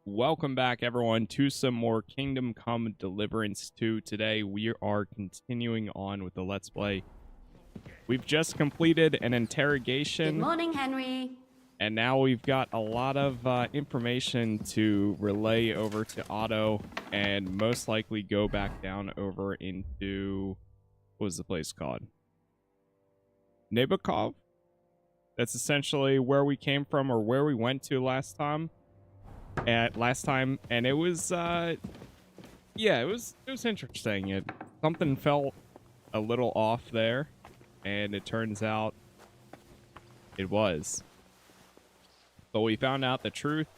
Welcome back, everyone, to some more Kingdom Come Deliverance 2. Today, we are continuing on with the Let's Play. We've just completed an interrogation. Good morning, Henry. And now we've got a lot of information to relay over to Otto and most likely go back down over into... what was the place called? Nabokov? That's essentially where we came from, or where we went to last time. And it was yeah, it was interesting. Something felt a little off there, and it turns out it was. But we found out the truth.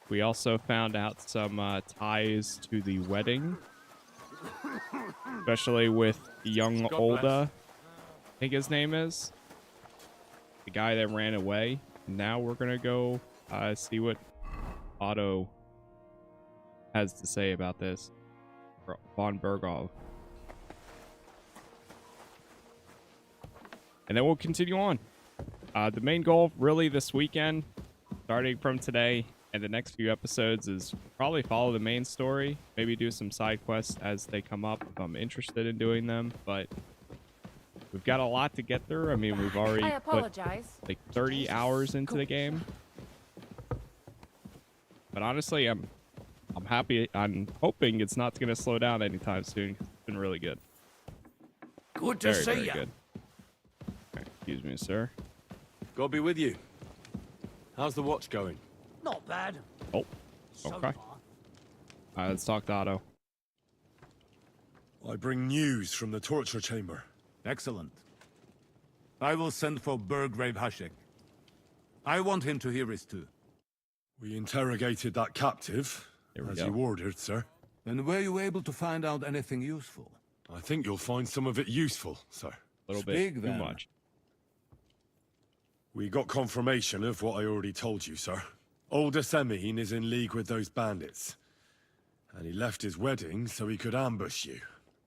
We also found out some ties to the wedding, especially with young Olda, I think his name is, the guy that ran away. Now we're gonna go see what Otto has to say about this. Von Bergov. And then we'll continue on. The main goal really this weekend, starting from today and the next few episodes, is probably follow the main story, maybe do some side quests as they come up if I'm interested in doing them, but we've got a lot to get through. I mean, we've already put like 30 hours into the game. But honestly, I'm happy. I'm hoping it's not going to slow down anytime soon. It's been really good. Good to see you. Good. Right, excuse me, sir. God be with you. How's the watch going? Not bad. Oh, okay. Let's talk to Otto. I bring news from the torture chamber. Excellent. I will send for Burgrave Hashek. I want him to hear it too. We interrogated that captive, as you ordered, sir. And were you able to find out anything useful? I think you'll find some of it useful, sir. A little Speak, bit then. too much. We got confirmation of what I already told you, sir. Olda Semine is in league with those bandits. And he left his wedding so he could ambush you.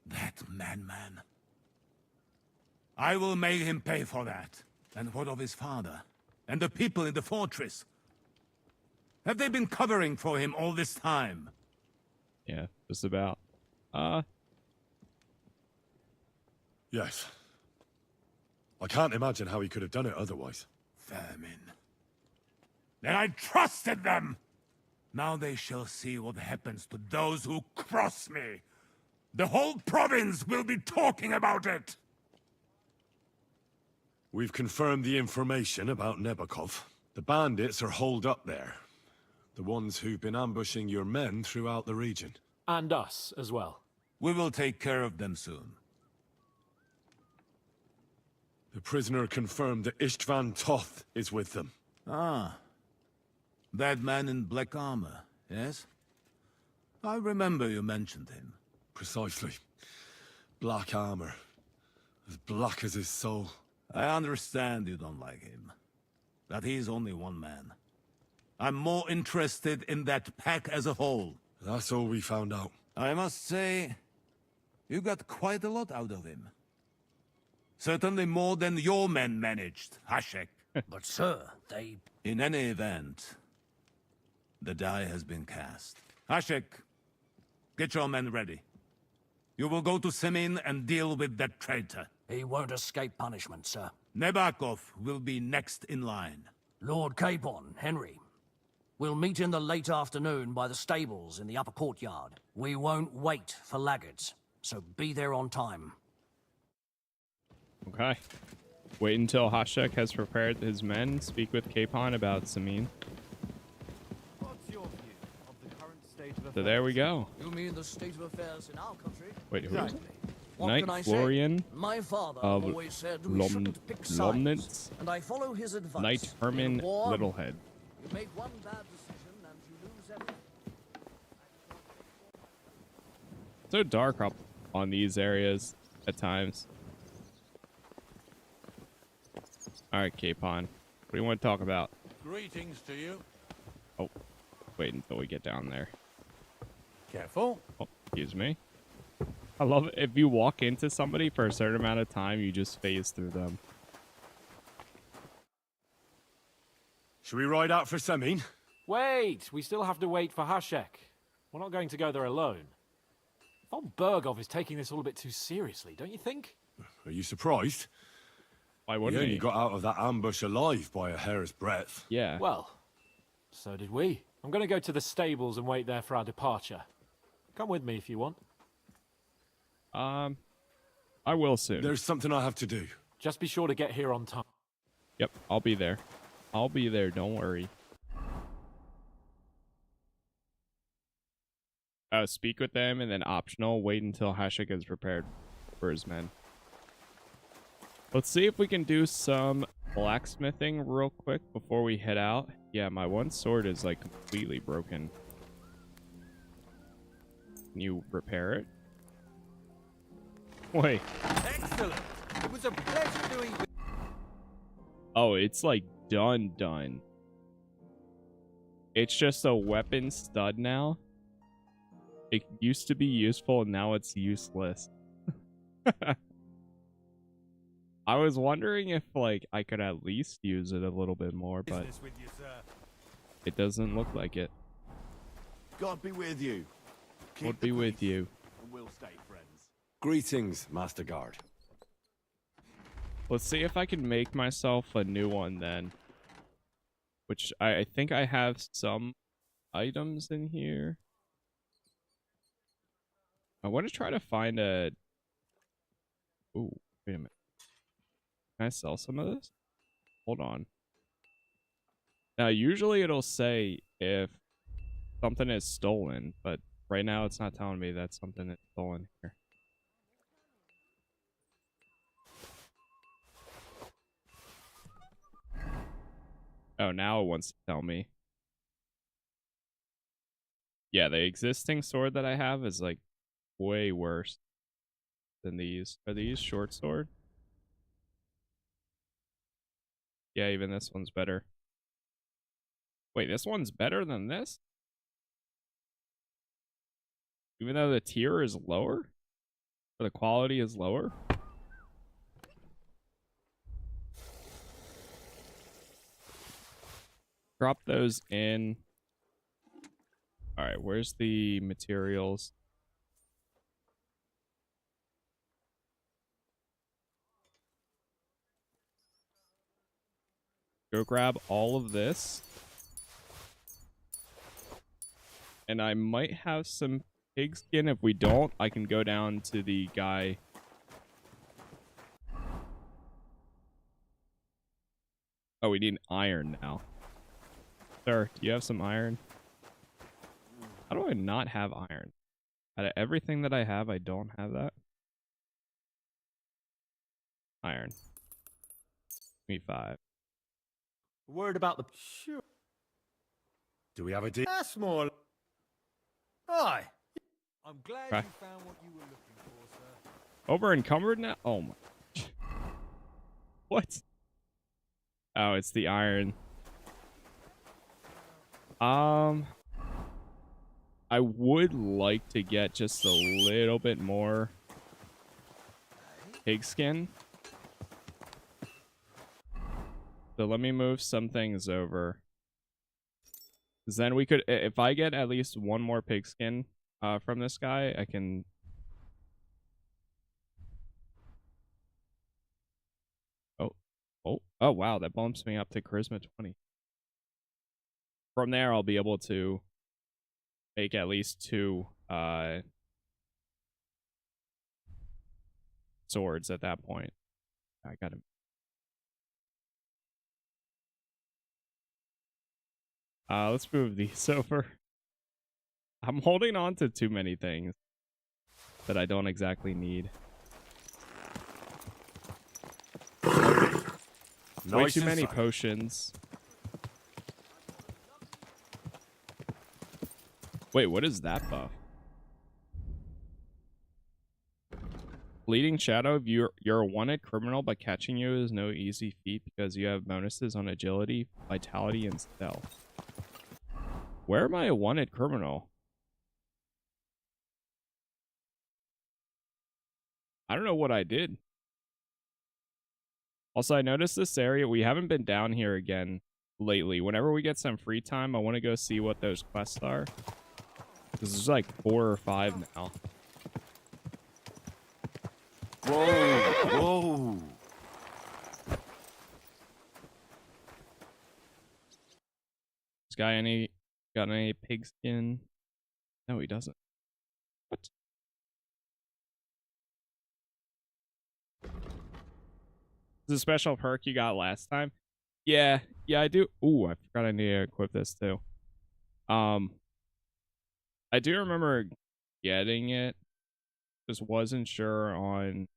That man. I will make him pay for that. And what of his father? And the people in the fortress? Have they been covering for him all this time? Yeah, just about. Yes. I can't imagine how he could have done it otherwise. Vermin. Then I trusted them! Now they shall see what happens to those who cross me. The whole province will be talking about it! We've confirmed the information about Nebokov. The bandits are holed up there. The ones who've been ambushing your men throughout the region. And us as well. We will take care of them soon. The prisoner confirmed that Istvan Toth is with them. Ah. That man in black armor, yes? I remember you mentioned him. Precisely. Black armor. As black as his soul. I understand you don't like him. That he's only one man. I'm more interested in that pack as a whole. That's all we found out. I must say, you got quite a lot out of him. Certainly more than your men managed, Hashek. But sir, they... In any event, the die has been cast. Hashek, get your men ready. You will go to Semine and deal with that traitor. He won't escape punishment, sir. Nebakov will be next in line. Lord Capon, Henry. We'll meet in the late afternoon by the stables in the upper courtyard. We won't wait for laggards, so be there on time. Okay. Wait until Hashek has prepared his men. Speak with Capon about Semine. What's your view of the current state of affairs? So there we go. You mean the state of affairs in our country? Wait, who is it? What Knight can I Florian say? My father of always said we shouldn't pick sides, Lomnitz, and I follow his advice. Knight Herman In war, Littlehead. You make one bad decision and you lose everything. So dark up on these areas at times. Alright, Capon. What do you want to talk about? Greetings to you. Oh, wait until we get down there. Careful. Oh, excuse me. I love it. If you walk into somebody for a certain amount of time, you just phase through them. Should we ride out for Semine? Wait! We still have to wait for Hashek. We're not going to go there alone. Von Bergov is taking this all a bit too seriously, don't you think? Are you surprised? Why He wouldn't only he? got out of that ambush alive by a hair's breadth. Yeah. Well, so did we. I'm going to go to the stables and wait there for our departure. Come with me if you want. I will soon. There's something I have to do. Just be sure to get here on time. Yep, I'll be there. I'll be there, don't worry. Speak with them, and then optional, wait until Hashek is prepared for his men. Let's see if we can do some blacksmithing real quick before we head out. Yeah, my one sword is like completely broken. Can you repair it? Wait. Excellent. It was a pleasure doing. Oh, it's like done. It's just a weapon stud now. It used to be useful, and now it's useless. I was wondering if, like, I could at least use it a little bit more, but Business with you, sir. it doesn't look like it. God be with you. Keep Would the be with peace, you. and we'll stay friends. Greetings, Master Guard. Let's see if I can make myself a new one then. Which I think I have some items in here. I want to try to find a... Ooh, wait a minute. Can I sell some of this? Hold on. Now, usually it'll say if something is stolen, but right now it's not telling me that something is stolen here. Oh, now it wants to tell me. Yeah, the existing sword that I have is like way worse than these. Are these short sword? Yeah, even this one's better. Wait, this one's better than this? Even though the tier is lower? Or the quality is lower? Drop those in. Alright, where's the materials? Go grab all of this. And I might have some pigskin. If we don't, I can go down to the guy. Oh, we need iron now. Sir, do you have some iron? How do I not have iron? Out of everything that I have, I don't have that. Iron. Give me 5. Word about the. Sure. Do we have a deal? That's more. Aye. I'm glad Okay. you found what you were looking for, sir. Over encumbered now? Oh my. What? Oh, it's the iron. I would like to get just a little bit more pigskin. So let me move some things over. 'Cause then we could, if I get at least one more pigskin from this guy, I can... Oh, wow, that bumps me up to Charisma 20. From there, I'll be able to make at least 2 swords at that point. I got him. Let's move these over. I'm holding on to too many things that I don't exactly need. Way too many potions. Wait, what is that buff? Bleeding Shadow, you're a wanted criminal, but catching you is no easy feat because you have bonuses on agility, vitality, and stealth. Where am I a wanted criminal? I don't know what I did. Also, I noticed this area, we haven't been down here again lately. Whenever we get some free time, I want to go see what those quests are. Because there's like 4 or 5 now. Whoa! Whoa! This guy got any pigskin? No, he doesn't. What? This is a special perk you got last time. Yeah, I do. Ooh, I forgot I need to equip this too. I do remember getting it. Just wasn't sure on.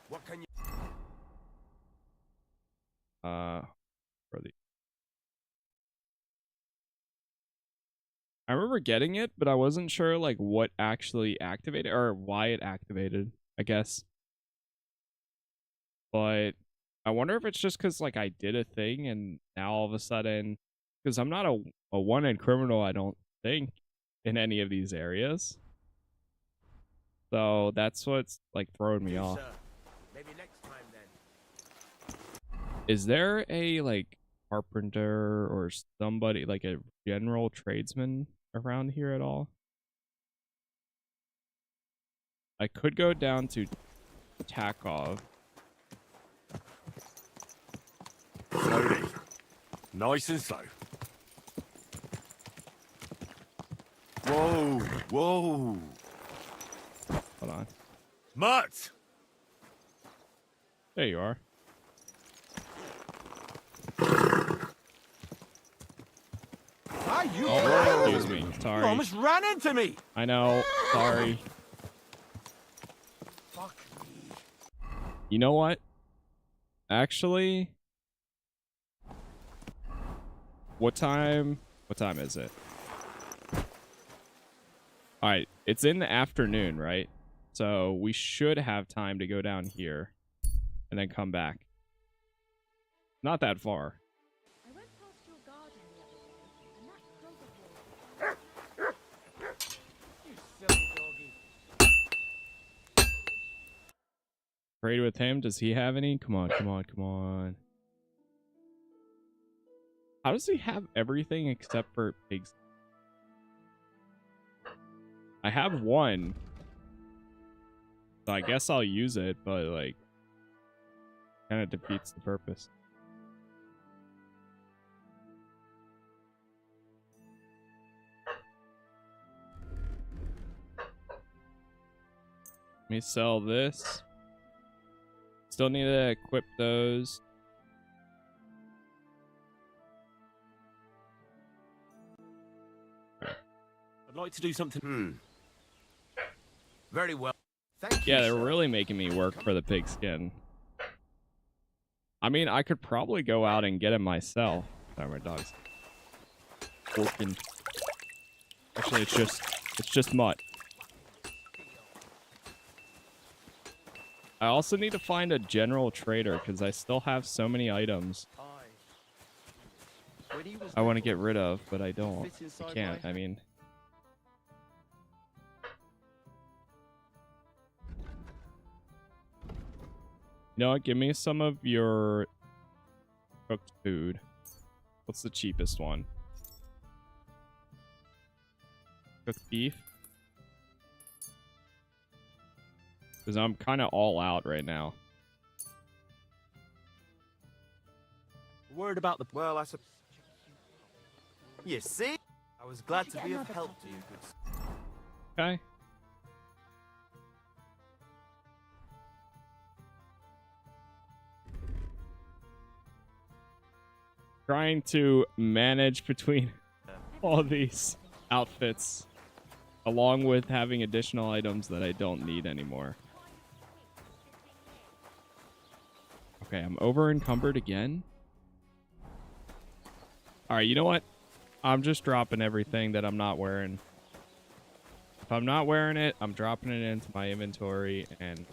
What can you... For the. I remember getting it, but I wasn't sure like what actually activated or why it activated, I guess. But I wonder if it's just because like I did a thing and now all of a sudden, because I'm not a wanted criminal, I don't think, in any of these areas. So that's what's like throwing me off. Maybe next time then. Is there a like carpenter or somebody like a general tradesman around here at all? I could go down to Takov. Slowly. Nice and slow. Whoa! Whoa! Hold on. Mutt! There you are. Are you? Oh, excuse me. You Sorry. almost ran into me. I know. Sorry. Fuck me. You know what? Actually, what time is it? All right, it's in the afternoon, right? So we should have time to go down here and then come back. Not that far. I went past your garden the other day, and that clover You silly doggy. Trade with him. Does he have any? Come on, come on, come on. How does he have everything except for pigs? I have one. So I guess I'll use it, but like kind of defeats the purpose. Let me sell this. Still need to equip those. I'd like to do something. Very well. Thank you. Yeah, they're sir. really making me work for the pigskin. I mean, I could probably go out and get it myself. Sorry, my dog's working. Actually, it's just mutt. I also need to find a general trader because I still have so many items I want to get rid of, but I don't. I can't. I mean, you know what? Give me some of your cooked food. What's the cheapest one? Cooked beef? Because I'm kind of all out right now. Worried about the. Well, I suppose. You see? I was glad to be of help to you, good sir. Okay. Trying to manage between all these outfits, along with having additional items that I don't need anymore. Okay, I'm over encumbered again. All right, you know what? I'm just dropping everything that I'm not wearing. If I'm not wearing it, I'm dropping it into my inventory, and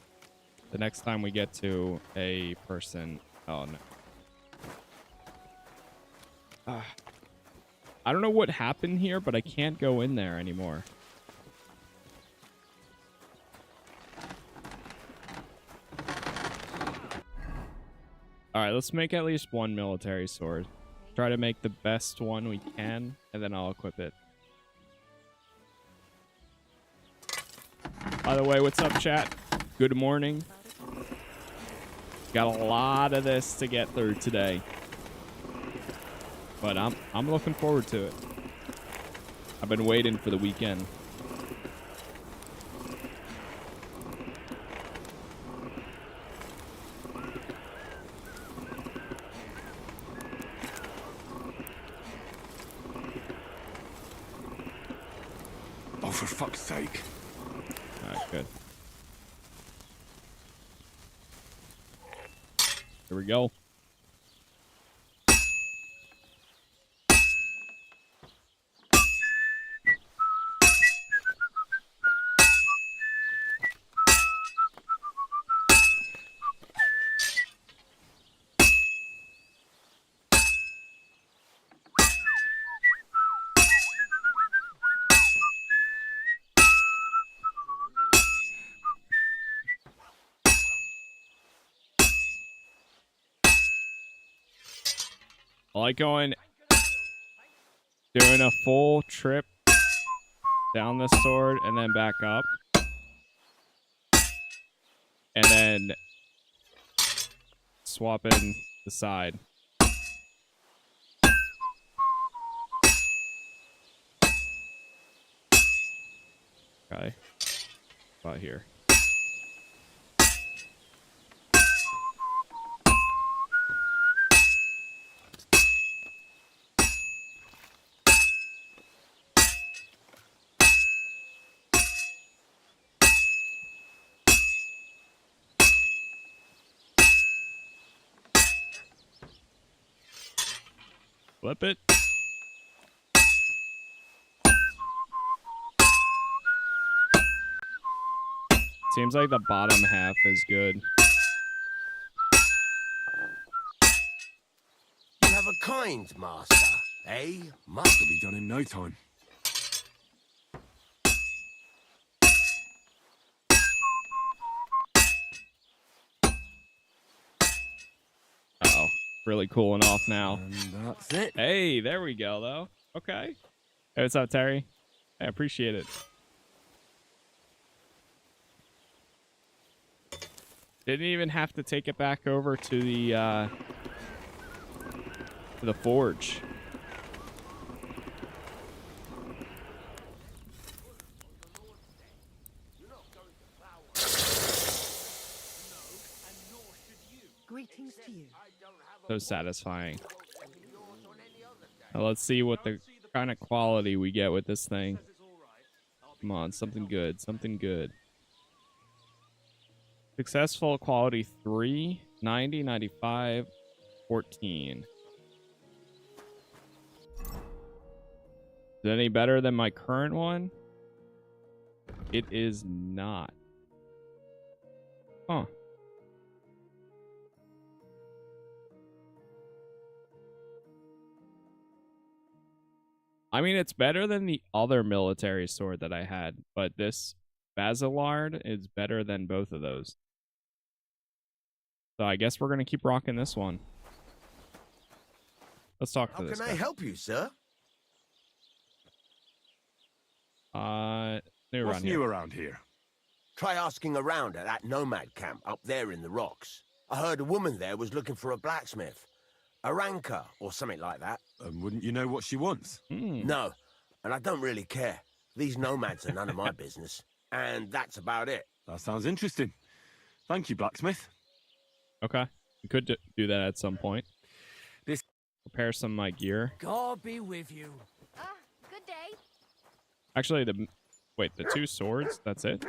the next time we get to a person... Oh, no. I don't know what happened here, but I can't go in there anymore. All right, let's make at least one military sword. Try to make the best one we can, and then I'll equip it. By the way, what's up, chat? Good morning. Got a lot of this to get through today, but I'm looking forward to it. I've been waiting for the weekend. Oh, for fuck's sake. All right, good. Here we go. I like doing a full trip down this sword and then back up. And then swapping the side. Okay. About here. Flip it. Seems like the bottom half is good. You have a kind master, eh? Must It'll be done in no time. Uh-oh. Really cooling off now. And that's it. Hey, there we go, though. Okay. Hey, what's up, Terry? I appreciate it. Didn't even have to take it back over to the forge. Greetings to you. So satisfying. Now let's see what the kind of quality we get with this thing. Come on, something good, something good. Successful quality 3, 90, 95, 14. Is it any better than my current one? It is not. Huh. I mean, it's better than the other military sword that I had, but this Basilard is better than both of those. So I guess we're going to keep rocking this one. Let's talk to this guy. How can I help you, sir? New What's around new here. around here? Try asking around at that nomad camp up there in the rocks. I heard a woman there was looking for a blacksmith. A ranker or something like that. Wouldn't you know what she wants? No, and I don't really care. These nomads are none of my business. And that's about it. That sounds interesting. Thank you, blacksmith. Okay. We could do that at some point. This Repair some of my gear. God be with you. Good day. Actually, the two swords, that's it?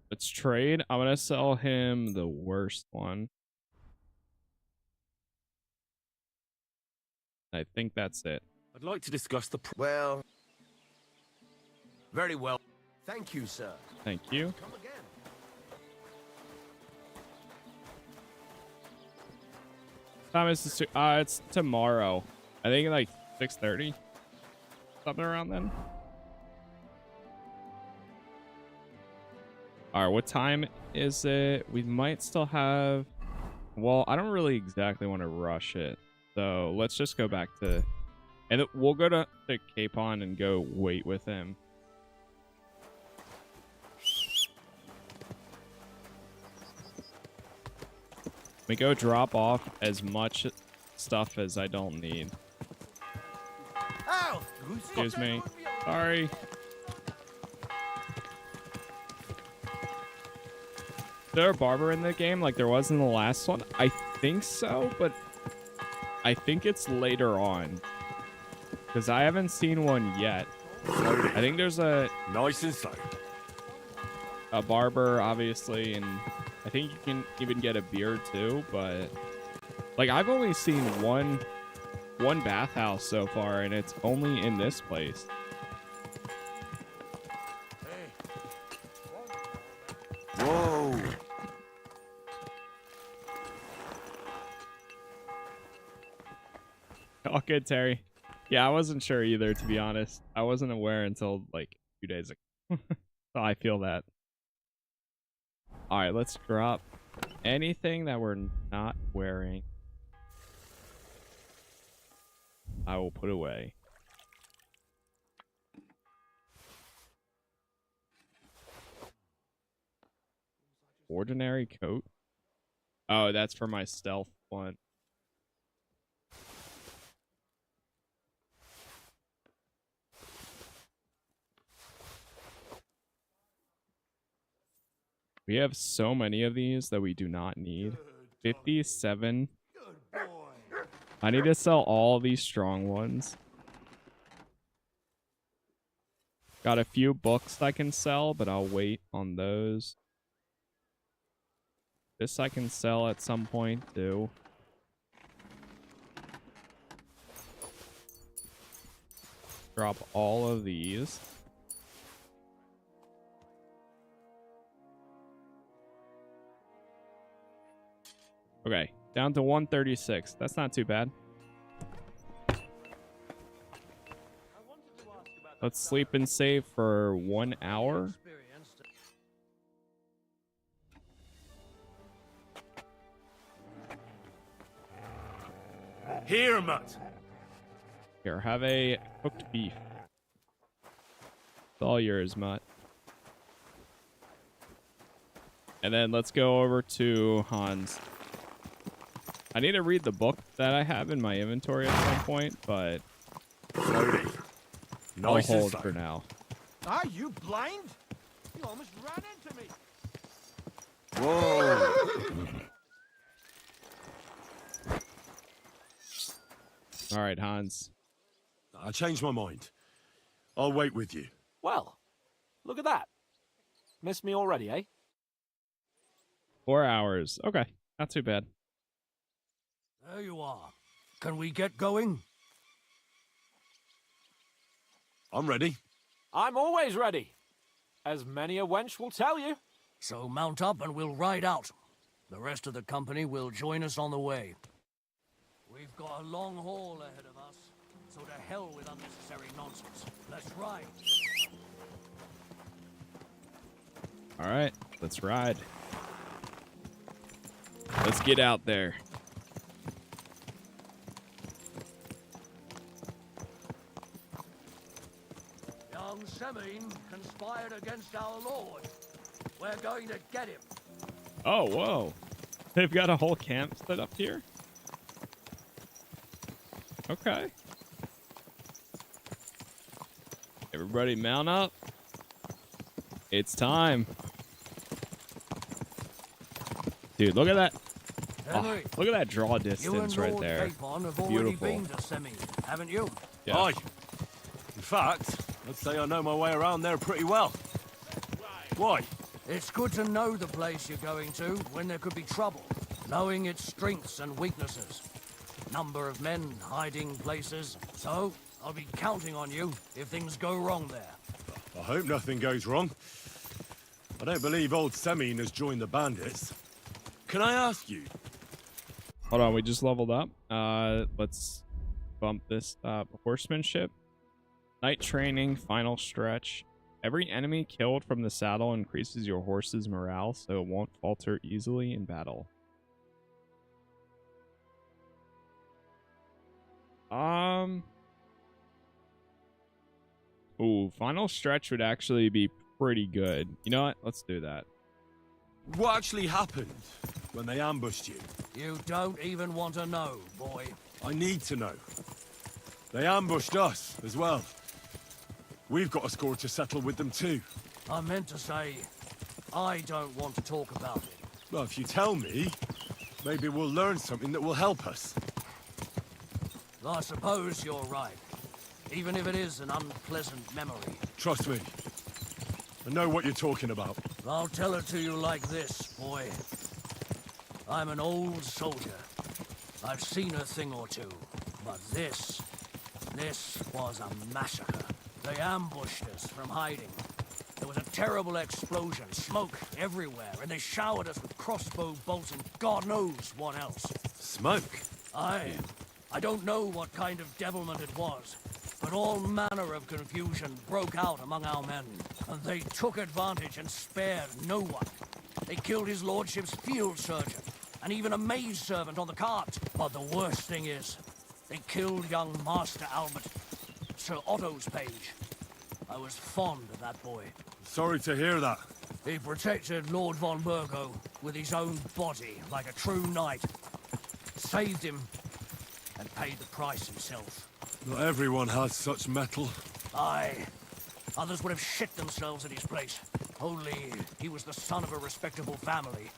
Let's trade. I'm going to sell him the worst one. I think that's it. I'd like to discuss the... Well, very well. Thank you, sir. Thank you. Come again. Time is it's tomorrow. I think like 6:30. Something around then. All right, what time is it? We might still have... Well, I don't really exactly want to rush it. So let's just go back to... And we'll go to Capon and go wait with him. We go drop off as much stuff as I don't need. Ow! Excuse me. Sorry. Is there a barber in the game like there was in the last one? I think so, but I think it's later on. Because I haven't seen one yet. I think there's a... Nice and slow. A barber, obviously, and I think you can even get a beard too, but... Like, I've only seen one bathhouse so far, and it's only in this place. Whoa! All good, Terry. Yeah, I wasn't sure either, to be honest. I wasn't aware until, like, 2 days ago. So I feel that. Alright, let's drop anything that we're not wearing. I will put away. Ordinary coat? Oh, that's for my stealth one. We have so many of these that we do not need. 57. I need to sell all these strong ones. Got a few books I can sell, but I'll wait on those. This I can sell at some point too. Drop all of these. Okay, down to 136. That's not too bad. Let's sleep and save for 1 hour. Here, Mutt. Here, have a cooked beef. It's all yours, Mutt. And then let's go over to Hans. I need to read the book that I have in my inventory at some point, but Slowly. I'll Nice and hold slow. for now. Are you blind? You almost ran into me. Whoa! All right, Hans. I changed my mind. I'll wait with you. Well, look at that. Missed me already, eh? 4 hours. Okay, not too bad. There you are. Can we get going? I'm ready. I'm always ready. As many a wench will tell you. So mount up and we'll ride out. The rest of the company will join us on the way. We've got a long haul ahead of us, so to hell with unnecessary nonsense. Let's ride. All right, let's ride. Let's get out there. Young Semine conspired against our Lord. We're going to get him. Oh, whoa. They've got a whole camp set up here? Okay. Everybody mount up. It's time. Dude, look at that. Henry, Look at that draw you distance and right Lord there. Capon have already Beautiful. been to Semine, haven't you? Yeah. Aye. In fact, I'd say I know my way around there pretty well. Why? It's good to know the place you're going to when there could be trouble, knowing its strengths and weaknesses. Number of men, hiding places. So, I'll be counting on you if things go wrong there. I hope nothing goes wrong. I don't believe old Semine has joined the bandits. Can I ask you? Hold on, we just leveled up. Let's bump this horsemanship. Night training, final stretch. Every enemy killed from the saddle increases your horse's morale, so it won't falter easily in battle. Ooh, final stretch would actually be pretty good. You know what? Let's do that. What actually happened when they ambushed you? You don't even want to know, boy. I need to know. They ambushed us as well. We've got a score to settle with them too. I meant to say, I don't want to talk about it. Well, if you tell me, maybe we'll learn something that will help us. I suppose you're right. Even if it is an unpleasant memory. Trust me. I know what you're talking about. I'll tell it to you like this, boy. I'm an old soldier. I've seen a thing or two. But this was a massacre. They ambushed us from hiding. There was a terrible explosion, smoke everywhere, and they showered us with crossbow bolts and God knows what else. Smoke? I don't know what kind of devilment it was, but all manner of confusion broke out among our men, and they took advantage and spared no one. They killed his lordship's field surgeon, and even a maid servant on the cart. But the worst thing is, they killed young Master Albert, Sir Otto's page. I was fond of that boy. Sorry to hear that. He protected Lord von Burgo with his own body like a true knight. Saved him and paid the price himself. Not everyone has such metal. Aye. Others would have shit themselves at his place. Only he was the son of a respectable family.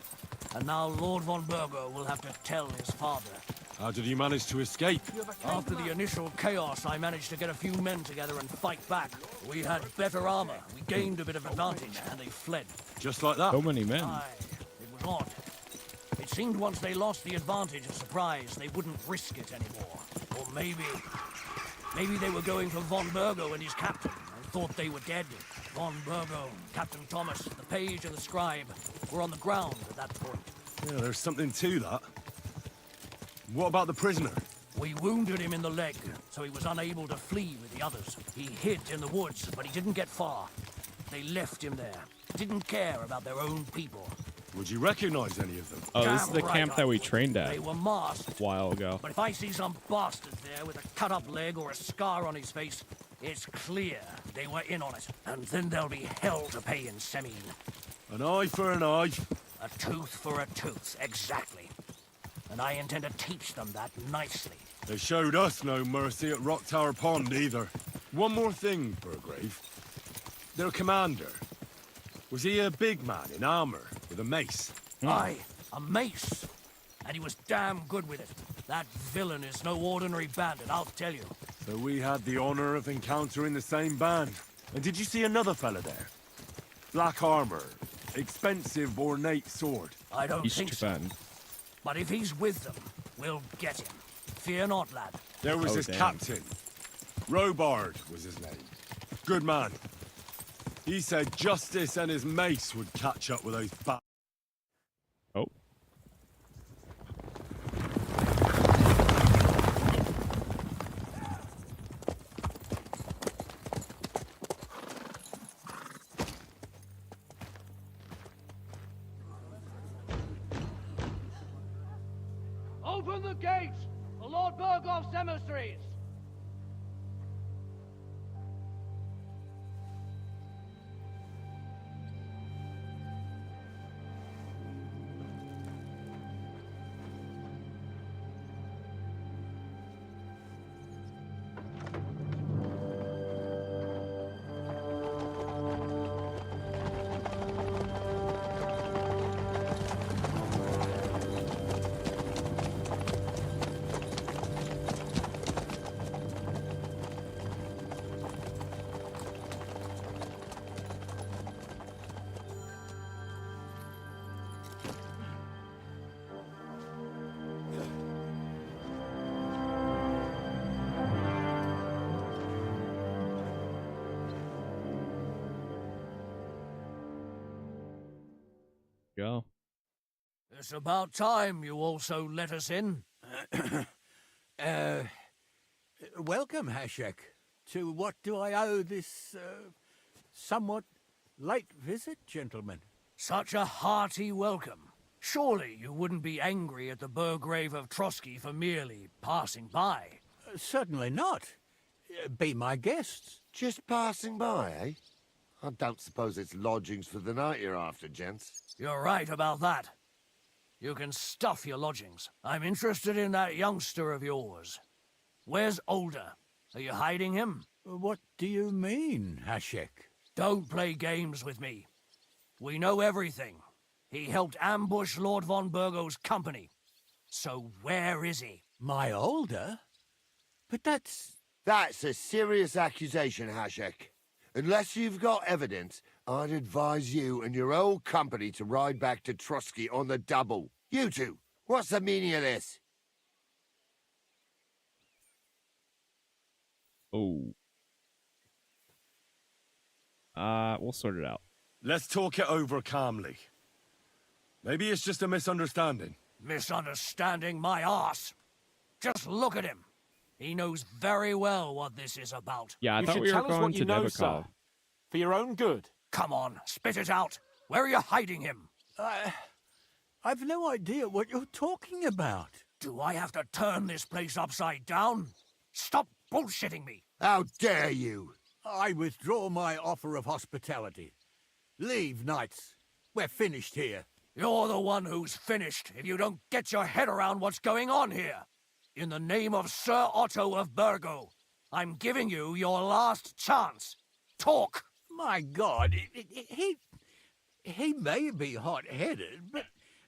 And now Lord von Burgo will have to tell his father. How did you manage to escape? After the initial chaos, I managed to get a few men together and fight back. We had better armor, we gained a bit of advantage, and they fled. Just like that? So many men. Aye, it was odd. It seemed once they lost the advantage of surprise, they wouldn't risk it anymore. Or maybe they were going for von Burgo and his captain, and thought they were dead. Von Burgo, Captain Thomas, the page and the scribe were on the ground at that point. Yeah, there's something to that. What about the prisoner? We wounded him in the leg, so he was unable to flee with the others. He hid in the woods, but he didn't get far. They left him there. Didn't care about their own people. Would you recognize any of them? Oh, this is the Damn right camp that I we would. trained at They a were masked. while ago. But if I see some bastard there with a cut-up leg or a scar on his face, it's clear they were in on it. And then there'll be hell to pay in Semine. An eye for an eye. A tooth for a tooth, exactly. And I intend to teach them that nicely. They showed us no mercy at Rock Tower Pond either. One more thing, Burgrave. Their commander. Was he a big man in armor with a mace? Aye, a mace. And he was damn good with it. That villain is no ordinary bandit, I'll tell you. So we had the honor of encountering the same band. And did you see another fella there? Black armor, expensive ornate sword. I don't think so. Fan. But if he's with them, we'll get him. Fear not, lad. There was Oh, his damn. captain. Robard was his name. Good man. He said justice and his mace would catch up with those Oh. Open the gates for Lord Burgoff's emissaries! Go. It's about time you also let us in. Welcome, Hashek. To what do I owe this, somewhat late visit, gentlemen. Such a hearty welcome. Surely you wouldn't be angry at the Burgrave of Trosky for merely passing by. Certainly not. Be my guests. Just passing by, eh? I don't suppose it's lodgings for the night you're after, gents. You're right about that. You can stuff your lodgings. I'm interested in that youngster of yours. Where's Olda? Are you hiding him? What do you mean, Hashek? Don't play games with me. We know everything. He helped ambush Lord von Burgo's company. So where is he? My Olda? But that's... That's a serious accusation, Hashek. Unless you've got evidence, I'd advise you and your old company to ride back to Trosky on the double. You two, what's the meaning of this? Oh. We'll sort it out. Let's talk it over calmly. Maybe it's just a misunderstanding. Misunderstanding my arse. Just look at him. He knows very well what this is about. Yeah, I You thought should we were tell us going what to you know, sir. Debakov. For your own good. Come on, spit it out. Where are you hiding him? I've no idea what you're talking about. Do I have to turn this place upside down? Stop bullshitting me. How dare you? I withdraw my offer of hospitality. Leave, knights. We're finished here. You're the one who's finished if you don't get your head around what's going on here. In the name of Sir Otto of Burgo, I'm giving you your last chance. Talk! My God, he may be hot-headed, but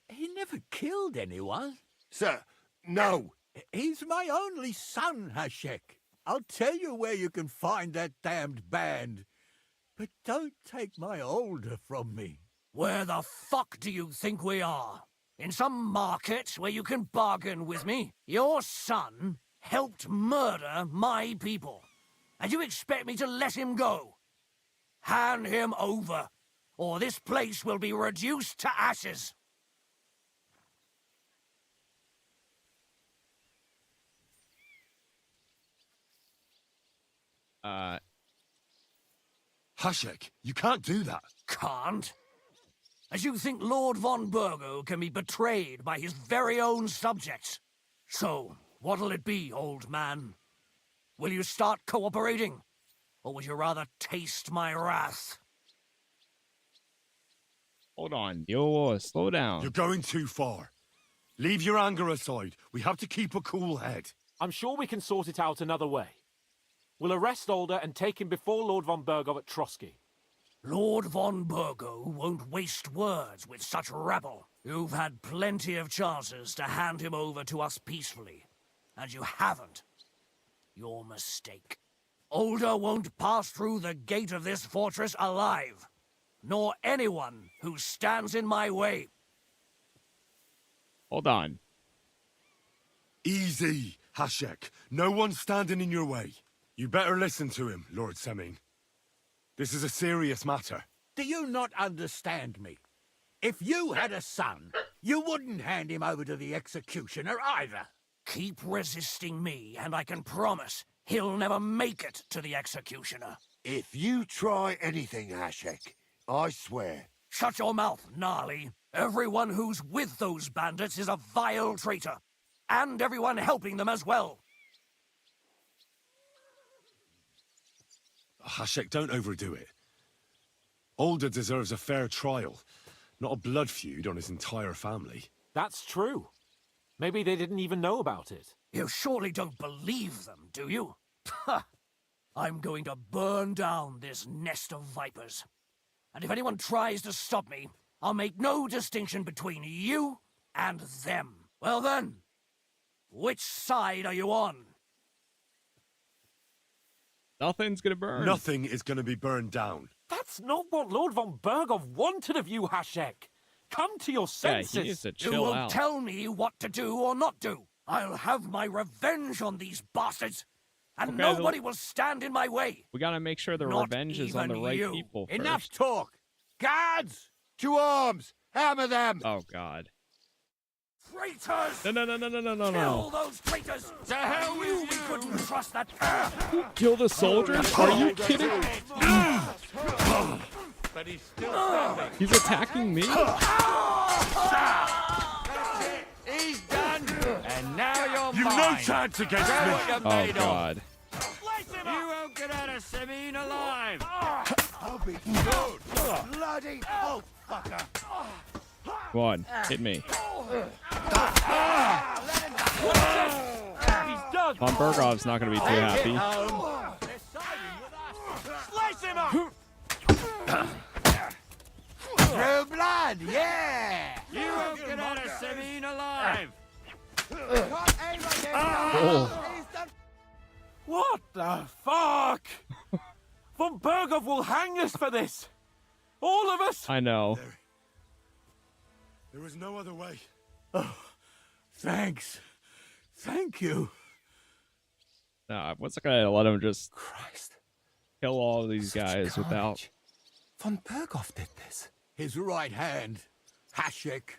he never killed anyone. Sir, no. He's my only son, Hashek. I'll tell you where you can find that damned band. But don't take my Olda from me. Where the fuck do you think we are? In some market where you can bargain with me? Your son helped murder my people. And you expect me to let him go? Hand him over, or this place will be reduced to ashes. Hashek, you can't do that. Can't? As you think Lord von Burgo can be betrayed by his very own subjects. So, what'll it be, old man? Will you start cooperating? Or would you rather taste my wrath? Hold on. Yo, slow down. You're going too far. Leave your anger aside. We have to keep a cool head. I'm sure we can sort it out another way. We'll arrest Olda and take him before Lord von Burgo at Trosky. Lord von Burgo won't waste words with such rabble. You've had plenty of chances to hand him over to us peacefully, and you haven't. Your mistake. Olda won't pass through the gate of this fortress alive, nor anyone who stands in my way. Hold on. Easy, Hashek. No one's standing in your way. You better listen to him, Lord Semine. This is a serious matter. Do you not understand me? If you had a son, you wouldn't hand him over to the executioner either. Keep resisting me, and I can promise he'll never make it to the executioner. If you try anything, Hashek, I swear. Shut your mouth, gnarly. Everyone who's with those bandits is a vile traitor. And everyone helping them as well. Hashek, don't overdo it. Olda deserves a fair trial, not a blood feud on his entire family. That's true. Maybe they didn't even know about it. You surely don't believe them, do you? I'm going to burn down this nest of vipers. And if anyone tries to stop me, I'll make no distinction between you and them. Well then, which side are you on? Nothing's gonna burn. Nothing is gonna be burned down. That's not what Lord von Burgo wanted of you, Hashek. Come to your senses. Yeah, he needs to chill You won't out. tell me what to do or not do. I'll have my revenge on these bastards. And Okay, nobody will stand in my way. We gotta make sure the Not revenge is on the even right you. people first. Enough talk! Guards! To arms! Hammer them! Oh God. Traitors! No. Kill those traitors! To hell with you! We couldn't trust that. Kill the soldiers? Are you kidding? But he's still standing. He's attacking me? He's done. And now you're You've no chance against me. Oh, God. You won't get out of Semine alive. I'll be good. Bloody oh, fucker. Come on, hit me. He's done. Von Bergov's not going to be too happy. Slice him up. Through blood, yeah. You won't get out of Semine alive. Oh. What the fuck? Von Bergov will hang us for this. All of us. I know. There was no other way. Oh, thanks. Thank you. Nah, what's going to let him just kill all of these guys without... Von Bergov did this. His right hand, Hashek.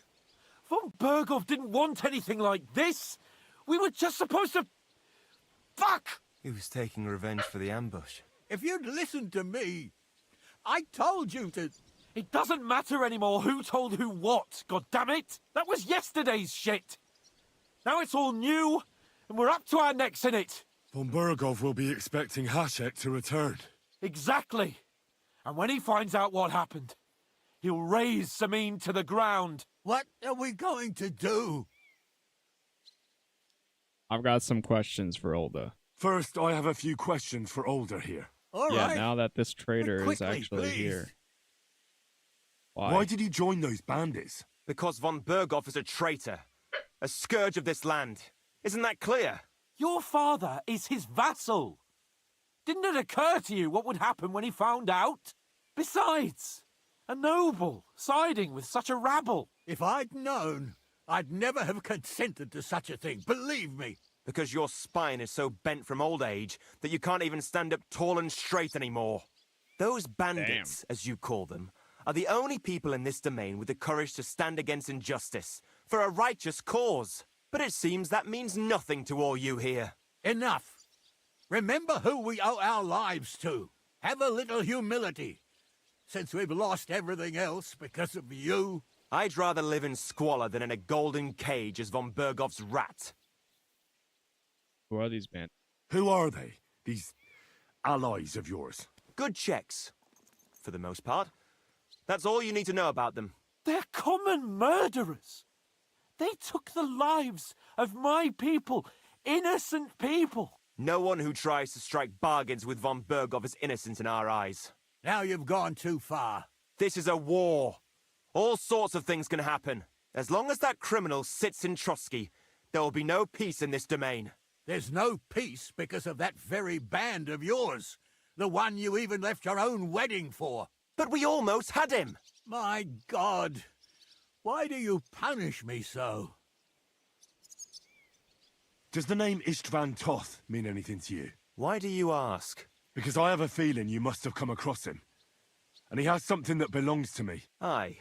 Von Bergov didn't want anything like this. We were just supposed to... Fuck! He was taking revenge for the ambush. If you'd listened to me, I told you to... It doesn't matter anymore who told who what, goddammit! That was yesterday's shit! Now it's all new, and we're up to our necks in it! Von Bergov will be expecting Hashek to return. Exactly! And when he finds out what happened, he'll raise Semine to the ground. What are we going to do? I've got some questions for Olda. First, I have a few questions for Olda here. All Yeah, right. now that this traitor is quickly, actually please. here. Why did he join those bandits? Because Von Bergov is a traitor. A scourge of this land. Isn't that clear? Your father is his vassal. Didn't it occur to you what would happen when he found out? Besides, a noble siding with such a rabble. If I'd known, I'd never have consented to such a thing, believe me. Because your spine is so bent from old age that you can't even stand up tall and straight anymore. Those bandits, as you call them, are the only people in this domain with the courage to stand against injustice for a righteous cause. But it seems that means nothing to all you here. Enough. Remember who we owe our lives to. Have a little humility. Since we've lost everything else because of you. I'd rather live in squalor than in a golden cage as Von Bergov's rat. Who are these men? Who are they? These allies of yours? Good checks, for the most part. That's all you need to know about them. They're common murderers. They took the lives of my people, innocent people. No one who tries to strike bargains with Von Bergov is innocent in our eyes. Now you've gone too far. This is a war. All sorts of things can happen. As long as that criminal sits in Trosky, there will be no peace in this domain. There's no peace because of that very band of yours. The one you even left your own wedding for. But we almost had him. My God. Why do you punish me so? Does the name Istvan Toth mean anything to you? Why do you ask? Because I have a feeling you must have come across him. And he has something that belongs to me. Aye,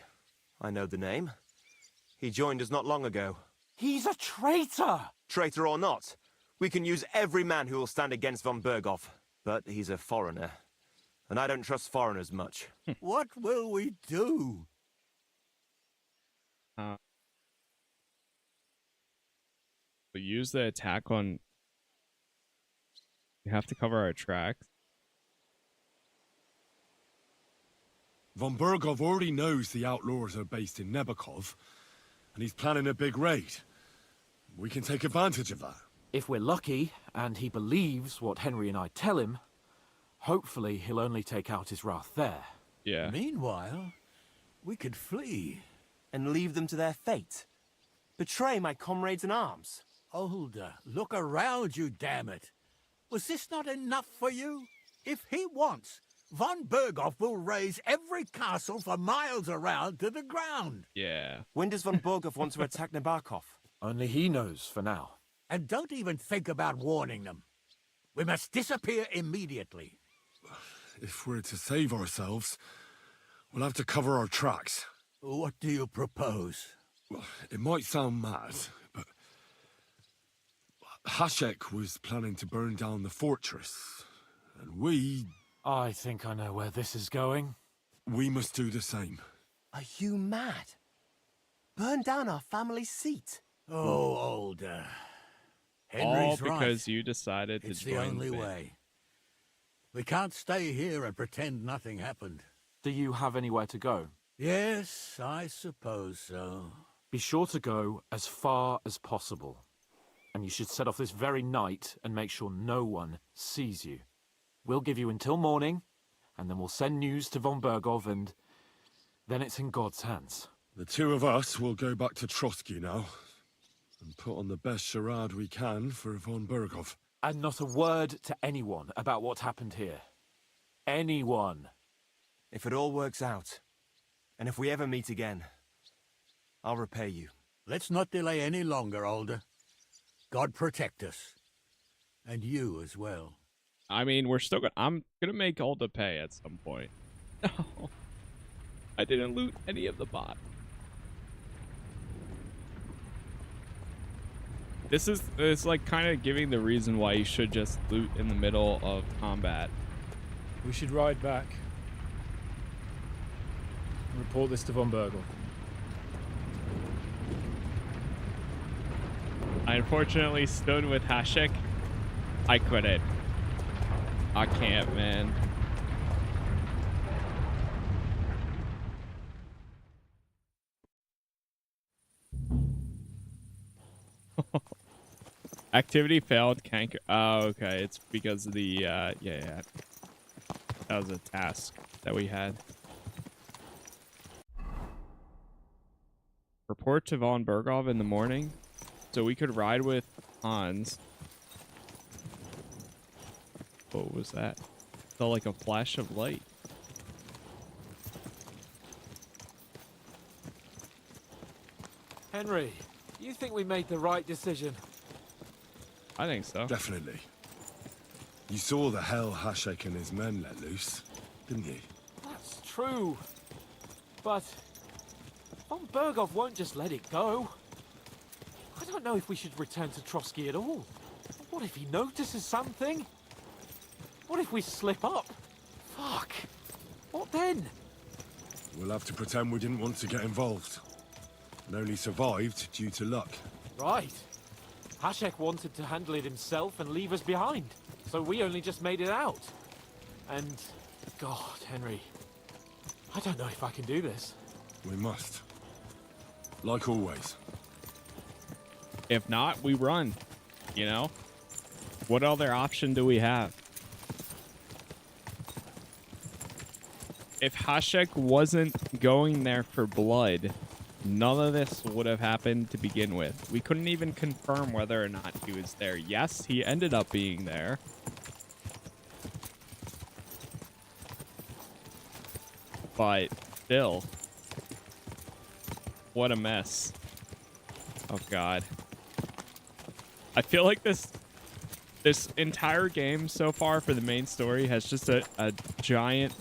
I know the name. He joined us not long ago. He's a traitor! Traitor or not, we can use every man who will stand against Von Bergov. But he's a foreigner. And I don't trust foreigners much. What will we do? We use the attack on... We have to cover our tracks. Von Bergov already knows the outlaws are based in Nebakov, and he's planning a big raid. We can take advantage of that. If we're lucky, and he believes what Henry and I tell him, hopefully he'll only take out his wrath there. Yeah. Meanwhile, we could flee. And leave them to their fate. Betray my comrades in arms. Olda, look around you, damn it. Was this not enough for you? If he wants, Von Bergov will raise every castle for miles around to the ground. Yeah. When does Von Bergov want to attack Nebakov? Only he knows for now. And don't even think about warning them. We must disappear immediately. If we're to save ourselves, we'll have to cover our tracks. What do you propose? Well, it might sound mad, but Hashek was planning to burn down the fortress, and we... I think I know where this is going. We must do the same. Are you mad? Burn down our family seat. Oh, Olda. All Henry's because right. you decided to It's join the only band. way. We can't stay here and pretend nothing happened. Do you have anywhere to go? Yes, I suppose so. Be sure to go as far as possible. And you should set off this very night and make sure no one sees you. We'll give you until morning, and then we'll send news to von Bergov, and then it's in God's hands. The two of us will go back to Trosky now and put on the best charade we can for von Bergov. And not a word to anyone about what happened here. Anyone. If it all works out, and if we ever meet again, I'll repay you. Let's not delay any longer, Olda. God protect us. And you as well. I mean, we're still gonna. I'm gonna make Olda pay at some point. No, I didn't loot any of the bot. This is it's like kind of giving the reason why you should just loot in the middle of combat. We should ride back. Report this to von Bergel. I unfortunately stood with Hashek. I couldn't. I can't, man. Activity failed. Can't. Oh, okay. It's because of the yeah. That was a task that we had. Report to von Bergov in the morning, so we could ride with Hans. What was that? Felt like a flash of light. Henry, you think we made the right decision? I think so. Definitely. You saw the hell Hashek and his men let loose, didn't you? That's true. But von Bergov won't just let it go. I don't know if we should return to Trosky at all. What if he notices something? What if we slip up? Fuck. What then? We'll have to pretend we didn't want to get involved. And only survived due to luck. Right. Hashek wanted to handle it himself and leave us behind. So we only just made it out. And, God, Henry, I don't know if I can do this. We must. Like always. If not, we run. You know? What other option do we have? If Hashek wasn't going there for blood, none of this would have happened to begin with. We couldn't even confirm whether or not he was there. Yes, he ended up being there. But still, what a mess. Oh God. I feel like this entire game so far for the main story has just a giant,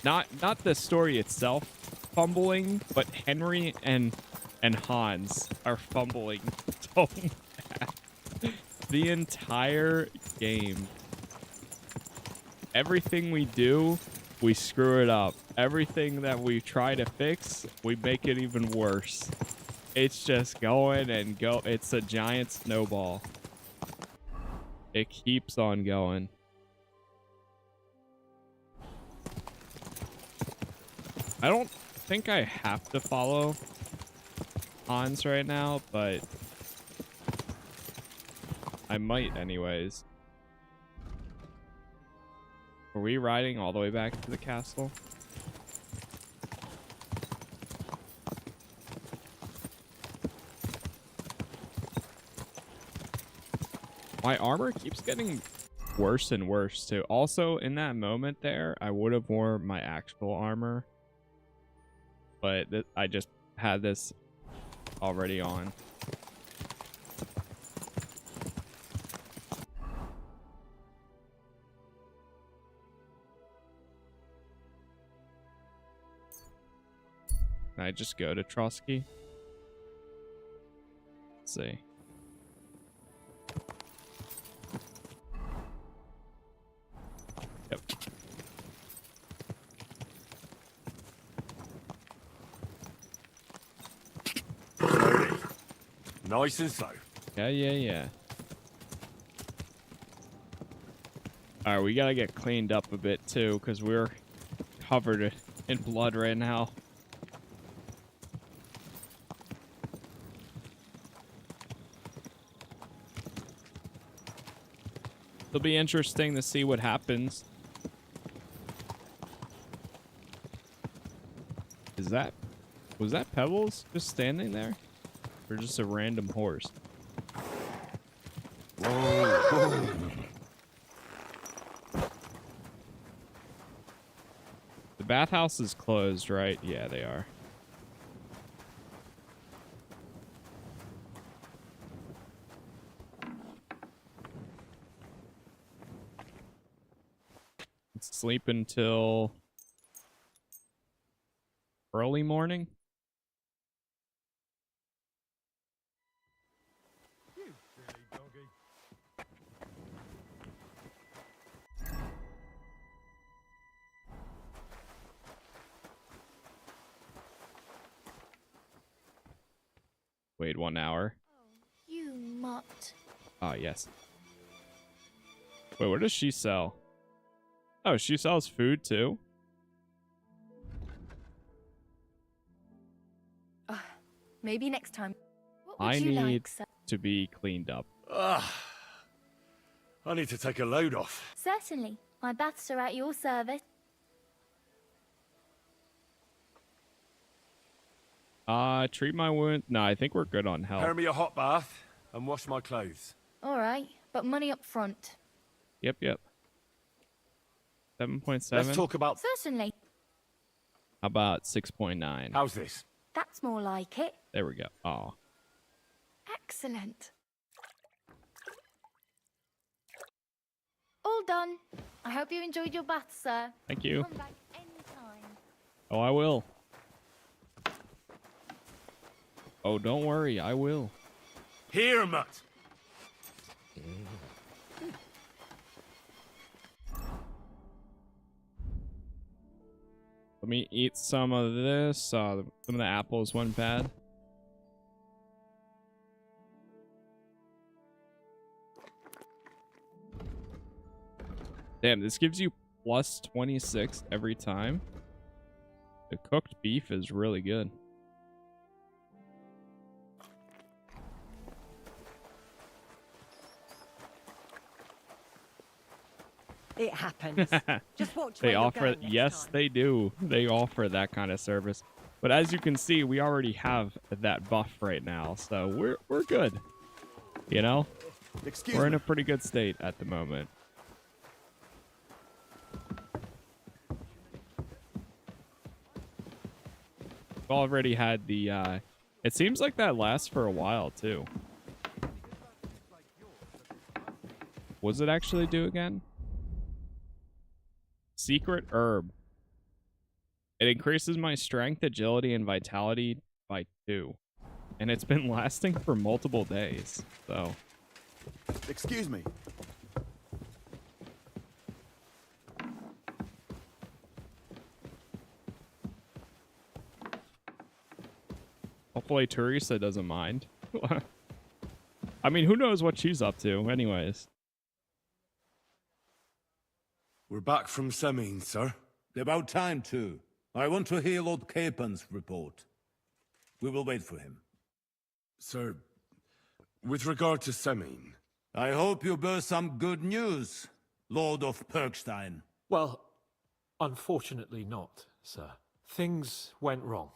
not the story itself fumbling, but Henry and Hans are fumbling so bad. The entire game. Everything we do, we screw it up. Everything that we try to fix, we make it even worse. It's just going and go. It's a giant snowball. It keeps on going. I don't think I have to follow Hans right now, but I might anyways. Were we riding all the way back to the castle? My armor keeps getting worse and worse too. Also, in that moment there, I would have worn my actual armor, but I just had this already on. Can I just go to Trosky? Let's see. Yep. Nice and slow. Yeah. Alright, we gotta get cleaned up a bit too, because we're covered in blood right now. It'll be interesting to see what happens. Was that Pebbles just standing there? Or just a random horse? Whoa. The bathhouse is closed, right? Yeah, they are. Let's sleep until early morning. Wait 1 hour. You mutt. Ah, yes. Wait, what does she sell? Oh, she sells food too? Maybe next time. What would I you need like, sir? to be cleaned up. I need to take a load off. Certainly. My baths are at your service. Treat my wound. No, I think we're good on health. Prepare me a hot bath and wash my clothes. All right, but money up front. Yep. 7.7. Let's talk about... Certainly. How about 6.9? How's this? That's more like it. There we go. Oh. Excellent. All done. I hope you enjoyed your bath, sir. Thank you. Come back anytime. Oh, I will. Oh, don't worry. I will. Here, mutt. Let me eat some of this. Some of the apples went bad. Damn, this gives you plus 26 every time. The cooked beef is really good. It happens. Just watch They where you're offer, going next yes, time. they do. They offer that kind of service. But as you can see, we already have that buff right now, so we're good. You know, we're in a pretty good state at the moment. We've already had the. It seems like that lasts for a while too. What does it actually do again? Secret herb. It increases my strength, agility, and vitality by 2. And it's been lasting for multiple days, so. Excuse me. Hopefully Teresa doesn't mind. I mean, who knows what she's up to, anyways. We're back from Semine, sir. About time, too. I want to hear Lord Capen's report. We will wait for him. Sir, with regard to Semine... I hope you bear some good news, Lord of Perkstein. Well, unfortunately not, sir. Things went wrong.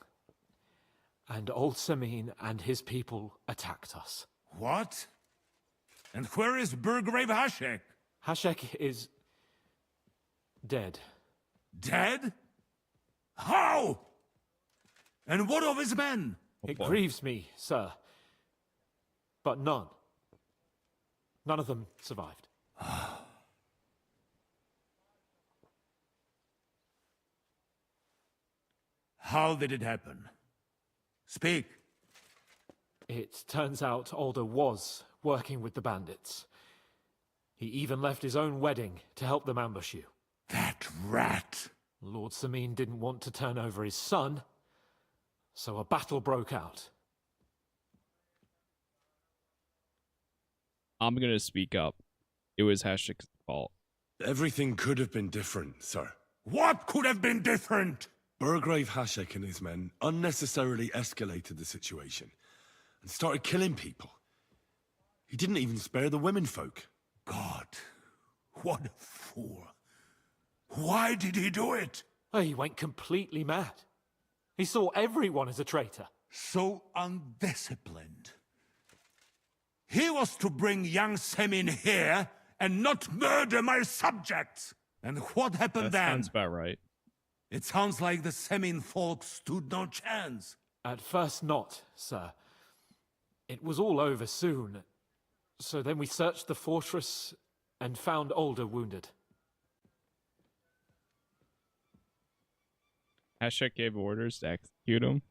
And old Semine and his people attacked us. What? And where is Burgrave Hashek? Hashek is... dead. Dead? How? And what of his men? It grieves me, sir. But none of them survived. How did it happen? Speak. It turns out Olda was working with the bandits. He even left his own wedding to help them ambush you. That rat! Lord Semine didn't want to turn over his son, so a battle broke out. I'm gonna speak up. It was Hashik's fault. Everything could have been different, sir. What could have been different? Burgrave Hashek and his men unnecessarily escalated the situation and started killing people. He didn't even spare the women folk. God, what a fool. Why did he do it? Oh, he went completely mad. He saw everyone as a traitor. So undisciplined. He was to bring young Semine here and not murder my subjects. And what happened That then? sounds about right. It sounds like the Semine folk stood no chance. At first not, sir. It was all over soon. So then we searched the fortress and found Olda wounded. Hashek gave orders to execute him.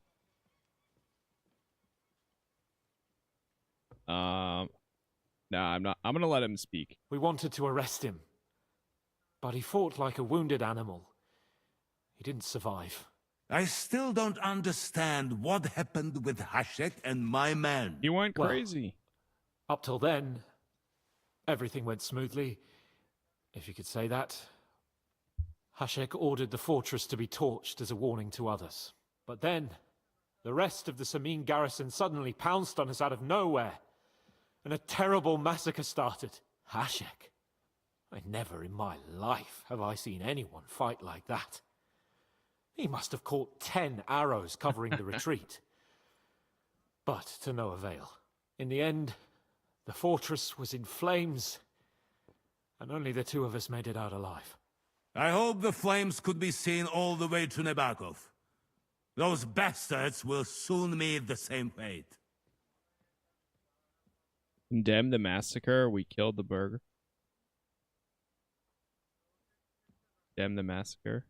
No, I'm not. I'm gonna let him speak. We wanted to arrest him, but he fought like a wounded animal. He didn't survive. I still don't understand what happened with Hashek and my men. He went crazy. Up till then, everything went smoothly, if you could say that. Hashek ordered the fortress to be torched as a warning to others. But then, the rest of the Semine garrison suddenly pounced on us out of nowhere, and a terrible massacre started. Hashek. Never in my life have I seen anyone fight like that. He must have caught 10 arrows covering the retreat. But to no avail. In the end, the fortress was in flames, and only the two of us made it out alive. I hope the flames could be seen all the way to Nebakov. Those bastards will soon meet the same fate. Condemn the massacre. We killed the burger. Condemn the massacre.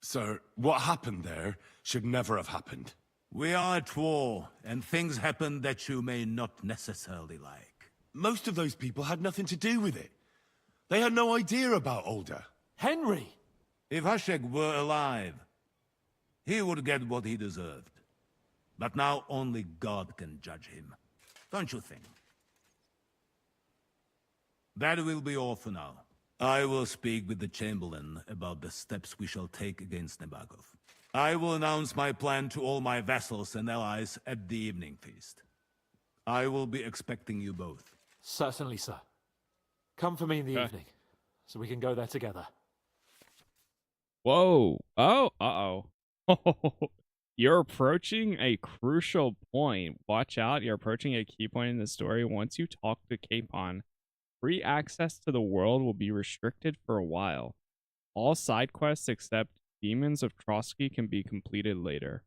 Sir, what happened there should never have happened. We are at war, and things happen that you may not necessarily like. Most of those people had nothing to do with it. They had no idea about Olda. Henry! If Hashek were alive, he would get what he deserved. But now only God can judge him. Don't you think? That will be all for now. I will speak with the Chamberlain about the steps we shall take against Nebakov. I will announce my plan to all my vassals and allies at the evening feast. I will be expecting you both. Certainly, sir. Come for me in the evening, so we can go there together. Whoa. Oh, uh-oh. You're approaching a crucial point. Watch out. You're approaching a key point in the story. Once you talk to Capon, free access to the world will be restricted for a while. All side quests except Demons of Trosky can be completed later.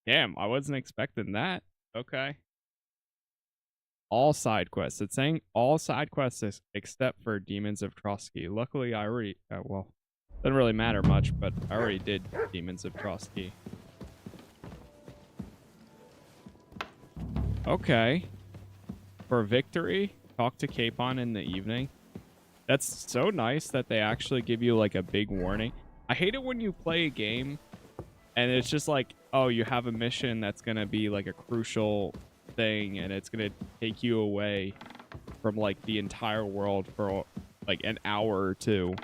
Damn, I wasn't expecting that. Okay. All side quests. It's saying all side quests except for Demons of Trosky. Luckily, I already... well, doesn't really matter much, but I already did Demons of Trosky. Okay. For victory, talk to Capon in the evening. That's so nice that they actually give you like a big warning. I hate it when you play a game and it's just like, oh, you have a mission that's going to be like a crucial thing and it's going to take you away from like the entire world for like an hour or two.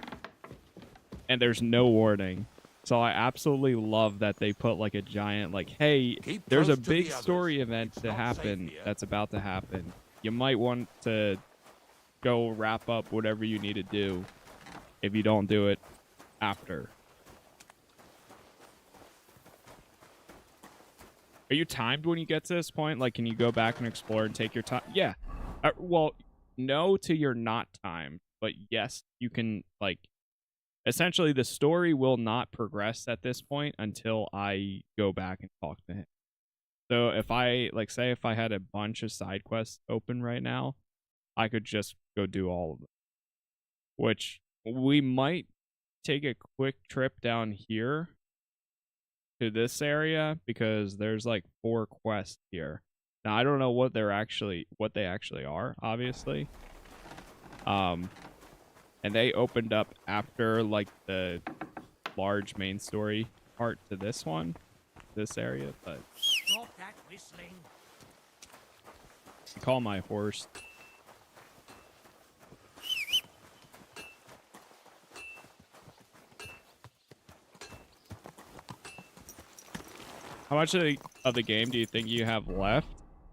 And there's no warning. So I absolutely love that they put like a giant like, hey, there's a big story event to happen that's about to happen. You might want to go wrap up whatever you need to do if you don't do it after. Are you timed when you get to this point? Like, can you go back and explore and take your time? Yeah. Well, no to you're not timed, but yes, you can, like, essentially the story will not progress at this point until I go back and talk to him. So if I, like, say if I had a bunch of side quests open right now, I could just go do all of them. Which we might take a quick trip down here to this area because there's like 4 quests here. Now I don't know what they actually are, obviously. And they opened up after like the large main story part to this area, but Stop that whistling. Call my horse. How much of the game do you think you have left?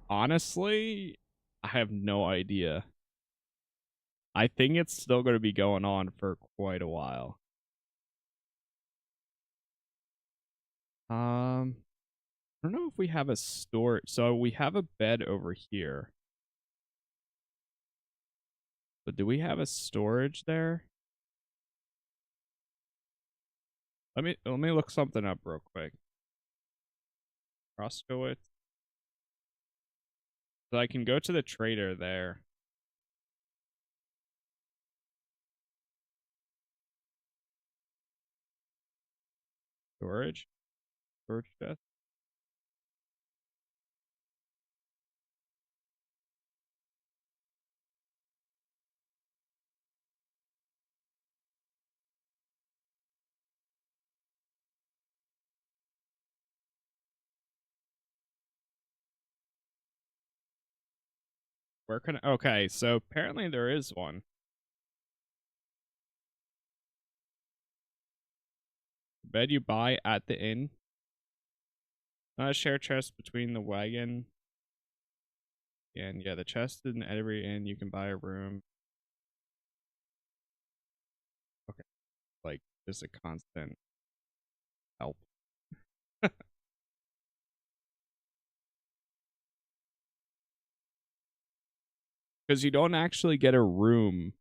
Honestly, I have no idea. I think it's still going to be going on for quite a while. I don't know if we have a store. So we have a bed over here. But do we have a storage there? Let me look something up real quick. Roscoe. So I can go to the trader there. Storage? Storage chest? Where can I? Okay, so apparently there is one. Bed you buy at the inn. Not a share chest between the wagon. And yeah, the chest in every inn you can buy a room. Okay. Like just a constant help. Because you don't actually get a room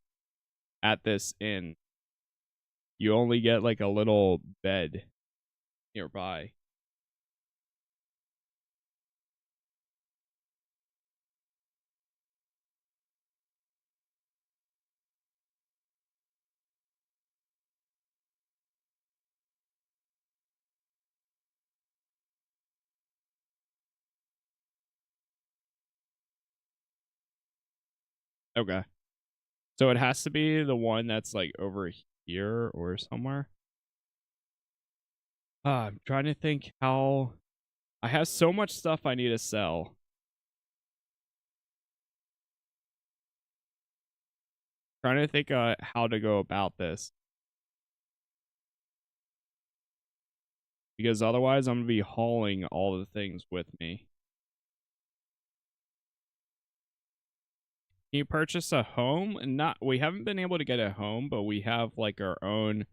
at this inn. You only get like a little bed nearby. Okay. So it has to be the one that's like over here or somewhere. I'm trying to think how... I have so much stuff I need to sell. Trying to think how to go about this. Because otherwise I'm going to be hauling all the things with me. Can you purchase a home? We haven't been able to get a home, but we have like our own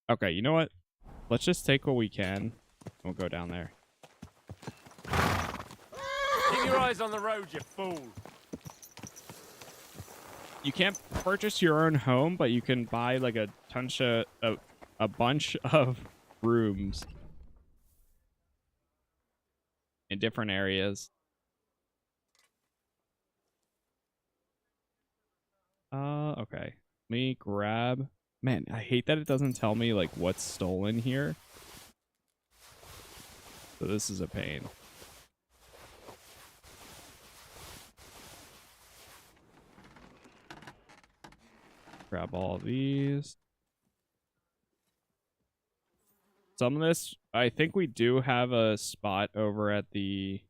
okay, you know what? Let's just take what we can. We'll go down there. Keep your eyes on the road, you fool. You can't purchase your own home, but you can buy like a bunch of rooms in different areas. Okay. Let me grab... Man, I hate that it doesn't tell me like what's stolen here. So this is a pain. Grab all of these. Some of this, I think we do have a spot over at the...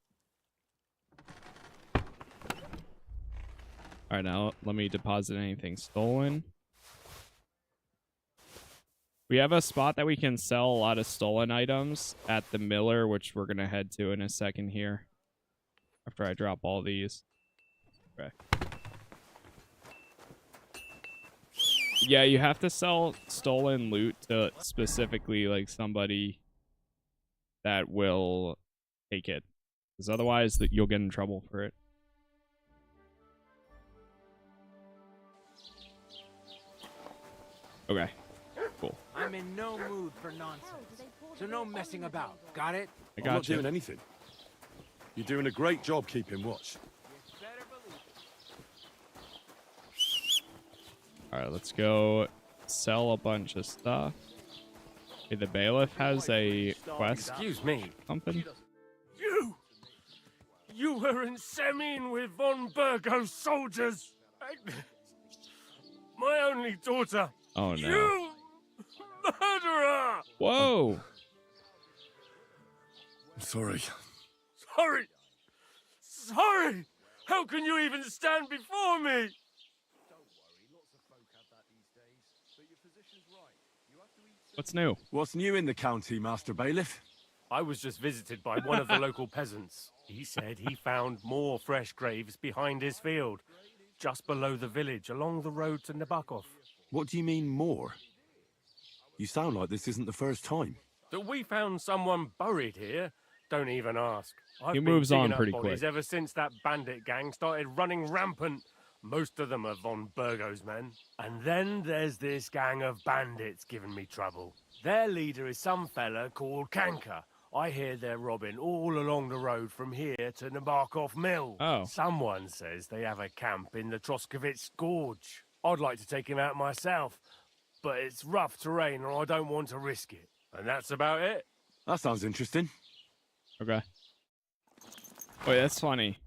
Alright, now let me deposit anything stolen. We have a spot that we can sell a lot of stolen items at the Miller, which we're going to head to in a second here. After I drop all these. Okay. Yeah, you have to sell stolen loot to specifically like somebody that will take it. Because otherwise you'll get in trouble for it. Okay. Cool. I'm in no mood for nonsense. So no messing about. Got it? I got I'm not you. doing anything. You're doing a great job keeping watch. Alright, let's go sell a bunch of stuff. Okay, the bailiff has a quest. Excuse me. Something. You were in Semine with von Burgo's soldiers. My only daughter. Oh no. You murderer! Whoa. sorry. Sorry! Sorry! How can you even stand before me? What's new? What's new in the county, Master Bailiff? I was just visited by one of the local peasants. He said he found more fresh graves behind his field, just below the village, along the road to Nabokov. What do you mean, more? You sound like this isn't the first time. That we found someone buried here? Don't even ask. I've He been moves digging on up pretty bodies quick. ever since that bandit gang started running rampant. Most of them are von Burgo's men. And then there's this gang of bandits giving me trouble. Their leader is some fella called Kanka. I hear they're robbing all along the road from here to Nabokov Mill. Oh. Someone says they have a camp in the Troskovitz Gorge. I'd like to take him out myself, but it's rough terrain and I don't want to risk it. And that's about it. That sounds interesting. Okay. Wait, that's funny.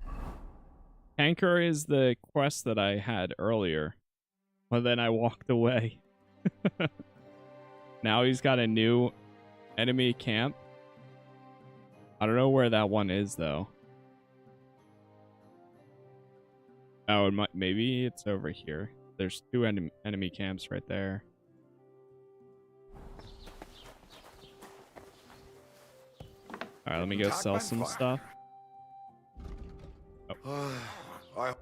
Anchor is the quest that I had earlier. But then I walked away. Now he's got a new enemy camp. I don't know where that one is, though. Oh, it might, maybe it's over here. There's two enemy camps right there. Alright, let me go sell some stuff. Oh. I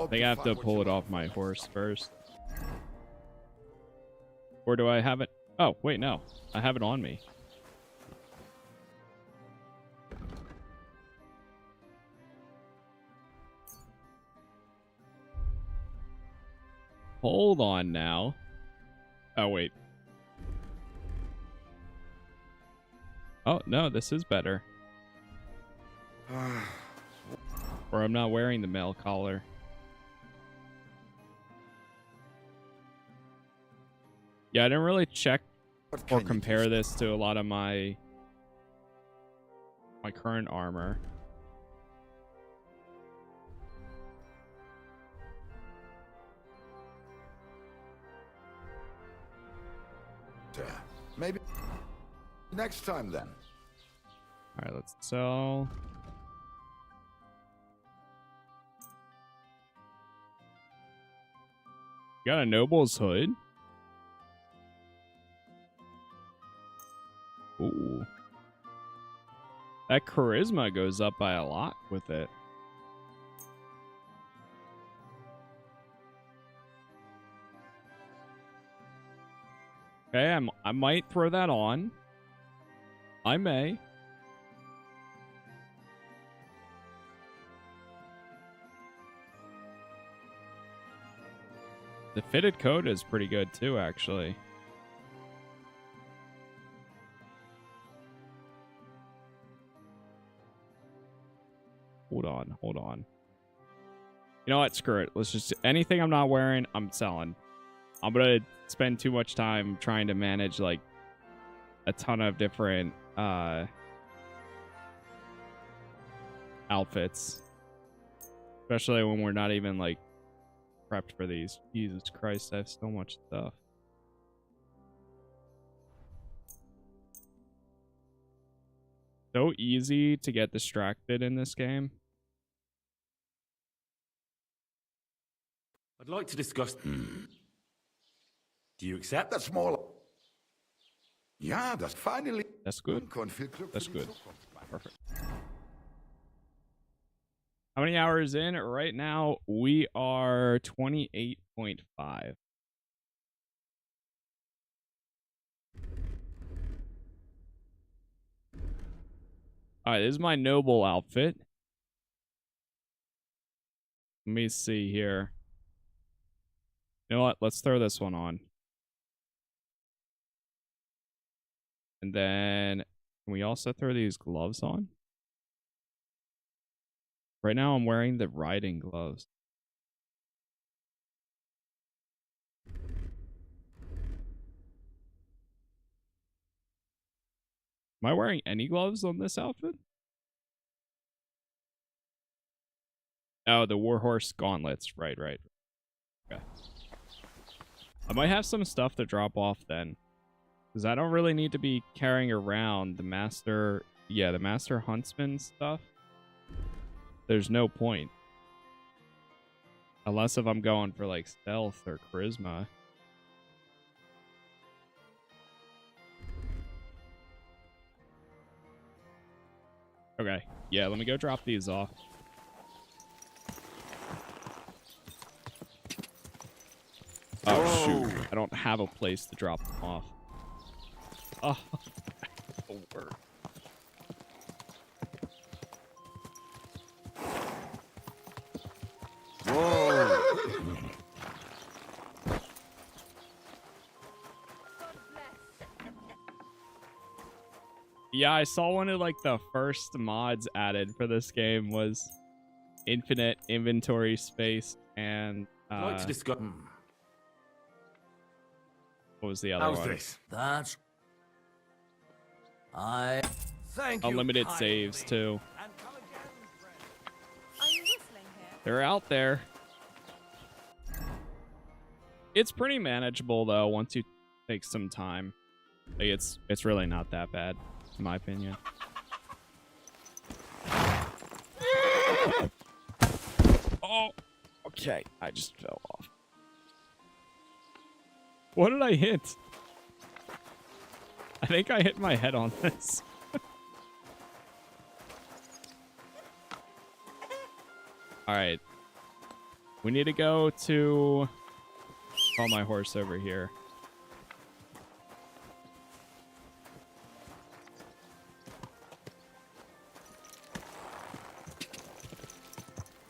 think I have to pull it off my horse first. Or do I have it? Oh, wait, no. I have it on me. Hold on now. Oh, wait. Oh, no, this is better. Or I'm not wearing the male collar. Yeah, I didn't really check or compare this to a lot of my current armor. Maybe next time then. All right, let's sell. Got a noble's hood. Ooh. That charisma goes up by a lot with it. Okay, I might throw that on. I may. The fitted coat is pretty good too, actually. Hold on, hold on. You know what? Screw it. Let's just... Anything I'm not wearing, I'm selling. I'm gonna spend too much time trying to manage, like, a ton of different, outfits. Especially when we're not even, like, prepped for these. Jesus Christ, I have so much stuff. So easy to get distracted in this game. I'd like to discuss... Do you accept? That's more... Ja, that's finally... That's good. That's good. Perfect. How many hours in? Right now, we are 28.5. Alright, this is my noble outfit. Let me see here. You know what? Let's throw this one on. And then, can we also throw these gloves on? Right now, I'm wearing the riding gloves. Am I wearing any gloves on this outfit? Oh, the Warhorse gauntlets. Right, right. Okay. I might have some stuff to drop off then. Because I don't really need to be carrying around the Master yeah, the Master Huntsman stuff, there's no point. Unless if I'm going for like stealth or charisma. Okay, yeah, let me go drop these off. Oh, shoot. I don't have a place to drop them off. Oh, that'll work. Whoa! Yeah, I saw one of like the first mods added for this game was infinite inventory space and I'd like to discuss. what was the other How's one? this? That's... Thank you Unlimited kindly. saves too. Are you whistling here? They're out there. It's pretty manageable though once you take some time. Like, it's really not that bad, in my opinion. Oh, okay. I just fell off. What did I hit? I think I hit my head on this. All right. We need to go to... Call my horse over here.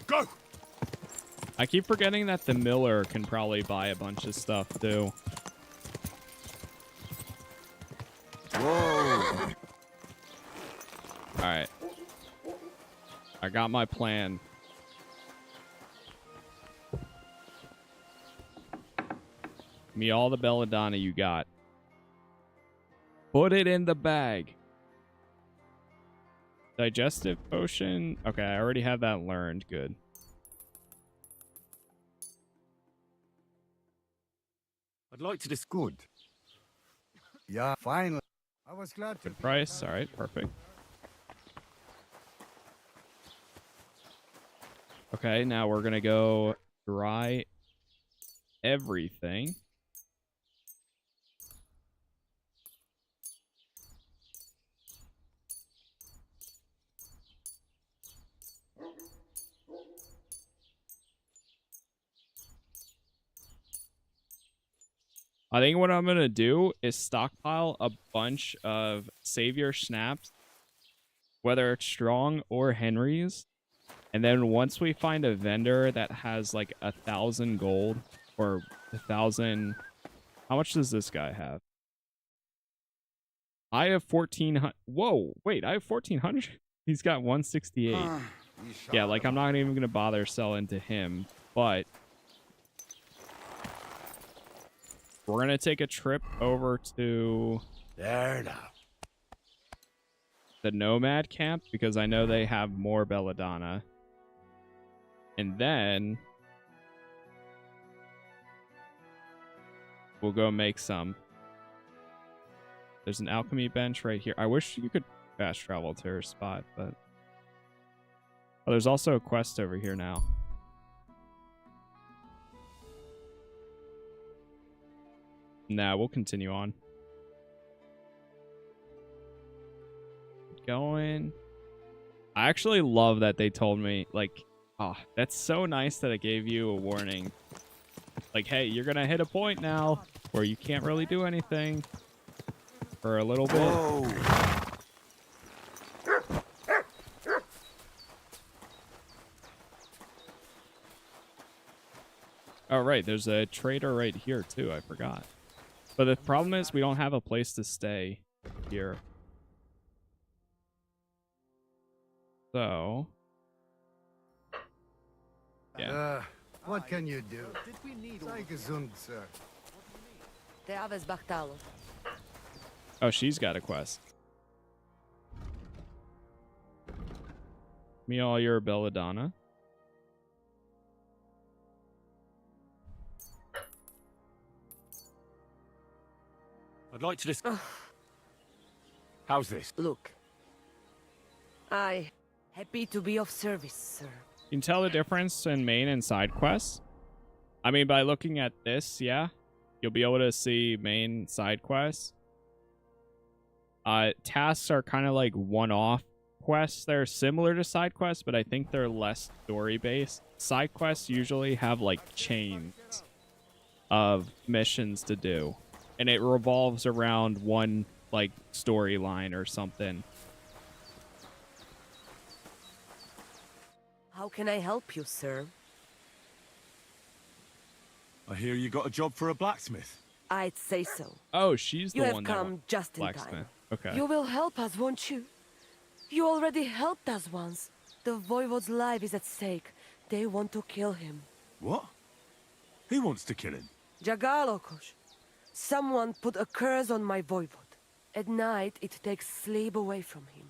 Go! I keep forgetting that the miller can probably buy a bunch of stuff too. Whoa! Alright. I got my plan. Give me all the belladonna you got. Put it in the bag. Digestive potion. Okay, I already have that learned. Good. I'd like to discuss. Good. Yeah, finally. I was glad to. Good price. All right, perfect. Okay, now we're gonna go dry everything. I think what I'm going to do is stockpile a bunch of Savior Snaps, whether it's strong or Henry's. And then once we find a vendor that has like 1,000 gold or 1,000... How much does this guy have? I have 1,400... Whoa, wait, I have 1,400? He's got 168. Yeah, like I'm not even going to bother selling to him, but... We're going to take a trip over to There now. the Nomad camp because I know they have more belladonna. And then we'll go make some. There's an alchemy bench right here. I wish you could fast travel to her spot, but... Oh, there's also a quest over here now. Nah, we'll continue on. Going. I actually love that they told me, like, oh, that's so nice that it gave you a warning. Like, hey, you're gonna hit a point now where you can't really do anything for a little bit. Whoa! Oh, right, there's a trader right here, too. I forgot. But the problem is we don't have a place to stay here. So... yeah. What can you do? Sei gesund, sir. Oh, she's got a quest. Me all your belladonna. I'd like to discuss. How's this? Look, Aye. Happy to be of service, sir. You can tell the difference in main and side quests. I mean, by looking at this, yeah, you'll be able to see main side quests. Tasks are kind of like one-off quests. They're similar to side quests, but I think they're less story-based. Side quests usually have like chains of missions to do, and it revolves around one like storyline or something. How can I help you, sir? I hear you got a job for a blacksmith. I'd say so. Oh, she's the you one have that come just in blacksmith. time. Okay. You will help us, won't you? You already helped us once. The Voivode's life is at stake. They want to kill him. What? Who wants to kill him? Jagalokos. Someone put a curse on my Voivode. At night, it takes sleep away from him.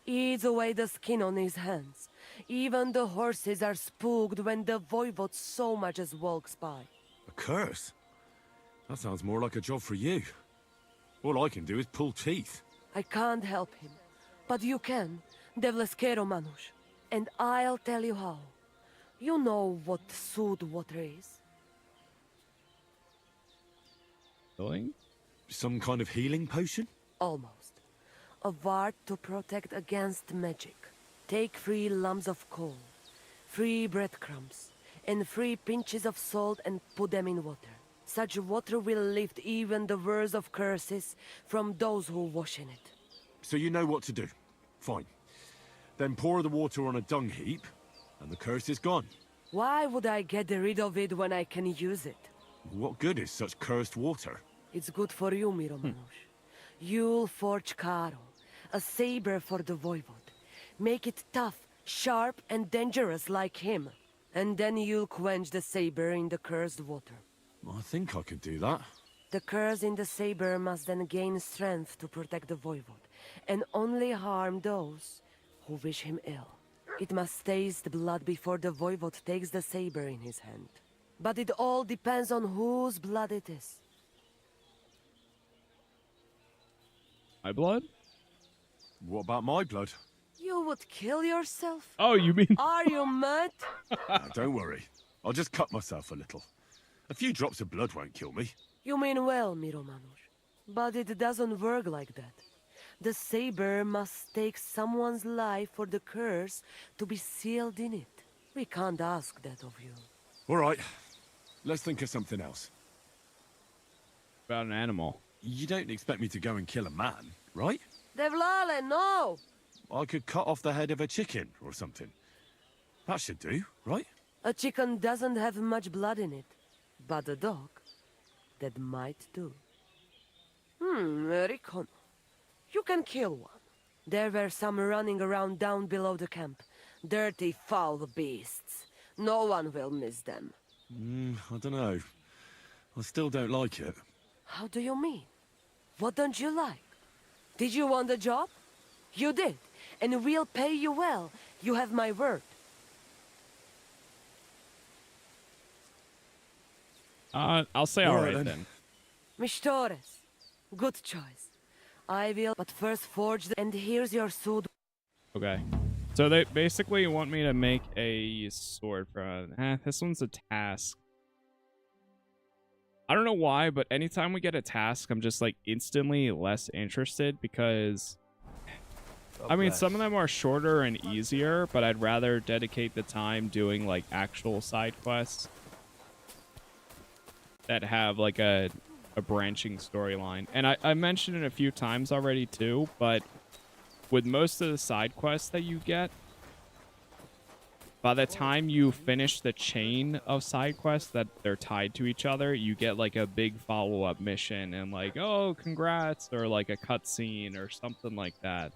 Eats away the skin on his hands. Even the horses are spooked when the Voivode so much as walks by. A curse? That sounds more like a job for you. All I can do is pull teeth. I can't help him. But you can, Devleskero Manush. And I'll tell you how. You know what sooth water is? Healing? Some kind of healing potion? Almost. A ward to protect against magic. Take 3 lumps of coal, 3 breadcrumbs, and 3 pinches of salt and put them in water. Such water will lift even the worst of curses from those who wash in it. So you know what to do. Fine. Then pour the water on a dung heap, and the curse is gone. Why would I get rid of it when I can use it? What good is such cursed water? It's good for you, Miromanush. You'll forge Karo, a saber for the Voivode. Make it tough, sharp, and dangerous like him. And then you'll quench the saber in the cursed water. I think I could do that. The curse in the saber must then gain strength to protect the Voivode, and only harm those who wish him ill. It must taste blood before the Voivode takes the saber in his hand. But it all depends on whose blood it is. My blood? What about my blood? You would kill yourself? Oh, you mean... Are you mad? Don't worry. I'll just cut myself a little. A few drops of blood won't kill me. You mean well, Miromanush. But it doesn't work like that. The saber must take someone's life for the curse to be sealed in it. We can't ask that of you. All right. Let's think of something else. About an animal. You don't expect me to go and kill a man, right? Devlale, no! I could cut off the head of a chicken or something. That should do, right? A chicken doesn't have much blood in it. But a dog, that might do. Rikon. You can kill one. There were some running around down below the camp. Dirty, foul beasts. No one will miss them. I don't know. I still don't like it. How do you mean? What don't you like? Did you want the job? You did. And we'll pay you well. You have my word. I'll say all right then. Mistores. Good choice. I will, but first forge the... And here's your sword. Okay. So they basically want me to make a sword from... this one's a task. I don't know why, but anytime we get a task, I'm just like instantly less interested because... I mean, some of them are shorter and easier, but I'd rather dedicate the time doing like actual side quests that have like a branching storyline. And I mentioned it a few times already too, but with most of the side quests that you get, by the time you finish the chain of side quests that they're tied to each other, you get like a big follow-up mission and like, oh, congrats, or like a cutscene or something like that.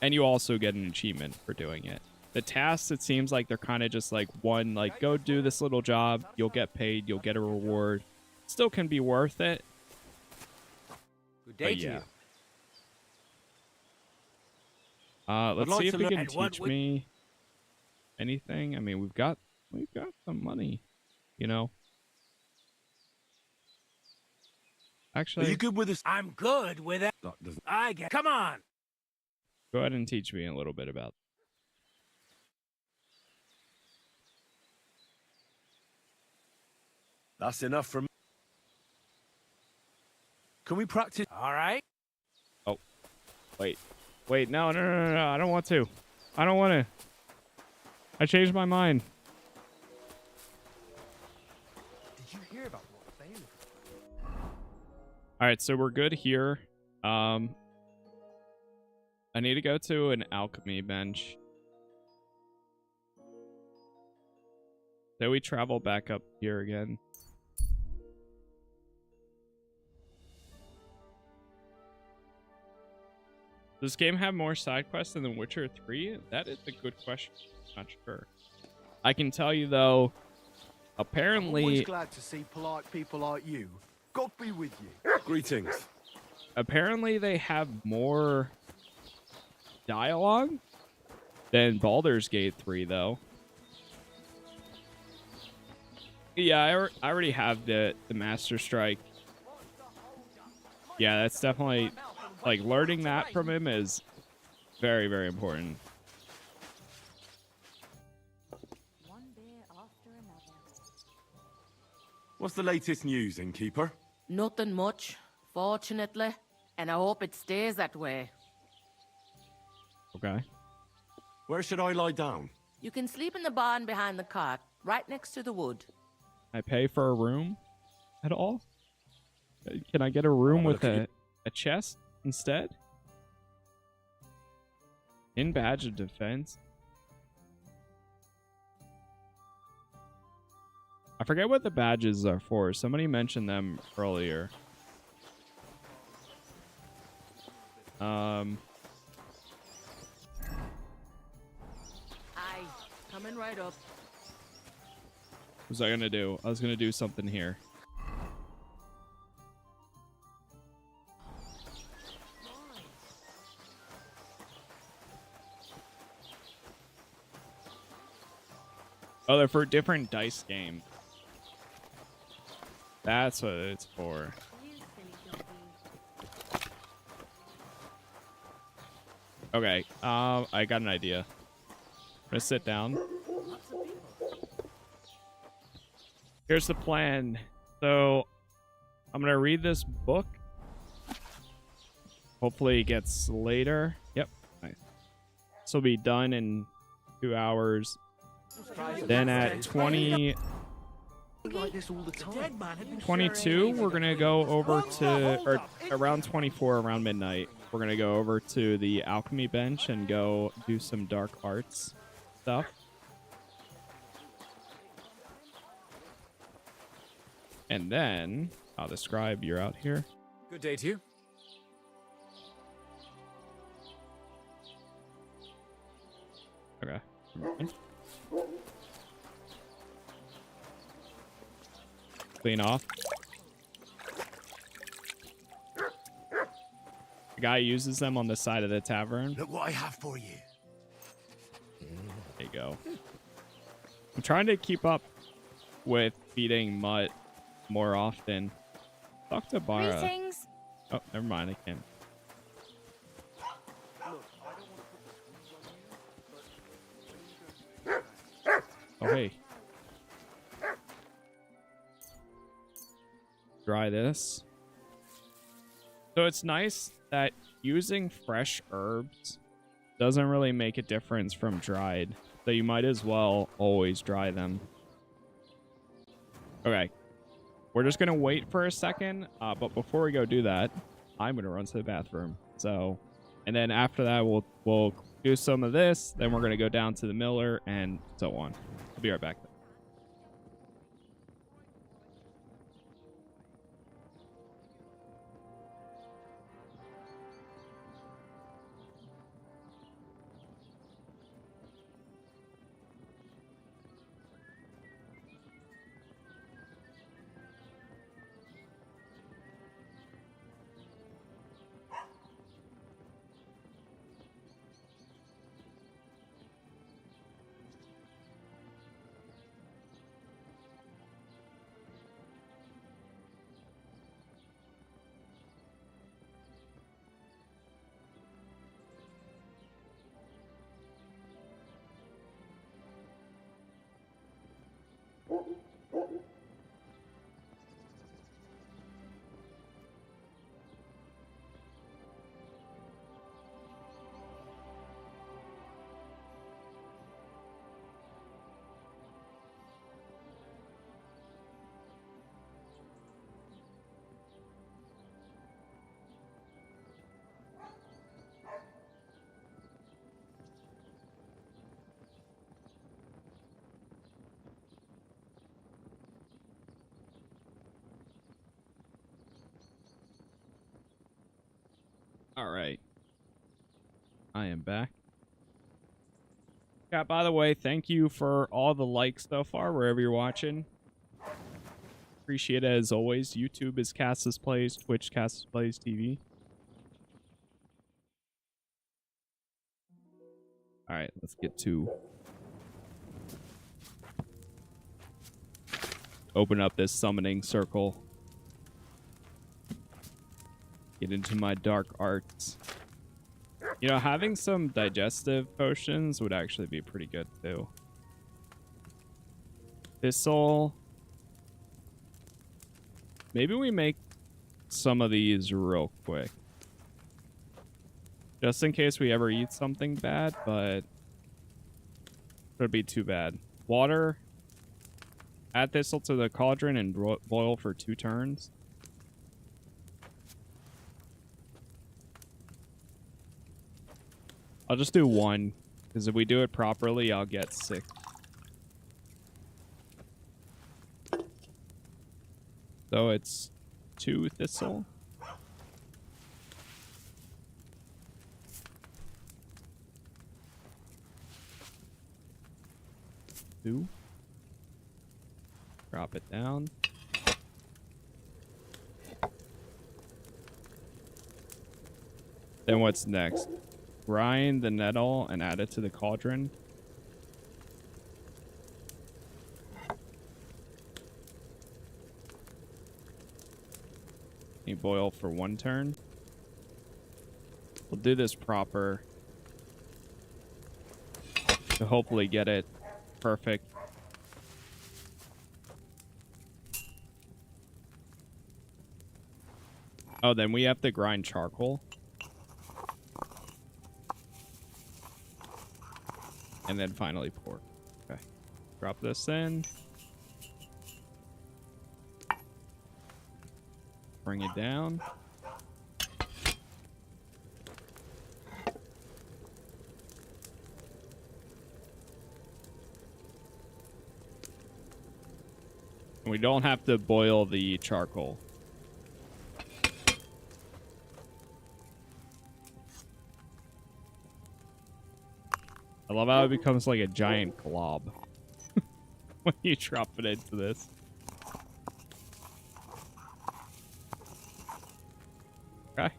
And you also get an achievement for doing it. The tasks, it seems like they're kind of just like one, like, go do this little job, you'll get paid, you'll get a reward. Still can be worth it. Good day to you. Let's see if he can teach me anything. I mean, we've got some money, you know. Actually, are you good with this? I'm good with it. That doesn't... Come on. Go ahead and teach me a little bit about. That's enough for me. Can we practice? All right. Oh, wait. No. I don't want to. I don't want to. I changed my mind. Did you hear about what they look like? All right, so we're good here. I need to go to an alchemy bench. Then we travel back up here again. Does this game have more side quests than The Witcher 3? That is a good question. Not sure. I can tell you though, apparently... I'm always glad to see polite people like you. God be with you. Greetings. Apparently they have more dialogue than Baldur's Gate 3 though. Yeah, I already have the Master Strike. Yeah, that's definitely, like, learning that from him is very, very important. What's the latest news, Innkeeper? Nothing much, fortunately, and I hope it stays that way. Okay. Where should I lie down? You can sleep in the barn behind the cart, right next to the wood. I pay for a room at all? Can I get a room with a chest instead? In badge of defense? I forget what the badges are for. Somebody mentioned them earlier. Aye, coming right up. What was I gonna do? I was gonna do something here. Oh, they're for different dice games. That's what it's for. Okay, I got an idea. I'm gonna sit down. Here's the plan. So, I'm gonna read this book. Hopefully it gets later. Yep, nice. This will be done in 2 hours. Then at 22, we're gonna go over to, or around 24, around midnight, we're gonna go over to the alchemy bench and go do some dark arts stuff. And then I'll describe. You're out here. Good day to you. Okay. Clean off. The guy uses them on the side of the tavern. Look what I have for you. There you go. I'm trying to keep up with feeding Mutt more often. Talk to Bara. Greetings. Oh, never mind. I can't. Oh, hey. Dry this. So it's nice that using fresh herbs doesn't really make a difference from dried. So you might as well always dry them. Okay. We're just going to wait for a second. But before we go do that, I'm going to run to the bathroom. So, and then after that, we'll do some of this. Then we're going to go down to the miller and so on. I'll be right back. All right. I am back. Yeah, by the way, thank you for all the likes so far, wherever you're watching. Appreciate it as always. YouTube is Casas Plays, Twitch Casas Plays TV. All right, let's get to open up this summoning circle. Get into my dark arts. You know, having some digestive potions would actually be pretty good too. Thistle. Maybe we make some of these real quick. Just in case we ever eat something bad, but it would be too bad. Water. Add thistle to the cauldron and boil for 2 turns. I'll just do 1, because if we do it properly, I'll get 6. So it's 2 thistle. Two. Drop it down. Then what's next? Grind the nettle and add it to the cauldron. You boil for 1 turn. We'll do this proper to hopefully get it perfect. Oh, then we have to grind charcoal. And then finally pour. Okay. Drop this in. Bring it down. And we don't have to boil the charcoal. I love how it becomes like a giant glob when you drop it into this. Okay.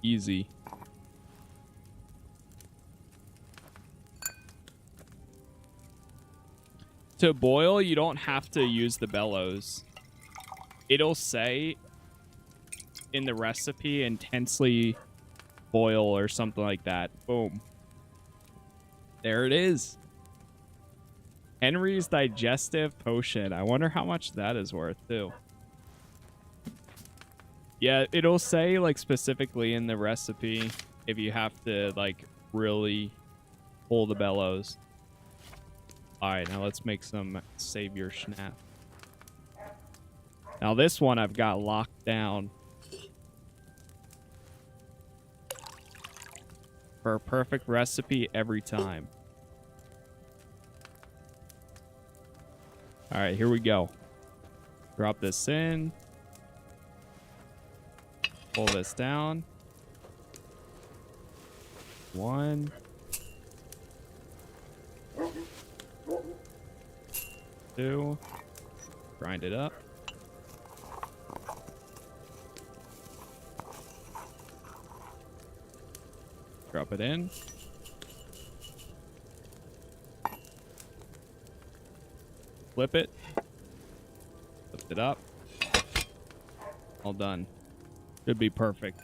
Easy. To boil, you don't have to use the bellows. It'll say in the recipe intensely boil or something like that. Boom. There it is. Henry's digestive potion. I wonder how much that is worth too. Yeah, it'll say like specifically in the recipe if you have to like really pull the bellows. All right, now let's make some Savior Schnapps. Now this one I've got locked down for a perfect recipe every time. All right, here we go. Drop this in. Pull this down. 1. 2. Grind it up. Drop it in. Flip it. Lift it up. All done. Should be perfect.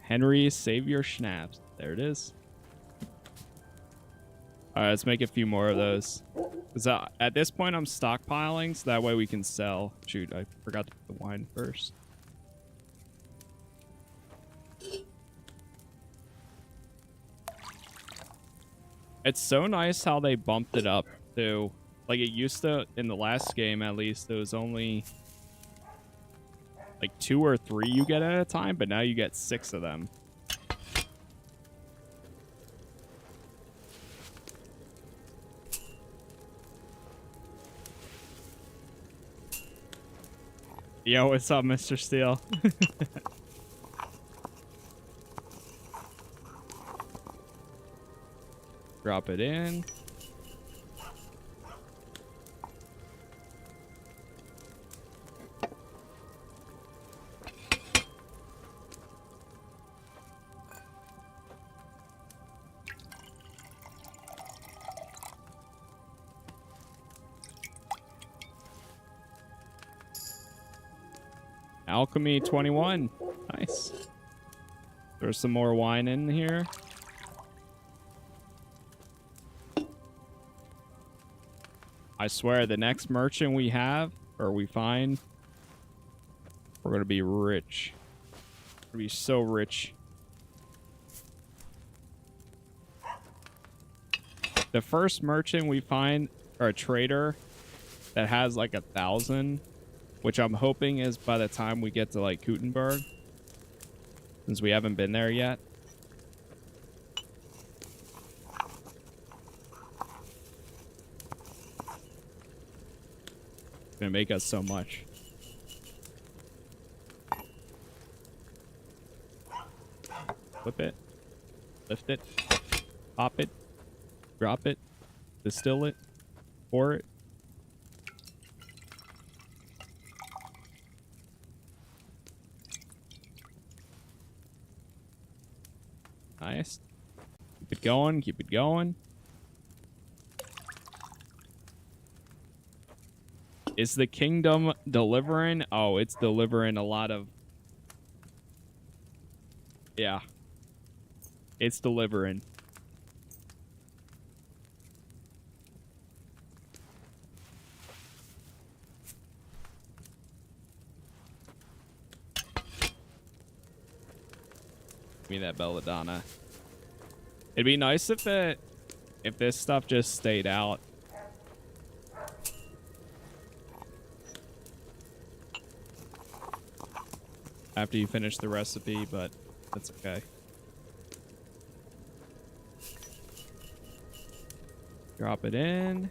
Henry, Savior Schnapps. There it is. All right, let's make a few more of those. Because at this point, I'm stockpiling, so that way we can sell. Shoot, I forgot to put the wine first. It's so nice how they bumped it up, too. Like, it used to, in the last game at least, there was only like 2 or 3 you get at a time, but now you get 6 of them. Yo, what's up, Mr. Steele? Drop it in. Alchemy 21. Nice. There's some more wine in here. I swear the next merchant we have, or we find, we're going to be rich. We're going to be so rich. The first merchant we find, or a trader that has like 1,000, which I'm hoping is by the time we get to like Gutenberg, since we haven't been there yet. It's gonna make us so much. Flip it, lift it, pop it, drop it, distill it, pour it. Nice. Keep it going, keep it going. Is the kingdom delivering? Oh, it's delivering a lot of... Yeah. It's delivering. Give me that belladonna. It'd be nice if this stuff just stayed out. After you finish the recipe, but that's okay. Drop it in.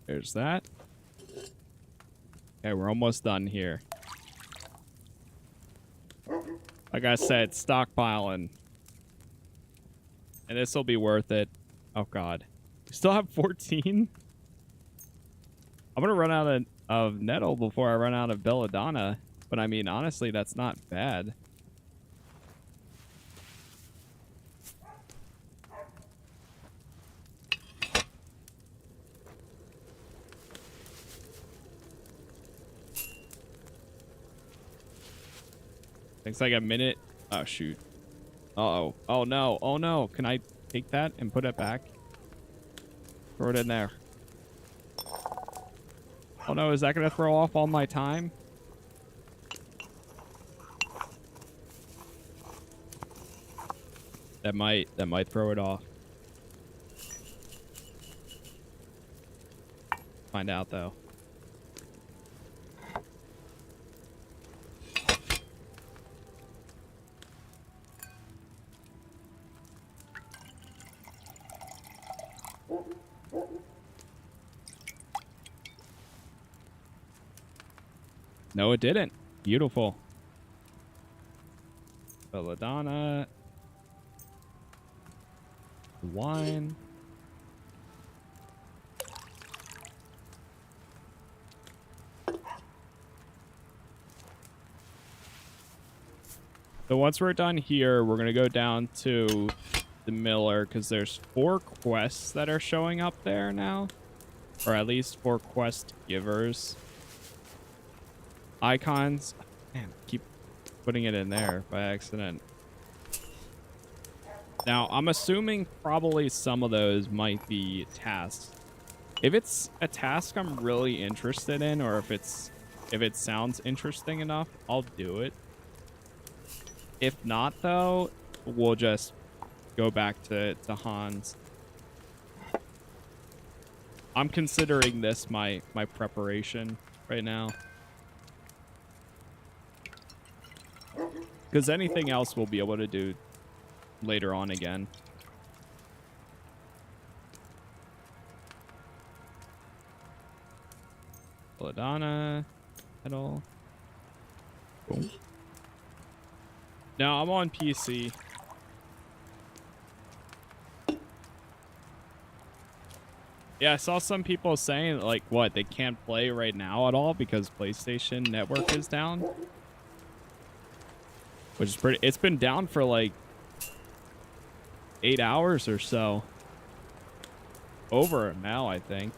There's that. Okay, we're almost done here. Like I said, stockpiling. And this will be worth it. Oh, God. We still have 14? I'm going to run out of nettle before I run out of belladonna. But, I mean, honestly, that's not bad. Takes like a minute. Oh, shoot. Uh-oh. Oh, no. Oh, no. Can I take that and put it back? Throw it in there. Oh, no. Is that going to throw off all my time? That might throw it off. Find out, though. No, it didn't. Beautiful. Belladonna. Wine. So once we're done here, we're going to go down to the miller because there's 4 quests that are showing up there now. Or at least 4 quest givers. Icons. Man, keep putting it in there by accident. Now, I'm assuming probably some of those might be tasks. If it's a task I'm really interested in, or if it sounds interesting enough, I'll do it. If not, though, we'll just go back to Hans. I'm considering this my preparation right now. Because anything else we'll be able to do later on again. Belladonna. Metal. Boom. Now I'm on PC. Yeah, I saw some people saying, like, what, they can't play right now at all because PlayStation Network is down? Which is pretty... It's been down for, like, 8 hours or so. Over now, I think.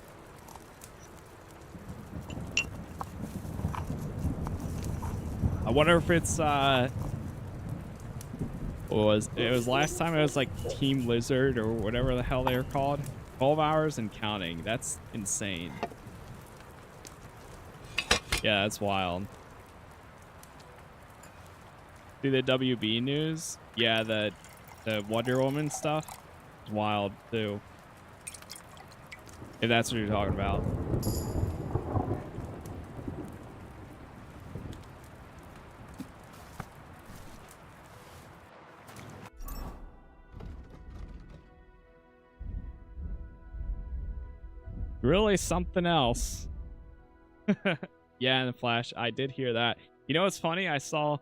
I wonder if it's, it was last time it was, like, Team Lizard or whatever the hell they were called. 12 hours and counting. That's insane. Yeah, that's wild. See the WB news? Yeah, the Wonder Woman stuff is wild too. If that's what you're talking about. Really something else. Yeah, in the Flash, I did hear that. You know what's funny? I saw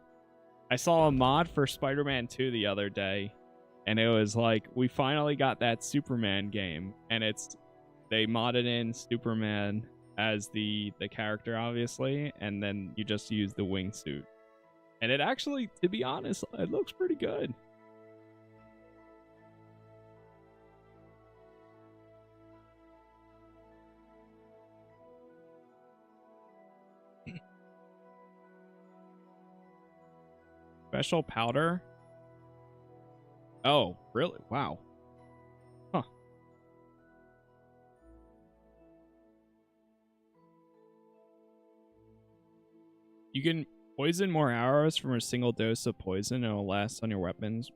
a mod for Spider-Man 2 the other day, and it was like, we finally got that Superman game, and they modded in Superman as the character, obviously, and then you just use the wingsuit. And it actually, to be honest, it looks pretty good. Special powder? Oh, really? Wow. Huh. You can poison more arrows from a single dose of poison, and it will last on your weapons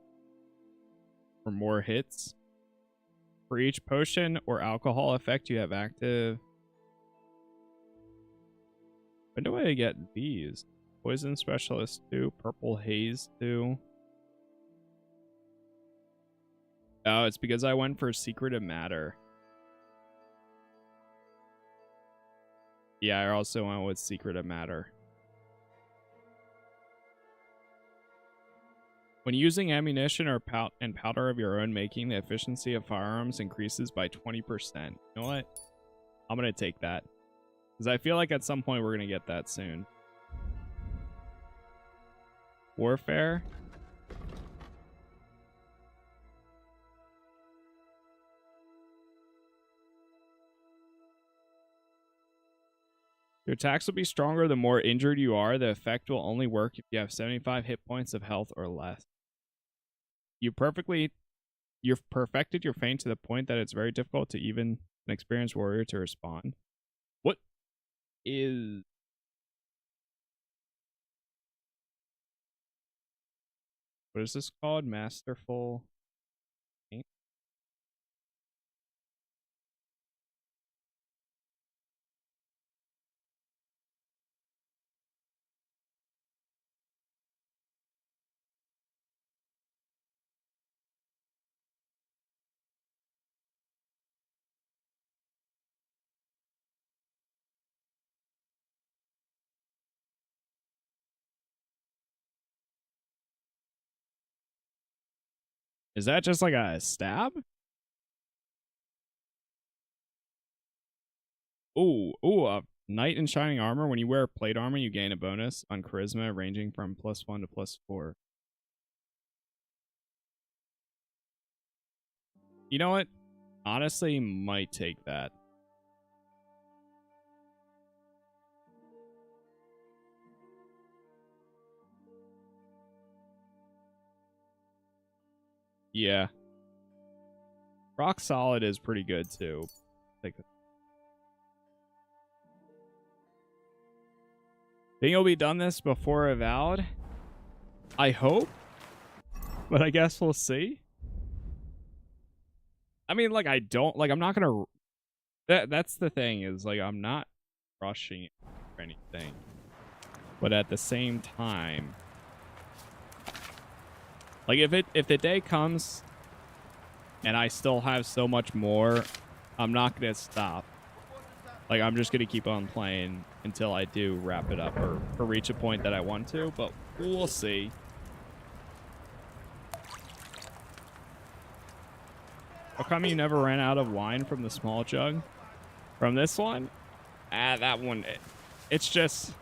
for more hits. For each potion or alcohol effect you have active. When do I get these? Poison Specialist 2, Purple Haze 2. Oh, it's because I went for Secret of Matter. Yeah, I also went with Secret of Matter. When using ammunition or powder of your own making, the efficiency of firearms increases by 20%. You know what? I'm going to take that. Because I feel like at some point we're going to get that soon. Warfare. Your attacks will be stronger the more injured you are. The effect will only work if you have 75 hit points of health or less. You've perfected your feint to the point that it's very difficult to even an experienced warrior to respond. What is... What is this called? Masterful Feint? Is that just like a stab? Ooh, a knight in shining armor. When you wear plate armor, you gain a bonus on charisma ranging from +1 to +4. You know what? Honestly, might take that. Yeah. Rock solid is pretty good too. Take that. Think you'll be done this before Avowed? I hope. But I guess we'll see. I mean, like, I'm not gonna That's the thing, is like I'm not rushing it or anything, but at the same time, like if the day comes and I still have so much more, I'm not gonna stop. Like I'm just gonna keep on playing until I do wrap it up or reach a point that I want to, but we'll see. How come you never ran out of wine from the small jug? From this one? That one, it's just,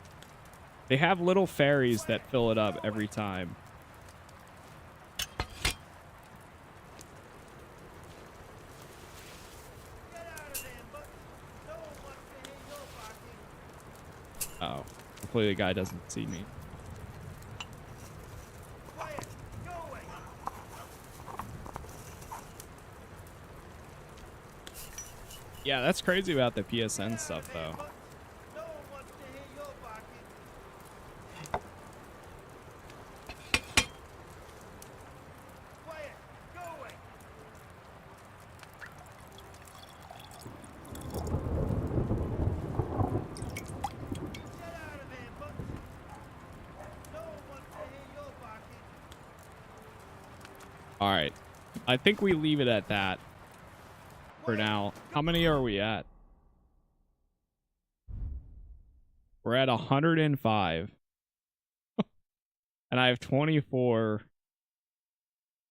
they have little fairies that fill it up every time. Oh, hopefully the guy doesn't see me. Yeah, that's crazy about the PSN stuff, though. All right, I think we leave it at that for now. How many are we at? We're at 105. And I have 24